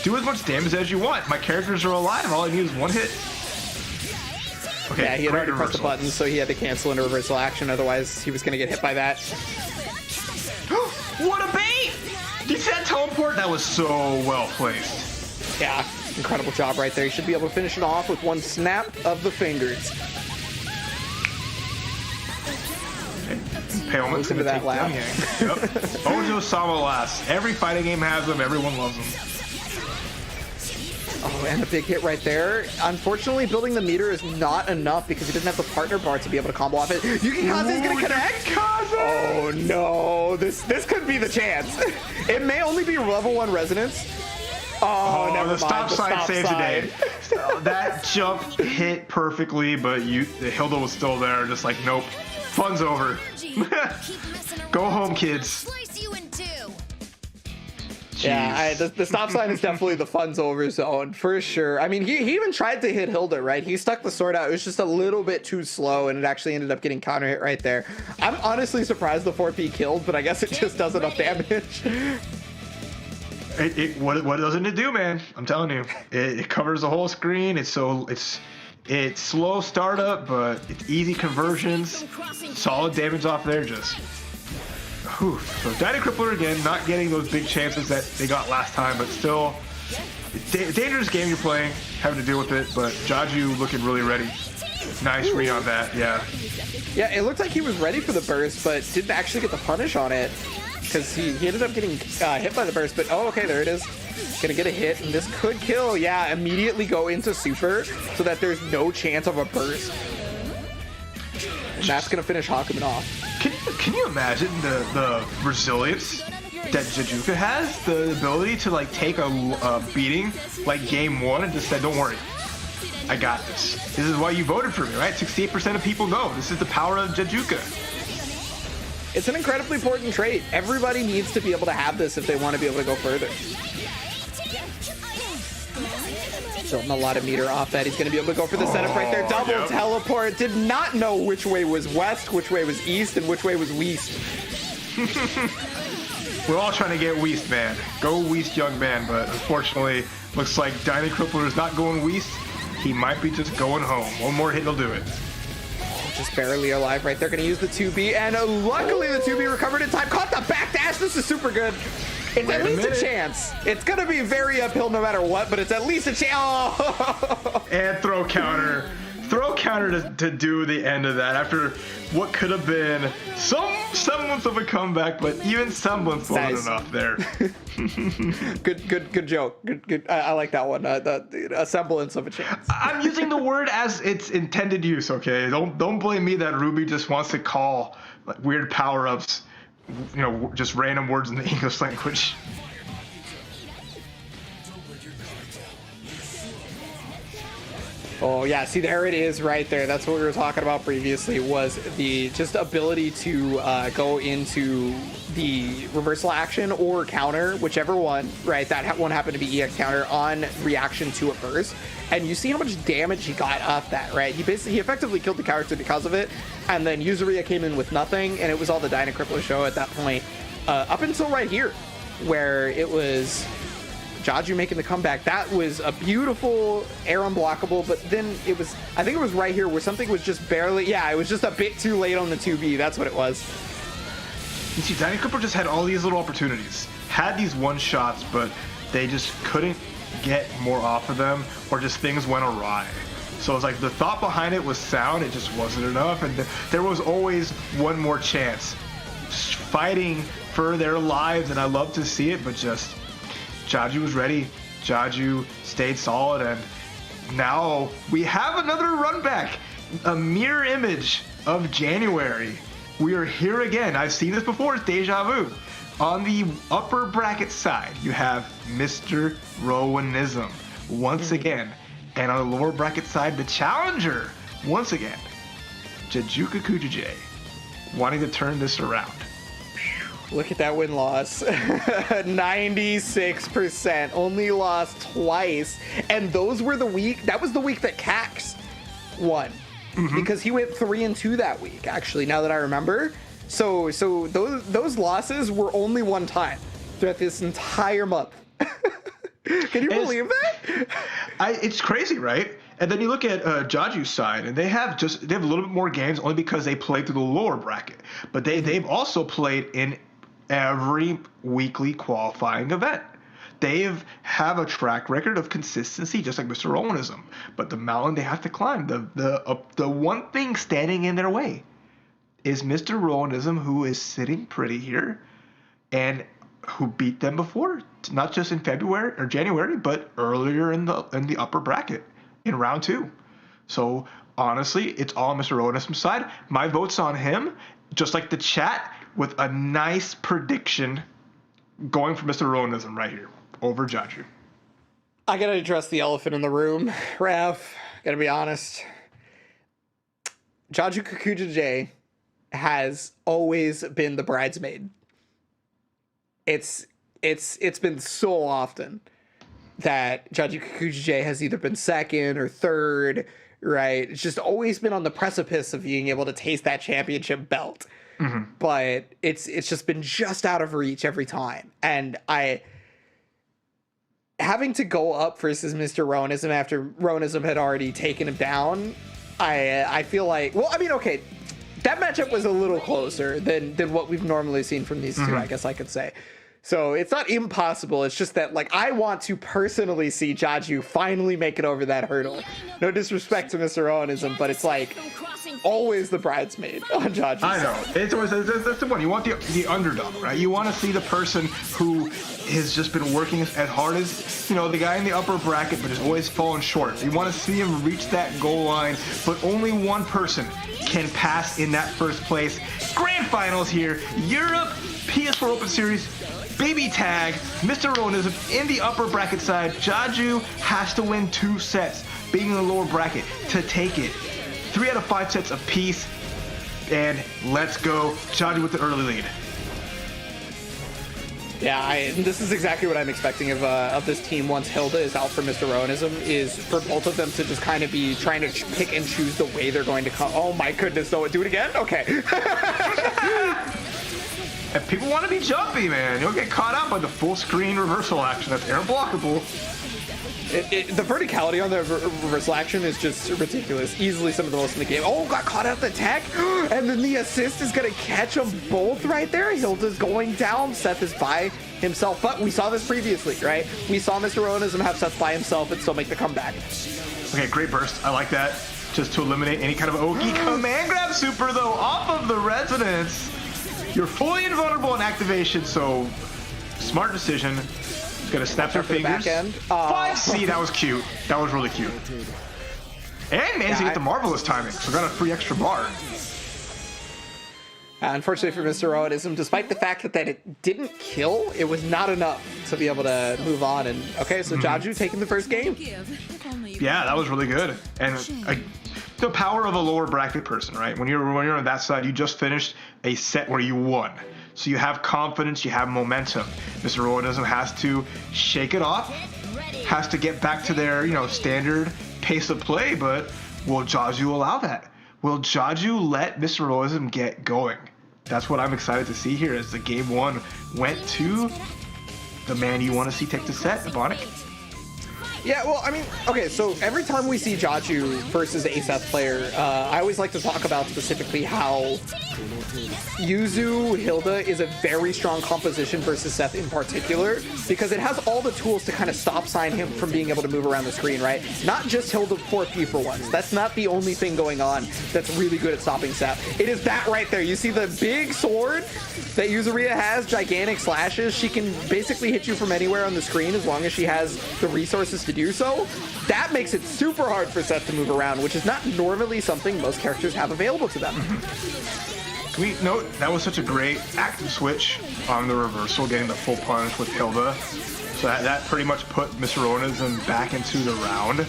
Do as much damage as you want. My characters are alive. All I need is one hit. Okay, yeah, he had already pressed the button, so he had to cancel into reversal action. Otherwise, he was going to get hit by that. What a bait! Did you see that teleport? That was so well placed. Yeah, incredible job right there. You should be able to finish it off with one snap of the fingers. Palem's into that lap. Yep. Ojo Sama last. Every fighting game has them. Everyone loves them. Oh, and a big hit right there. Unfortunately, building the meter is not enough because he doesn't have the partner bar to be able to combo off it. Yukikaze is going to connect. Oh, no. This could be the chance. It may only be level 1 resonance. Oh, never mind. The stop sign saves the day. That jump hit perfectly, but Hilda was still there. Just like, nope. Fun's over. Go home, kids. Yeah, the stop sign is definitely the fun's over zone, for sure. I mean, he even tried to hit Hilda, right? He stuck the sword out. It was just a little bit too slow, and it actually ended up getting counter hit right there. I'm honestly surprised the 4P killed, but I guess it just does enough damage. What doesn't it do, man? I'm telling you. It covers the whole screen. It's slow startup, but it's easy conversions. Solid damage off there, just... Whew. So Dyna Crippler again, not getting those big chances that they got last time, but still dangerous game you're playing, having to deal with it. But Jaju looking really ready. Nice read on that, yeah. Yeah, it looked like he was ready for the burst, but didn't actually get the punish on it because he ended up getting hit by the burst. But okay, there it is. Gonna get a hit, and this could kill. Yeah, immediately go into super so that there's no chance of a burst. And that's gonna finish Hakumen off. Can you imagine the resilience that Jajuka has? The ability to like take a beating like game one and just say, don't worry, I got this. This is why you voted for me, right? 68% of people know. This is the power of Jajuka. It's an incredibly important trait. Everybody needs to be able to have this if they want to be able to go further. Building a lot of meter off that. He's going to be able to go for the setup right there. Double teleport. Did not know which way was west, which way was east, and which way was west. We're all trying to get west, man. Go west, young man. But unfortunately, looks like Dyna Crippler is not going west. He might be just going home. One more hit will do it. Just barely alive right there. Going to use the 2B, and luckily the 2B recovered in time. Caught the backdash. This is super good. It's at least a chance. It's going to be very uphill no matter what, but it's at least a chance. Oh. And throw counter. Throw counter to do the end of that after what could have been some semblance of a comeback, but even semblance wasn't enough there. Good joke. Good. I like that one. A semblance of a chance. I'm using the word as its intended use, okay? Don't blame me that Ruby just wants to call like weird power-ups, you know, just random words in the English language. Oh yeah, see there it is right there. That's what we were talking about previously, was the just ability to go into the reversal action or counter, whichever one, right? That one happened to be EX counter on reaction to a burst. And you see how much damage he got off that, right? He effectively killed the character because of it. And then Yuzuria came in with nothing, and it was all the Dyna Crippler show at that point. Up until right here, where it was Jaju making the comeback. That was a beautiful air unblockable, but then it was, I think it was right here where something was just barely, yeah, it was just a bit too late on the 2B. That's what it was. You see, Dyna Crippler just had all these little opportunities, had these one shots, but they just couldn't get more off of them, or just things went awry. So it's like the thought behind it was sound, it just wasn't enough, and there was always one more chance. Fighting for their lives, and I love to see it, but just Jaju was ready. Jaju stayed solid, and now we have another run back. A mirror image of January. We are here again. I've seen this before. It's deja vu. On the upper bracket side, you have Mr. Rowanism once again. And on the lower bracket side, the challenger once again. Jajuka Kujije wanting to turn this around. Look at that win-loss. 96%. Only lost twice. And those were the week, that was the week that Cax won. Mm-hmm. Because he went 3-2 that week, actually, now that I remember. So those losses were only one time throughout this entire month. Can you believe that? It's crazy, right? And then you look at Jaju's side, and they have a little bit more games only because they played through the lower bracket. But they've also played in every weekly qualifying event. They have a track record of consistency, just like Mr. Rowanism. But the mountain they have to climb, the one thing standing in their way, is Mr. Rowanism, who is sitting pretty here, and who beat them before, not just in February or January, but earlier in the upper bracket in round 2. So honestly, it's all on Mr. Rowanism's side. My vote's on him, just like the chat, with a nice prediction going for Mr. Rowanism right here over Jaju. I gotta address the elephant in the room, Rav. Gotta be honest. Jaju Kujije has always been the bridesmaid. It's been so often that Jaju Kujije has either been second or third, right? It's just always been on the precipice of being able to taste that championship belt. Mm-hmm. But it's just been just out of reach every time. And having to go up versus Mr. Rowanism after Rowanism had already taken him down, I feel like, well, I mean, okay, that matchup was a little closer than what we've normally seen from these two, I guess I could say. So it's not impossible. It's just that, like, I want to personally see Jaju finally make it over that hurdle. No disrespect to Mr. Rowanism, but it's like always the bridesmaid on Jaju. I know. It's always that's the one. You want the underdog, right? You want to see the person who has just been working as hard as, you know, the guy in the upper bracket, but is always falling short. You want to see him reach that goal line, but only one person can pass in that first place. Grand finals here. Europe, PS4 Open Series. BBTAG, Mr. Rowanism in the upper bracket side. Jaju has to win 2 sets, being in the lower bracket, to take it. 3 out of 5 sets apiece, and let's go. Jaju with the early lead. Yeah, this is exactly what I'm expecting of this team once Hilda is out for Mr. Rowanism, is for both of them to just kind of be trying to pick and choose the way they're going to come. Oh my goodness, no, do it again? Okay. If people want to be jumpy, man, you'll get caught out by the full screen reversal action. That's air blockable. The verticality on the reversal action is just ridiculous. Easily some of the most in the game. Oh, got caught out the tech. And then the assist is going to catch them both right there. Hilda's going down. Seth is by himself. But we saw this previously, right? We saw Mr. Rowanism have Seth by himself and still make the comeback. Okay, great burst. I like that. Just to eliminate any kind of Oki. Command grab super, though, off of the Resonance. You're fully invulnerable in activation, so smart decision. Gonna snap their fingers. 5C, that was cute. That was really cute. And managed to get the marvelous timing, so got a free extra bar. Unfortunately for Mr. Rowanism, despite the fact that it didn't kill, it was not enough to be able to move on. And okay, so Jaju taking the first game. Yeah, that was really good. And the power of a lower bracket person, right? When you're on that side, you just finished a set where you won. So you have confidence, you have momentum. Mr. Rowanism has to shake it off, has to get back to their, standard pace of play, but will Jaju allow that? Will Jaju let Mr. Rowanism get going? That's what I'm excited to see here as the game 1 went to the man you want to see take the set, Ebonic. Yeah, well, I mean, okay, so every time we see Jaju versus a Seth player, I always like to talk about specifically how Yuzu Hilda is a very strong composition versus Seth in particular, because it has all the tools to kind of stop sign him from being able to move around the screen, right? Not just Hilda 4P for once. That's not the only thing going on that's really good at stopping Seth. It is that right there. You see the big sword that Yuzuria has, gigantic slashes. She can basically hit you from anywhere on the screen as long as she has the resources to do so. That makes it super hard for Seth to move around, which is not normally something most characters have available to them. Can we note that was such a great active switch on the reversal, getting the full punish with Hilda. So that pretty much put Mr. Rowanism back into the round.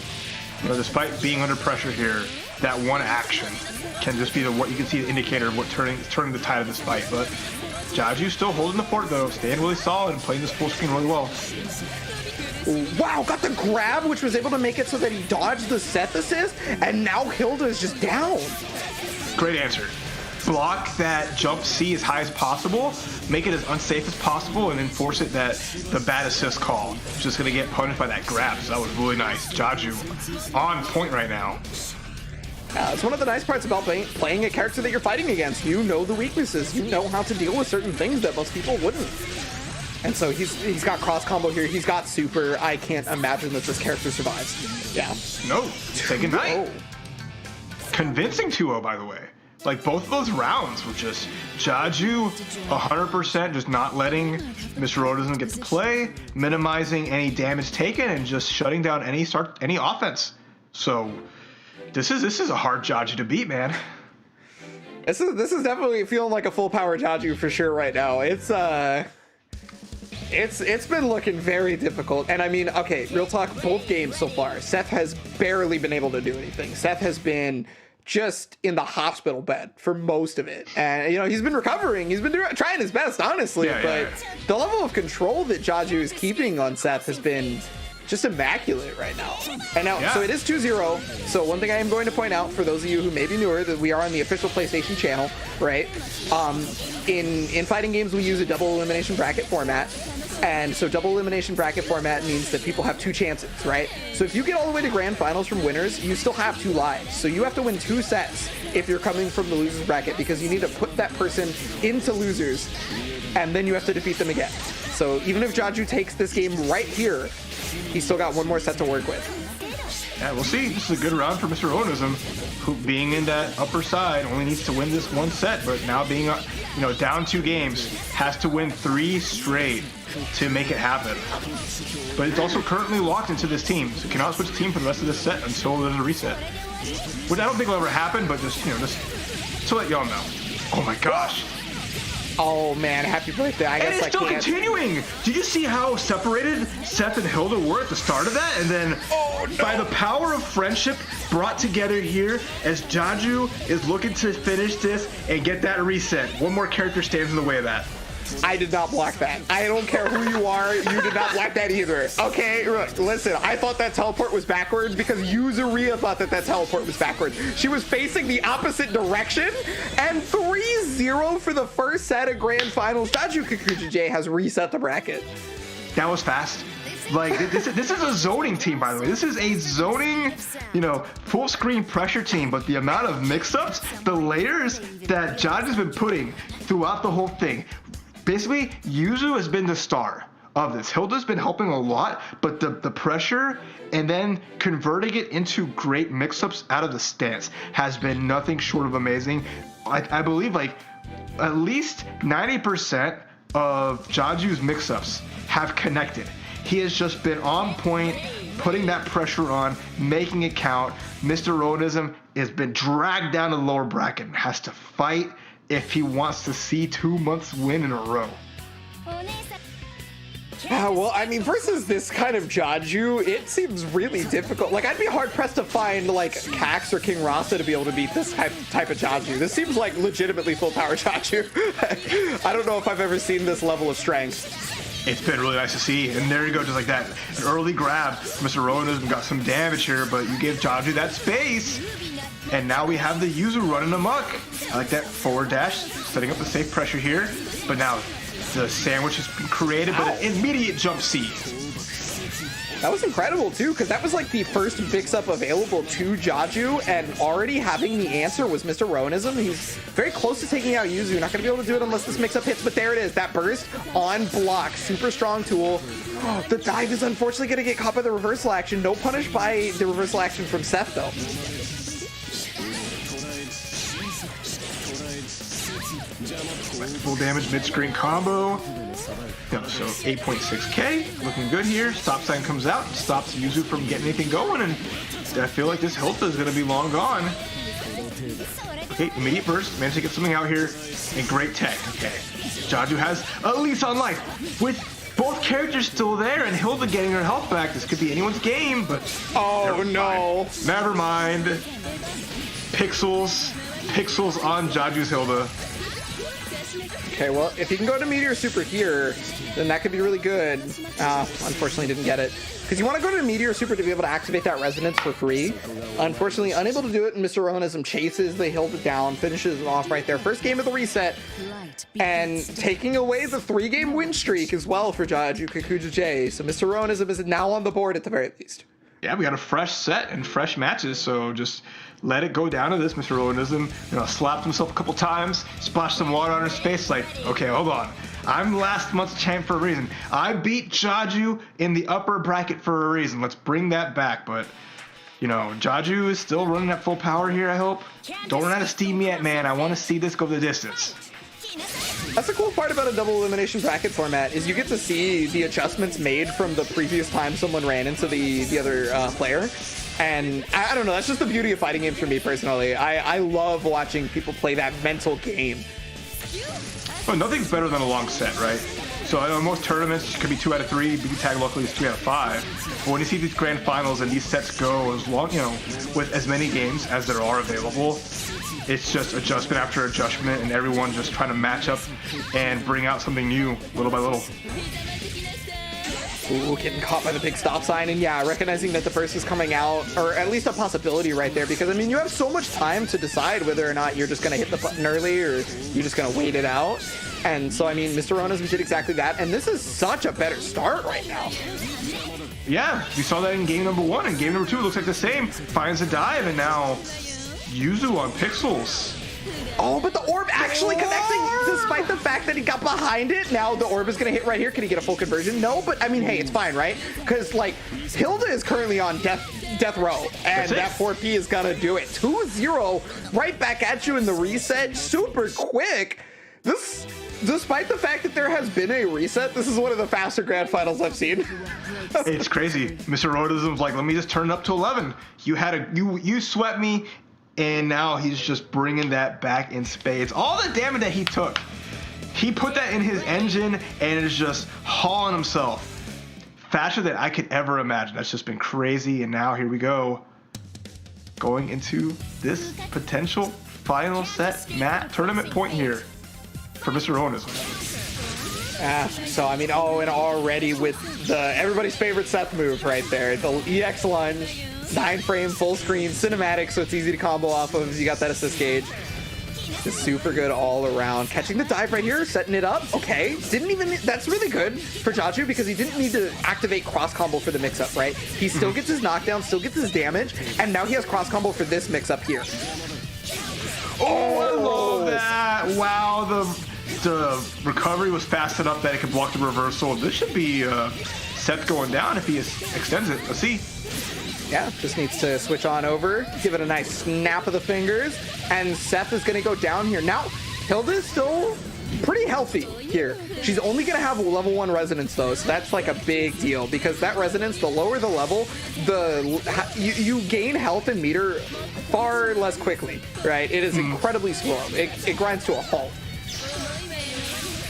Despite being under pressure here, that one action can just be what you can see the indicator of what turning the tide of this fight. But Jaju still holding the fort though, staying really solid and playing this full screen really well. Wow, got the grab, which was able to make it so that he dodged the Seth assist, and now Hilda is just down. Great answer. Block that jump C as high as possible, make it as unsafe as possible, and then force it that the bad assist call is just going to get punished by that grab. So that was really nice. Jaju on point right now. It's one of the nice parts about playing a character that you're fighting against. You know the weaknesses. You know how to deal with certain things that most people wouldn't. And so he's got cross combo here. He's got super. I can't imagine that this character survives. Yeah. No. Second night. Convincing 2-0, by the way. Like, both of those rounds were just Jaju 100% just not letting Mr. Rowanism get to play, minimizing any damage taken, and just shutting down any offense. So this is a hard Jaju to beat, man. This is definitely feeling like a full power Jaju for sure right now. It's been looking very difficult. And I mean, okay, real talk, both games so far, Seth has barely been able to do anything. Seth has been just in the hospital bed for most of it. And, he's been recovering. He's been trying his best, honestly. But the level of control that Jaju is keeping on Seth has been just immaculate right now. And now, so it is 2-0. So one thing I am going to point out for those of you who may be newer, that we are on the official PlayStation channel, right? In fighting games, we use a double elimination bracket format. And so double elimination bracket format means that people have 2 chances, right? So if you get all the way to grand finals from winners, you still have 2 lives. So you have to win 2 sets if you're coming from the losers bracket, because you need to put that person into losers, and then you have to defeat them again. So even if Jaju takes this game right here, he's still got one more set to work with. Yeah, we'll see. This is a good round for Mr. Rowanism, who being in that upper side only needs to win this one set, but now being down 2 games, has to win 3 straight to make it happen. But it's also currently locked into this team, so cannot switch team for the rest of this set until there's a reset. Which I don't think will ever happen, but just to let y'all know. Oh my gosh. Oh man, happy birthday. I guess it's still continuing. Did you see how separated Seth and Hilda were at the start of that? And then by the power of friendship brought together here, as Jaju is looking to finish this and get that reset. One more character stands in the way of that. I did not block that. I don't care who you are. You did not block that either. Okay, look, listen, I thought that teleport was backwards because Yuzuria thought that teleport was backwards. She was facing the opposite direction, and 3-0 for the first set of Grand Finals. Jaju Kikuchi has reset the bracket. That was fast. Like, this is a zoning team, by the way. This is a zoning, full screen pressure team, but the amount of mix-ups, the layers that Jaj has been putting throughout the whole thing. Basically, Yuzu has been the star of this. Hilda's been helping a lot, but the pressure and then converting it into great mix-ups out of the stance has been nothing short of amazing. I believe like at least 90% of Jaju's mix-ups have connected. He has just been on point, putting that pressure on, making it count. Mr. Rowanism has been dragged down to the lower bracket and has to fight if he wants to see 2 months win in a row. Well, I mean, versus this kind of Jaju, it seems really difficult. Like, I'd be hard-pressed to find, like, Cax or King Rasa to be able to beat this type of Jaju. This seems like legitimately full-power Jaju. I don't know if I've ever seen this level of strength. It's been really nice to see, and there you go, just like that. An early grab. Mr. Rowanism got some damage here, but you give Jaju that space. And now we have the Yuzu running amok. I like that forward dash, setting up the safe pressure here. But now the sandwich has been created, but an immediate jump C. That was incredible too, because that was like the first mix-up available to Jaju, and already having the answer was Mr. Rowanism. He's very close to taking out Yuzu. Not going to be able to do it unless this mix-up hits, but there it is. That burst on block. Super strong tool. The dive is unfortunately going to get caught by the reversal action. No punish by the reversal action from Seth, though. Full damage mid-screen combo. So 8.6k, looking good here. Stop sign comes out, stops Yuzu from getting anything going, and I feel like this Hilda is going to be long gone. Okay, immediate burst, managed to get something out here, and great tech. Okay, Jaju has Elise on life with both characters still there, and Hilda getting her health back. This could be anyone's game, but never mind. Pixels on Jaju's Hilda. Okay, well, if he can go to Meteor Super here, then that could be really good. Unfortunately, didn't get it. Because you want to go to Meteor Super to be able to activate that resonance for free. Unfortunately, unable to do it, and Mr. Rowanism chases the Hilda down, finishes it off right there. First game of the reset, and taking away the 3-game win streak as well for Jaju Kikuchi. So Mr. Rowanism is now on the board at the very least. Yeah, we got a fresh set and fresh matches, so just let it go down to this. Mr. Rowanism, slapped himself a couple times, splashed some water on his face, like, okay, hold on. I'm last month's champ for a reason. I beat Jaju in the upper bracket for a reason. Let's bring that back, but, Jaju is still running at full power here, I hope. Don't run out of steam yet, man. I want to see this go the distance. That's the cool part about a double elimination bracket format, is you get to see the adjustments made from the previous time someone ran into the other player. And I don't know, that's just the beauty of fighting games for me personally. I love watching people play that mental game. Well, nothing's better than a long set, right? So I know most tournaments could be 2 out of 3. BBTAG luckily is 3 out of 5. But when you see these grand finals and these sets go as long, with as many games as there are available, it's just adjustment after adjustment, and everyone just trying to match up and bring out something new little by little. Ooh, getting caught by the big stop sign, and yeah, recognizing that the burst is coming out, or at least a possibility right there, because I mean, you have so much time to decide whether or not you're just going to hit the button early or you're just going to wait it out. And so, I mean, Mr. Rowanism did exactly that, and this is such a better start right now. Yeah, we saw that in game number 1, and game number 2 looks like the same. Finds a dive, and now Yuzu on Pixels. Oh, but the orb actually connecting despite the fact that he got behind it. Now the orb is going to hit right here. Can he get a full conversion? No, but I mean, hey, it's fine, right? Because, like, Hilda is currently on death row, and that 4P is going to do it. 2-0 right back at you in the reset. Super quick. This, despite the fact that there has been a reset, this is one of the faster grand finals I've seen. It's crazy. Mr. Rowanism's like, let me just turn it up to 11. You swept me, and now he's just bringing that back in spades. All the damage that he took, he put that in his engine and is just hauling himself faster than I could ever imagine. That's just been crazy. And now here we go, going into this potential final set tournament point here for Mr. Rowanism. So I mean, and already with the everybody's favorite Seth move right there, the EX lunge, 9-frame full screen cinematic, so it's easy to combo off of. You got that assist gauge. Just super good all around. Catching the dive right here, setting it up. Okay, that's really good for Jaju because he didn't need to activate cross combo for the mix up, right? He still gets his knockdown, still gets his damage, and now he has cross combo for this mix up here. Oh, I love that! Wow, the recovery was fast enough that it could block the reversal. This should be Seth going down if he extends it. Let's see. Yeah, just needs to switch on over, give it a nice snap of the fingers, and Seth is going to go down here. Now, Hilda is still pretty healthy here. She's only going to have level 1 resonance though, so that's like a big deal because that resonance, the lower the level, you gain health and meter far less quickly, right? It is incredibly slow. It grinds to a halt.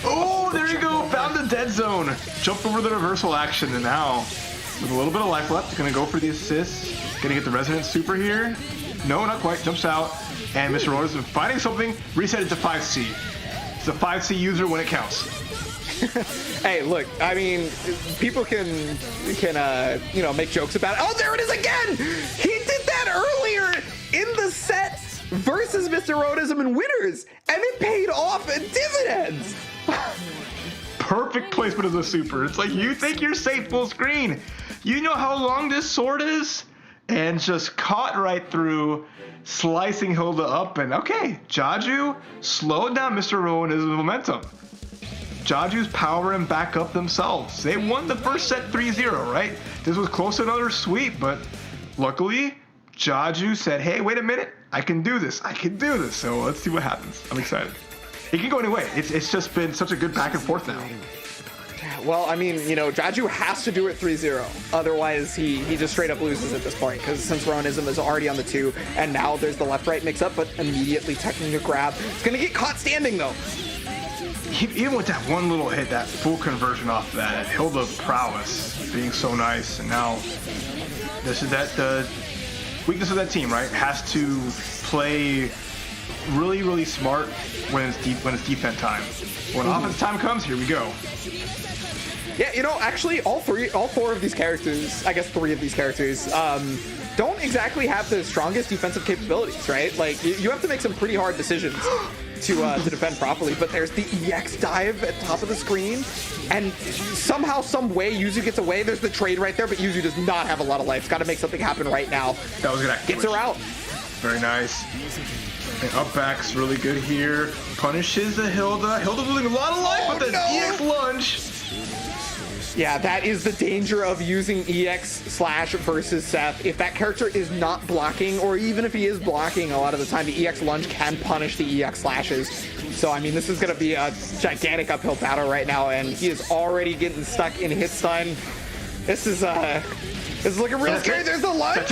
Oh, there you go. Found the dead zone. Jumped over the reversal action, and now with a little bit of life left, gonna go for the assist. Gonna get the resonance super here. No, not quite. Jumps out, and Mr. Rowanism is finding something. Reset it to 5C. It's a 5C user when it counts. Hey, look, I mean, people can make jokes about it. Oh, there it is again! He did that earlier in the set versus Mr. Rowanism and Winners, and it paid off in dividends. Perfect placement of the super. It's like, you think you're safe full screen. You know how long this sword is? And just caught right through, slicing Hilda up. And okay, Jaju slowed down Mr. Rowanism's momentum. Jaju's powering back up themselves. They won the first set 3-0, right? This was close to another sweep, but luckily, Jaju said, hey, wait a minute. I can do this. So let's see what happens. I'm excited. It can go any way. It's just been such a good back and forth now. Well, I mean, Jaju has to do it 3-0. Otherwise, he just straight up loses at this point. Because since Rowanism is already on the 2, and now there's the left-right mix-up, but immediately teching a grab. It's going to get caught standing, though. Even with that one little hit, that full conversion off that, Hilda's prowess being so nice. And now, this is the weakness of that team, right? Has to play really, really smart when it's defense time. When offense time comes, here we go. Yeah, actually, all 4 of these characters, I guess 3 of these characters, don't exactly have the strongest defensive capabilities, right? Like, you have to make some pretty hard decisions to defend properly, but there's the EX dive at top of the screen, and somehow, some way, Yuzu gets away. There's the trade right there, but Yuzu does not have a lot of life. It's got to make something happen right now. That was gonna gets her out. Very nice. And up back's really good here. Punishes the Hilda. Hilda losing a lot of life with that EX lunge. Yeah, that is the danger of using EX/ versus Seth. If that character is not blocking, or even if he is blocking, a lot of the time the EX lunge can punish the EX slashes. So, I mean, this is going to be a gigantic uphill battle right now, and he is already getting stuck in hit stun. This is looking real scary. There's the lunge.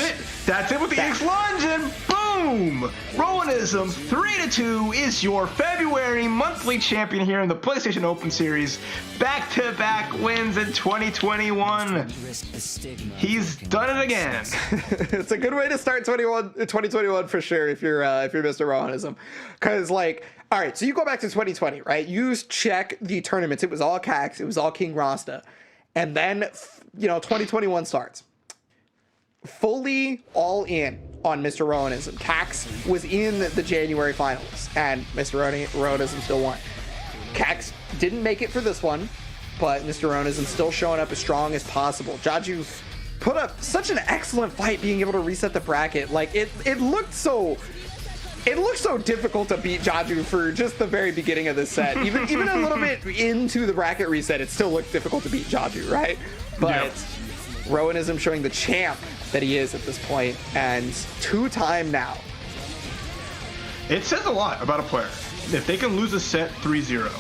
That's it with the EX lunge, and boom! Rowanism 3-2 is your February monthly champion here in the PlayStation Open Series. Back-to-back wins in 2021. He's done it again. It's a good way to start 2021 for sure if you're Mr. Rowanism. Because, like, all right, so you go back to 2020, right? You check the tournaments. It was all Cax. It was all King Rasta. And then, 2021 starts. Fully all in on Mr. Rowanism. Cax was in the January finals, and Mr. Rowanism still won. Cax didn't make it for this one, but Mr. Rowanism still showing up as strong as possible. Jaju put up such an excellent fight being able to reset the bracket. Like, it looked so It looks so difficult to beat Jaju for just the very beginning of this set. Even a little bit into the bracket reset, it still looked difficult to beat Jaju, right? But Rowanism showing the champ that he is at this point, and 2-time now. It says a lot about a player. If they can lose a set 3-0,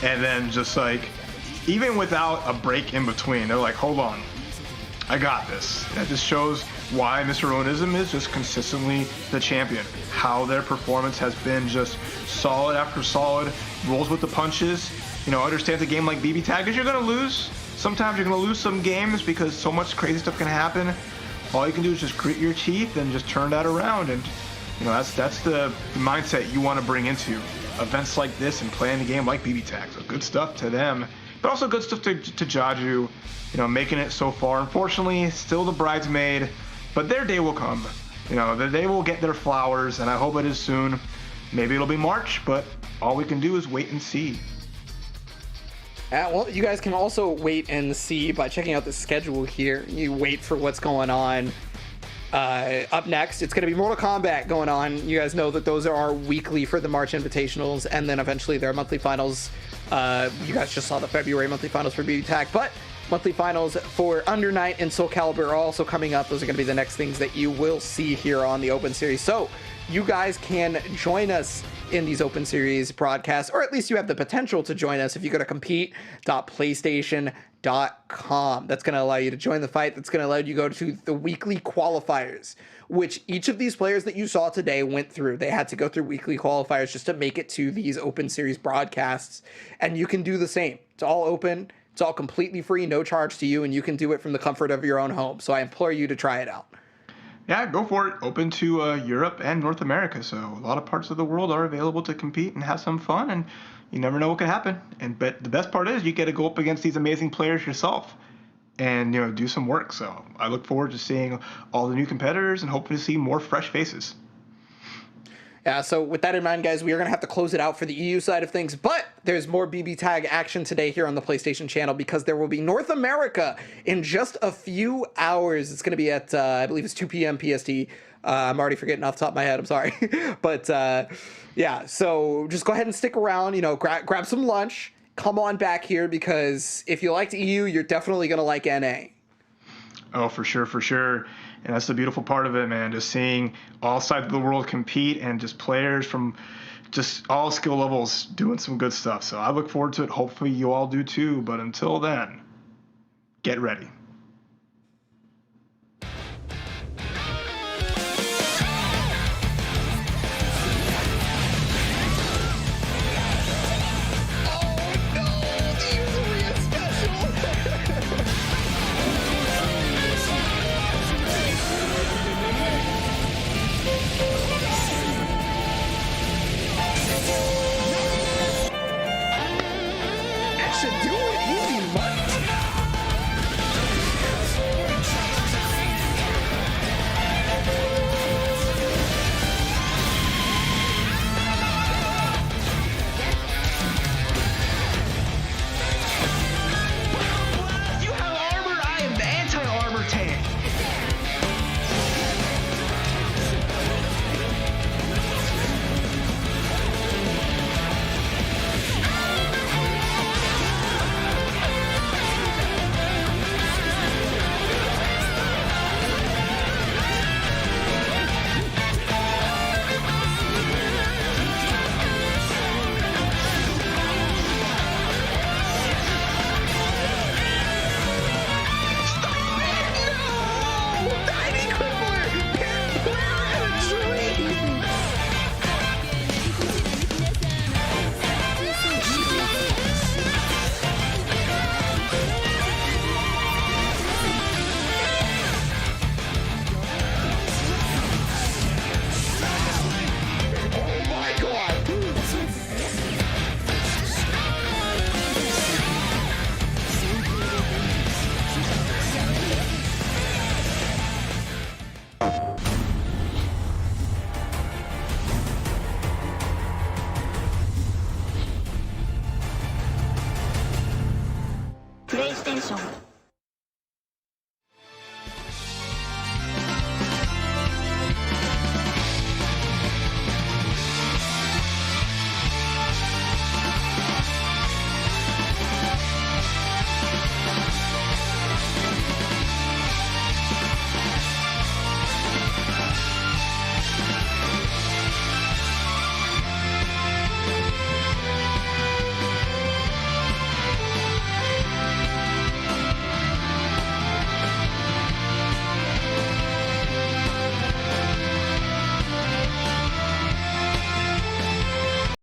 and then just like, even without a break in between, they're like, hold on, I got this. That just shows why Mr. Rowanism is just consistently the champion. How their performance has been just solid after solid, rolls with the punches. You know, understands a game like BBTAG is you're going to lose. Sometimes you're going to lose some games because so much crazy stuff can happen. All you can do is just grit your teeth and just turn that around. And, you know, that's the mindset you want to bring into events like this and playing a game like BBTAG. So good stuff to them, but also good stuff to Jaju, you know, making it so far. Unfortunately, still the bridesmaid, but their day will come. You know, they will get their flowers, and I hope it is soon. Maybe it'll be March, but all we can do is wait and see. Well, you guys can also wait and see by checking out the schedule here. You wait for what's going on. Up next, it's going to be Mortal Kombat going on. You guys know that those are weekly for the March Invitationals, and then eventually their monthly finals. You guys just saw the February monthly finals for BBTAG, but monthly finals for Under Night and Soul Calibur are also coming up. Those are going to be the next things that you will see here on the Open Series. So you guys can join us in these Open Series broadcasts, or at least you have the potential to join us if you go to compete.playstation.com. That's going to allow you to join the fight. That's going to allow you to go to the weekly qualifiers, which each of these players that you saw today went through. They had to go through weekly qualifiers just to make it to these Open Series broadcasts, and you can do the same. It's all open. It's all completely free, no charge to you, and you can do it from the comfort of your own home. So I implore you to try it out. Yeah, go for it. Open to Europe and North America, so a lot of parts of the world are available to compete and have some fun, and you never know what could happen. But the best part is you get to go up against these amazing players yourself and, you know, do some work. So I look forward to seeing all the new competitors and hoping to see more fresh faces. Yeah, so with that in mind, guys, we are going to have to close it out for the EU side of things, but there's more BBTAG action today here on the PlayStation channel because there will be North America in just a few hours. It's going to be at, I believe it's 2 p.m. PST. I'm already forgetting off the top of my head. I'm sorry. But yeah, so just go ahead and stick around, you know, grab some lunch, come on back here because if you liked EU, you're definitely going to like NA. Oh, for sure, for sure. And that's the beautiful part of it, man, just seeing all sides of the world compete and just players from just all skill levels doing some good stuff. So I look forward to it. Hopefully you all do too. But until then, get ready.